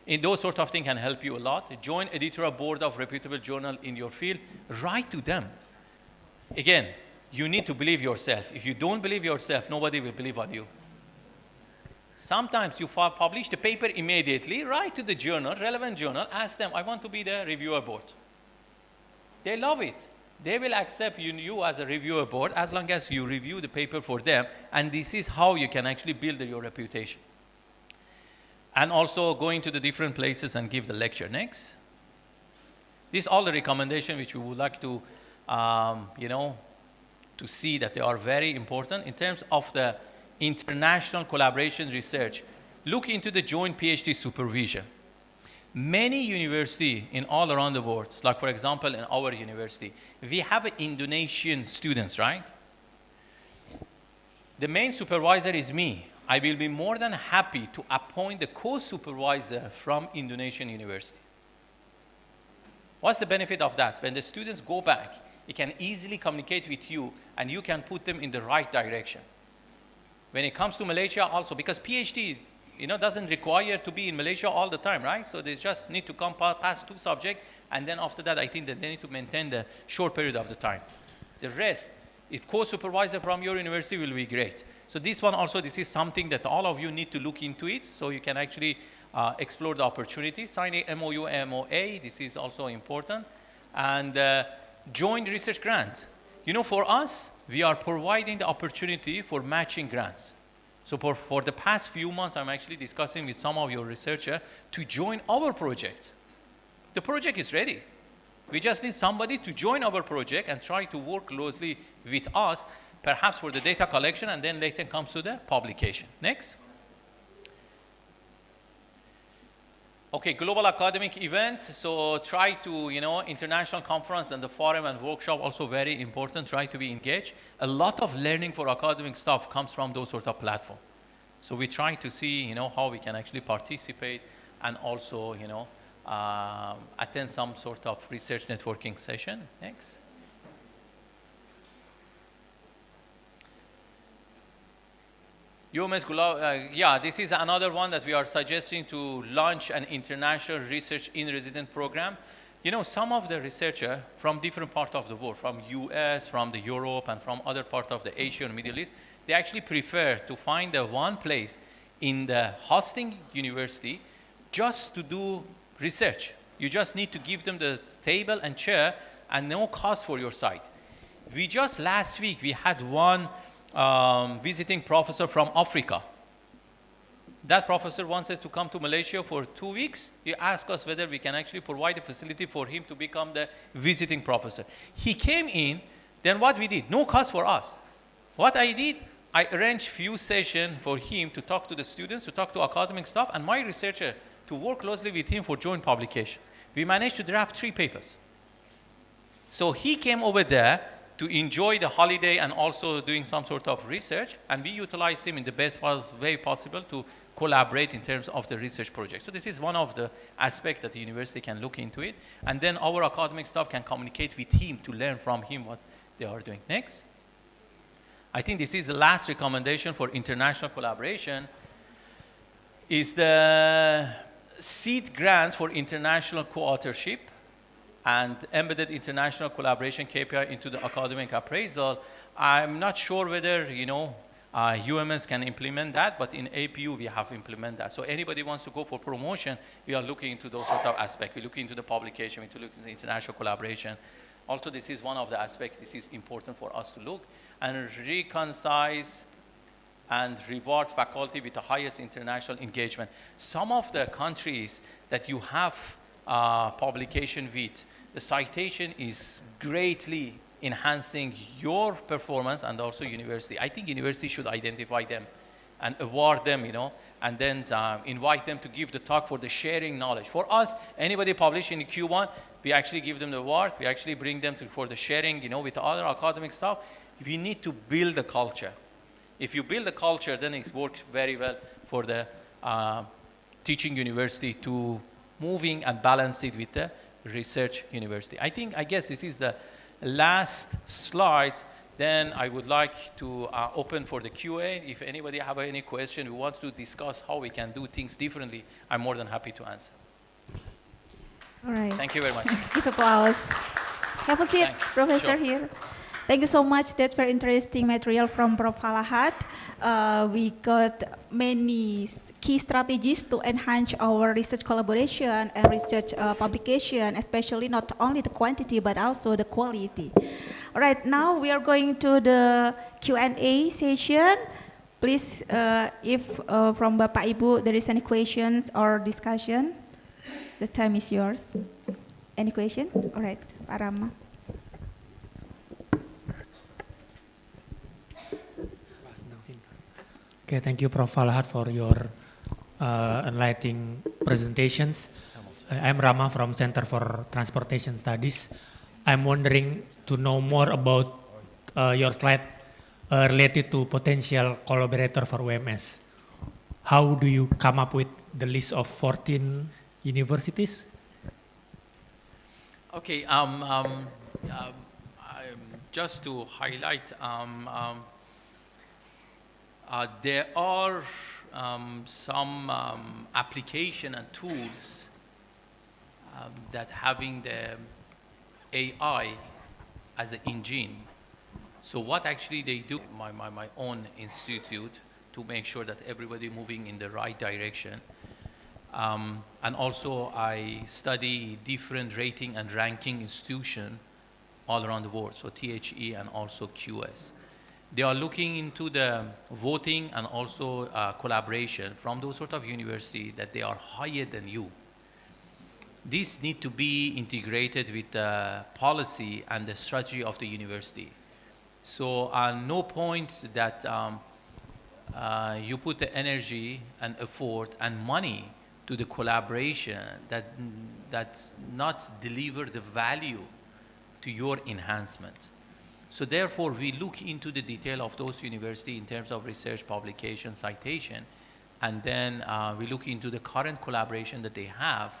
In those sort of things can help you a lot. Join editorial board of reputable journal in your field. Write to them. Again, you need to believe yourself. If you don't believe yourself, nobody will believe on you. Sometimes you publish the paper immediately, write to the journal, relevant journal, ask them, I want to be the reviewer board. They love it. They will accept you as a reviewer board as long as you review the paper for them, and this is how you can actually build your reputation. And also going to the different places and give the lecture. Next. These are all the recommendations which we would like to, to see that they are very important in terms of the international collaboration research. Look into the joint PhD supervision. Many universities in all around the world, like for example in our university, we have Indonesian students, right? The main supervisor is me. I will be more than happy to appoint the co-supervisor from Indonesian university. What's the benefit of that? When the students go back, he can easily communicate with you and you can put them in the right direction. When it comes to Malaysia also, because PhD doesn't require to be in Malaysia all the time, right? So they just need to come pass 2 subjects, and then after that, I think that they need to maintain the short period of the time. The rest, if co-supervisor from your university will be great. So this one also, this is something that all of you need to look into it, so you can actually explore the opportunity. Signing MOU, MOA, this is also important. And joint research grants. For us, we are providing the opportunity for matching grants. So for the past few months, I'm actually discussing with some of your researchers to join our project. The project is ready. We just need somebody to join our project and try to work closely with us, perhaps for the data collection, and then later comes to the publication. Next. Okay, global academic events. So try to, international conference and the forum and workshop, also very important, try to be engaged. A lot of learning for academic stuff comes from those sort of platforms. So we try to see, how we can actually participate and also, attend some sort of research networking session. Next. This is another one that we are suggesting to launch an international research in resident program. Some of the researchers from different parts of the world, from US, from the Europe, and from other parts of the Asia and Middle East, they actually prefer to find one place in the hosting university just to do research. You just need to give them the table and chair and no cost for your site. Last week, we had one visiting professor from Africa. That professor wanted to come to Malaysia for 2 weeks. He asked us whether we can actually provide a facility for him to become the visiting professor. He came in, then what we did, no cost for us. What I did, I arranged few sessions for him to talk to the students, to talk to academic staff, and my researcher to work closely with him for joint publication. We managed to draft 3 papers. So he came over there to enjoy the holiday and also doing some sort of research, and we utilized him in the best way possible to collaborate in terms of the research project. So this is one of the aspects that the university can look into it, and then our academic staff can communicate with him to learn from him what they are doing. Next. I think this is the last recommendation for international collaboration, is the seed grants for international co-authorship and embedded international collaboration KPI into the academic appraisal. I'm not sure whether, UMS can implement that, but in APU we have implemented that. So anybody wants to go for promotion, we are looking into those sort of aspects. We're looking into the publication, we're looking into the international collaboration. Also, this is one of the aspects, this is important for us to look and reconcile and reward faculty with the highest international engagement. Some of the countries that you have publication with, the citation is greatly enhancing your performance and also university. I think university should identify them and award them, and then invite them to give the talk for the sharing knowledge. For us, anybody published in Q1, we actually give them the award, we actually bring them for the sharing, with other academic stuff. We need to build the culture. If you build the culture, then it works very well for the teaching university to moving and balance it with the research university. I guess this is the last slide. Then I would like to open for the QA. If anybody have any question, we want to discuss how we can do things differently, I'm more than happy to answer. All right. Thank you very much. Give applause. Have a seat, Thanks. Professor Sure. here. Thank you so much. That's very interesting material from Prof. Falahat. We got many key strategies to enhance our research collaboration and research publication, especially not only the quantity but also the quality. All right, now we are going to the Q&A session. Please, if from Bapak Ibu there is any questions or discussion, the time is yours. Any question? All right, Pak Rama. Okay, thank you, Prof. Falahat, for your enlightening presentations. I'm Rama from Center for Transportation Studies. I'm wondering to know more about your slide related to potential collaborator for WMS. How do you come up with the list of 14 universities? Okay, just to highlight, there are some application and tools that having the AI as an engine. So what actually they do, my own institute, to make sure that everybody moving in the right direction. And also I study different rating and ranking institution all around the world, so THE and also QS. They are looking into the voting and also collaboration from those sort of university that they are higher than you. These need to be integrated with the policy and the strategy of the university. So no point that you put the energy and effort and money to the collaboration that's not deliver the value to your enhancement. So therefore, we look into the detail of those universities in terms of research, publication, citation, and then we look into the current collaboration that they have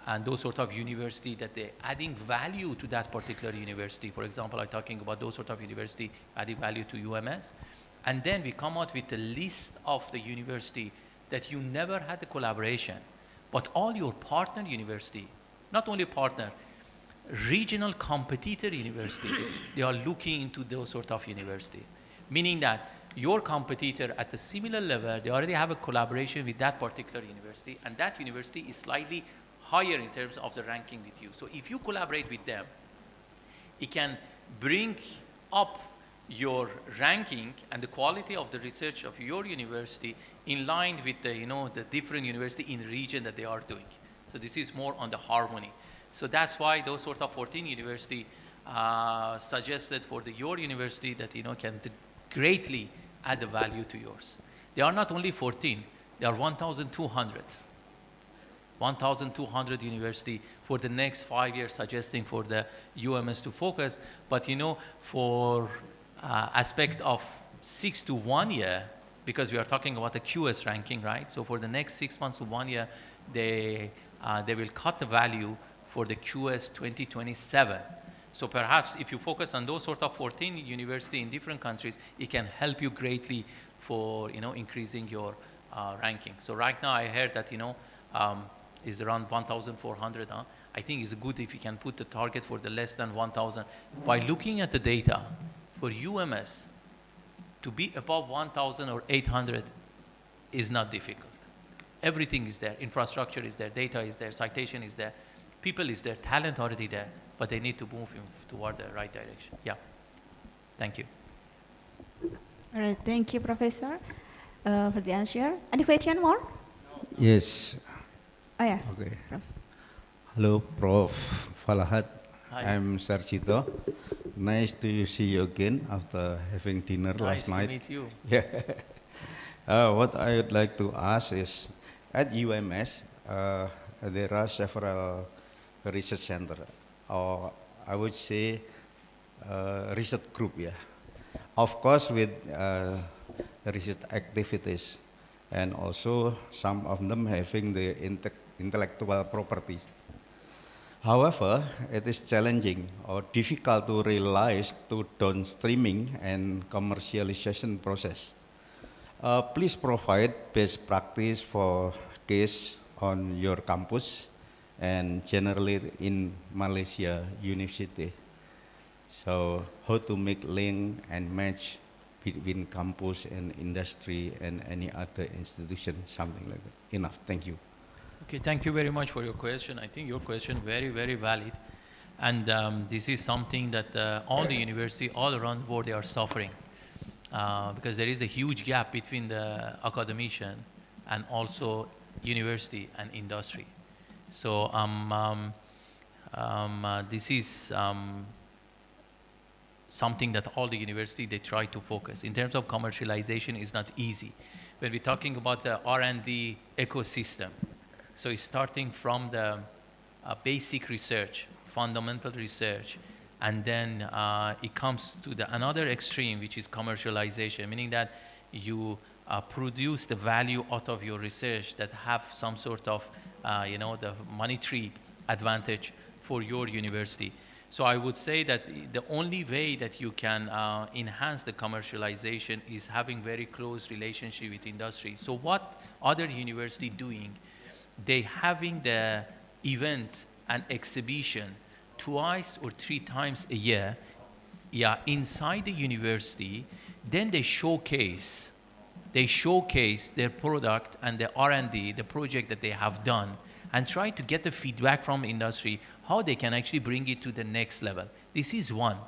and those sort of university that they're adding value to that particular university. For example, I'm talking about those sort of university adding value to UMS. And then we come out with a list of the university that you never had a collaboration, but all your partner university, not only partner, regional competitor university, they are looking into those sort of university. Meaning that your competitor at the similar level, they already have a collaboration with that particular university, and that university is slightly higher in terms of the ranking with you. So if you collaborate with them, it can bring up your ranking and the quality of the research of your university in line with the, the different university in the region that they are doing. So this is more on the harmony. So that's why those sort of 14 university suggested for your university that can greatly add the value to yours. They are not only 14, they are 1,200. 1,200 university for the next 5 years, suggesting for the UMS to focus. But for aspect of 6 to 1 year, because we are talking about the QS ranking, right? So for the next 6 months to 1 year, they will cut the value for the QS 2027. So perhaps if you focus on those sort of 14 universities in different countries, it can help you greatly for increasing your ranking. So right now I heard that is around 1,400. I think it's good if you can put the target for the less than 1,000. By looking at the data for UMS, to be above 1,000 or 800 is not difficult. Everything is there. Infrastructure is there. Data is there. Citation is there. People is there. Talent already there. But they need to move toward the right direction. Yeah. Thank you. All right. Thank you, Professor, for the answer. Any question more? Yes. Oh yeah. Okay. Prof. Hello, Prof. Falahat. Hi. I'm Sarjito. Nice to see you again after having dinner last night. Nice to meet you. Yeah. What I would like to ask is, at UMS, there are several research centers, or I would say research group, yeah. Of course, with research activities, and also some of them having the intellectual properties. However, it is challenging or difficult to realize to downstreaming and commercialization process. Please provide best practice for case on your campus and generally in Malaysia University. So how to make link and match between campus and industry and any other institution, something like that. Enough, thank you. Okay, thank you very much for your question. I think your question very, very valid. And this is something that all the university all around the world, they are suffering. Because there is a huge gap between the academician and also university and industry. So this is something that all the university, they try to focus. In terms of commercialization, it's not easy. When we're talking about the R&D ecosystem, so it's starting from the basic research, fundamental research, and then it comes to the another extreme, which is commercialization, meaning that you produce the value out of your research that have some sort of, the monetary advantage for your university. So I would say that the only way that you can enhance the commercialization is having very close relationship with industry. So what other university doing? They having the event and exhibition twice or 3 times a year, inside the university. Then they showcase their product and the R&D, the project that they have done, and try to get the feedback from industry, how they can actually bring it to the next level. This is one.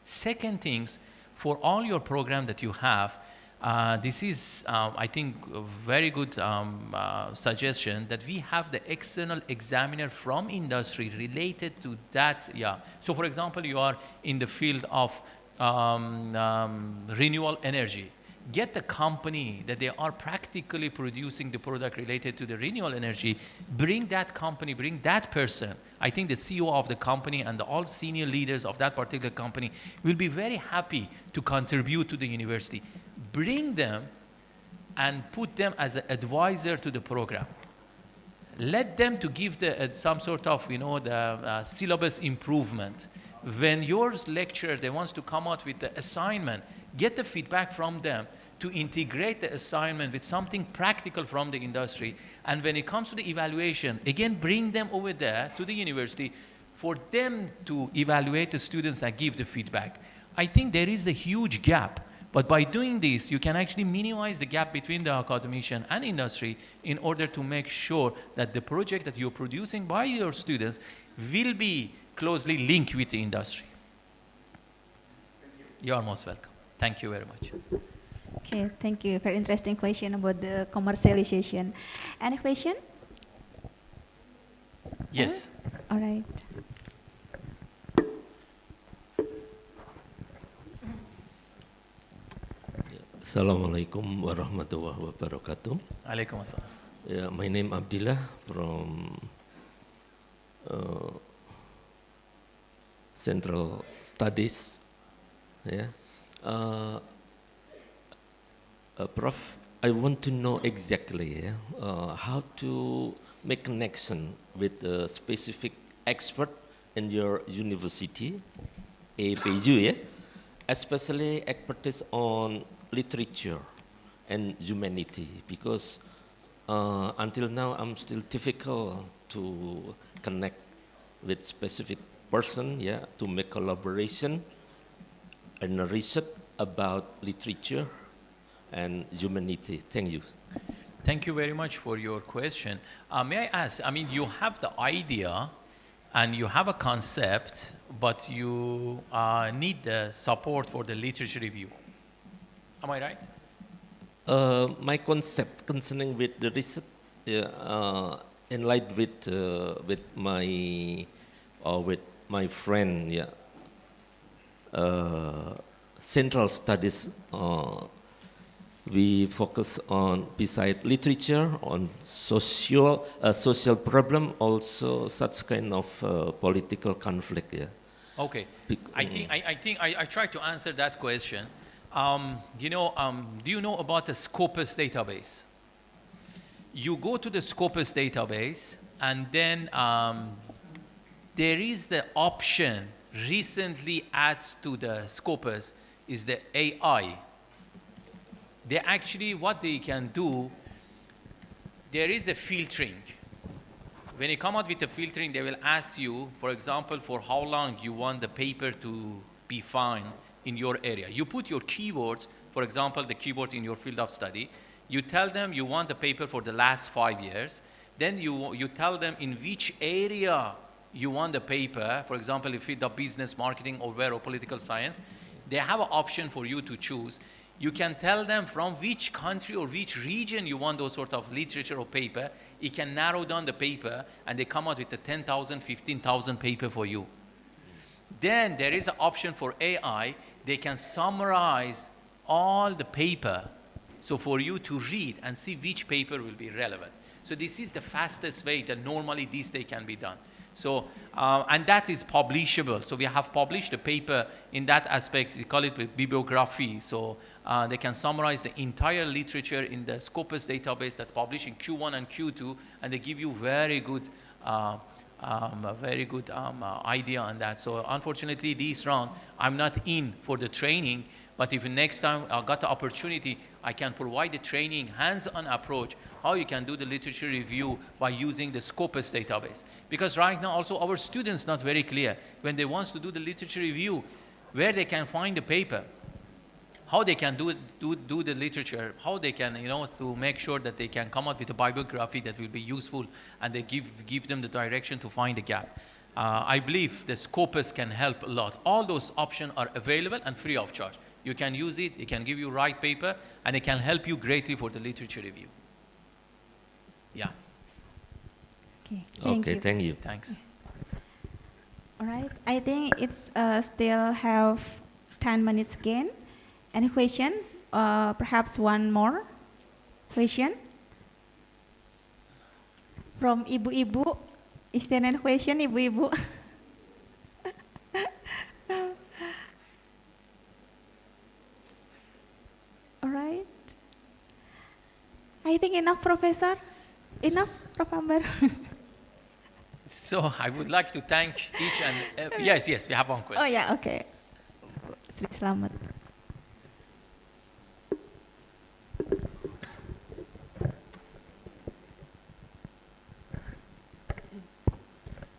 Second things, for all your program that you have, this is, I think, a very good suggestion that we have the external examiner from industry related to that. So for example, you are in the field of renewable energy. Get the company that they are practically producing the product related to the renewable energy, bring that company, bring that person. I think the CEO of the company and all senior leaders of that particular company will be very happy to contribute to the university. Bring them and put them as an advisor to the program. Let them to give some sort of, the syllabus improvement. When your lecturer, they wants to come out with the assignment, get the feedback from them to integrate the assignment with something practical from the industry. And when it comes to the evaluation, again, bring them over there to the university for them to evaluate the students and give the feedback. I think there is a huge gap. But by doing this, you can actually minimize the gap between the academician and industry in order to make sure that the project that you're producing by your students will be closely linked with the industry. You are most welcome. Thank you very much. Okay, thank you. Very interesting question about the commercialization. Any question? Yes. All right. Assalamualaikum warahmatullahi wabarakatuh. Waalaikumsalam. Yeah, my name Abdillah from Central Studies. Yeah. Prof, I want to know exactly how to make connection with a specific expert in your university, APU, especially expertise on literature and humanity, because until now I'm still difficult to connect with specific person, to make collaboration and research about literature and humanity. Thank you. Thank you very much for your question. May I ask, you have the idea and you have a concept, but you need the support for the literature review. Am I right? My concept concerning with the research, in line with my friend, Central Studies. We focus on, beside literature, on social problem, also such kind of political conflict. Okay. I think I tried to answer that question. Do you know about the Scopus database? You go to the Scopus database, and then there is the option recently added to the Scopus is the AI. They actually, what they can do, there is a filtering. When you come out with the filtering, they will ask you, for example, for how long you want the paper to be found in your area. You put your keywords, for example, the keyword in your field of study. You tell them you want the paper for the last 5 years. Then you tell them in which area you want the paper. For example, if it's business, marketing, or where, or political science, they have an option for you to choose. You can tell them from which country or which region you want those sort of literature or paper. It can narrow down the paper, and they come out with a 10,000, 15,000 paper for you. Then there is an option for AI. They can summarize all the paper, so for you to read and see which paper will be relevant. So this is the fastest way that normally these days can be done. So, and that is publishable. So we have published a paper in that aspect. We call it bibliography. So they can summarize the entire literature in the Scopus database that's published in Q1 and Q2, and they give you very good idea on that. So unfortunately, this round, I'm not in for the training, but if next time I got the opportunity, I can provide the training, hands-on approach, how you can do the literature review by using the Scopus database. Because right now also our students not very clear when they want to do the literature review, where they can find the paper, how they can do the literature, how they can, to make sure that they can come up with a bibliography that will be useful, and they give them the direction to find the gap. I believe the Scopus can help a lot. All those options are available and free of charge. You can use it, it can give you right paper, and it can help you greatly for the literature review. Yeah. Okay, thank you. Thanks. All right, I think it's still have 10 minutes again. Any question? Perhaps one more question from Ibu-Ibu. Is there any question, Ibu-Ibu? All right. I think enough, Professor. Enough, Prof. Amber. So I would like to thank each and yes, we have one question. Oh yeah, okay. Selamat.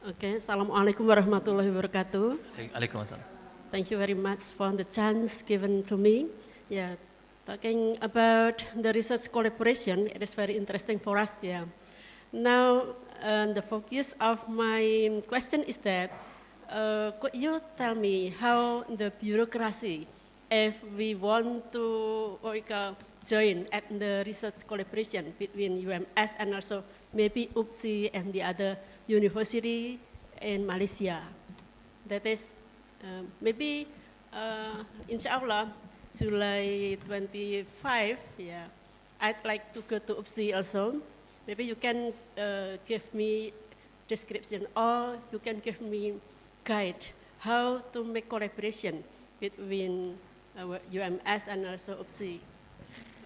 Okay, Assalamualaikum warahmatullahi wabarakatuh. Waalaikumsalam. Thank you very much for the chance given to me. Yeah, talking about the research collaboration, it is very interesting for us. Yeah. Now, the focus of my question is that, could you tell me how the bureaucracy, if we want to join at the research collaboration between UMS and also maybe UPSI and the other university in Malaysia. That is maybe inshallah July 25, yeah, I'd like to go to UPSI also. Maybe you can give me description, or you can give me guide how to make collaboration between UMS and also UPSI.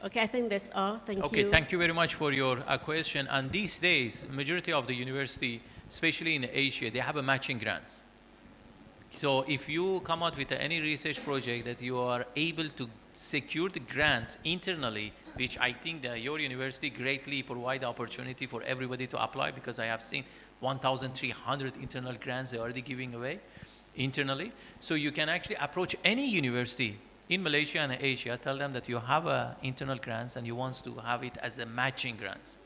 Okay, I think that's all. Thank you. Okay, thank you very much for your question. And these days, majority of the university, especially in Asia, they have a matching grants. So if you come out with any research project that you are able to secure the grants internally, which I think that your university greatly provide the opportunity for everybody to apply, because I have seen 1,300 internal grants they're already giving away internally. So you can actually approach any university in Malaysia and Asia, tell them that you have internal grants and you want to have it as a matching grants.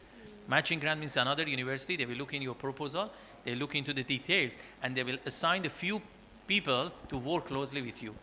Matching grant means another university, they will look in your proposal, they look into the details, and they will assign a few people to work closely with you.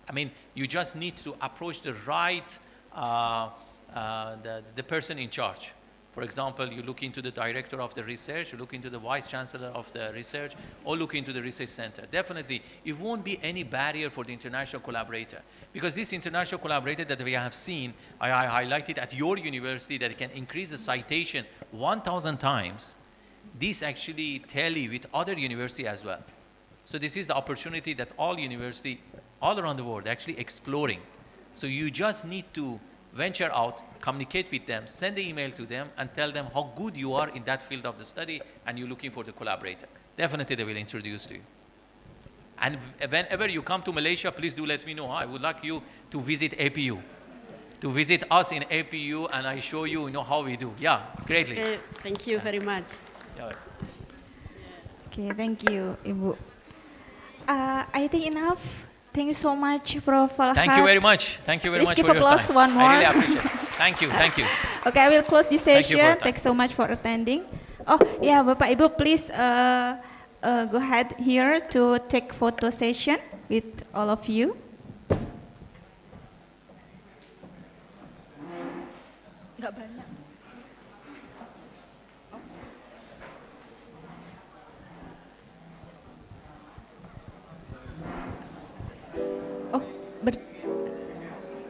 I mean, you just need to approach the right, the person in charge. For example, you look into the director of the research, you look into the vice chancellor of the research, or look into the research center. Definitely, it won't be any barrier for the international collaborator. Because this international collaborator that we have seen, I highlighted at your university that it can increase the citation 1,000 times. This actually tally with other universities as well. So this is the opportunity that all universities all around the world are actually exploring. So you just need to venture out, communicate with them, send an email to them, and tell them how good you are in that field of the study, and you're looking for the collaborator. Definitely they will introduce to you. And whenever you come to Malaysia, please do let me know. I would like you to visit APU, to visit us in APU, and I show you, how we do. Yeah, greatly. Okay, thank you very much. Yeah. Okay, thank you, Ibu. I think enough Thank you so much, Prof. Falahat. Thank you very much. Thank you very Please much give for your applause time. one more. I really appreciate it. Thank you, thank you. Okay, I will close this Thank you for your session. time. Thanks so much for attending. Oh, yeah, Bapak Ibu, please go ahead here to take photo session with all of you. Nggak banyak.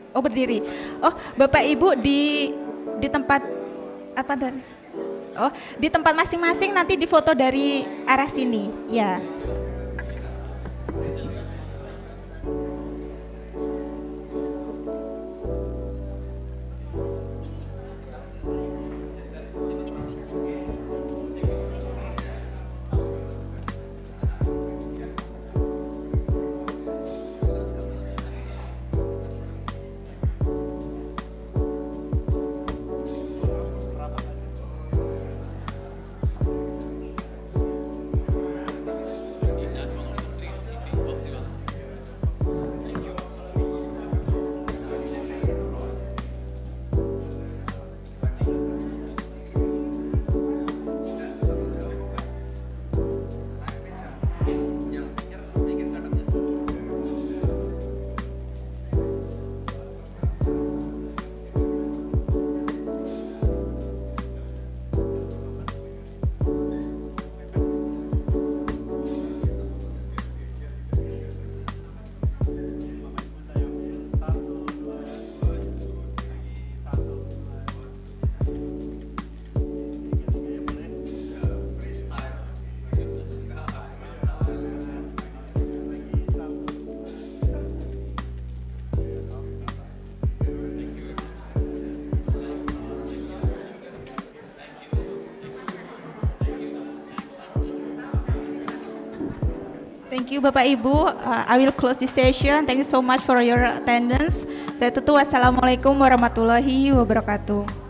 Oh, berdiri. Oh, Bapak Ibu di tempat apa dari? Oh, di tempat masing-masing nanti difoto dari arah sini. Ya. Thank you Bapak Ibu. I will close this session. Thank you so much for your attendance. Saya tutup. Wassalamualaikum warahmatullahi wabarakatuh.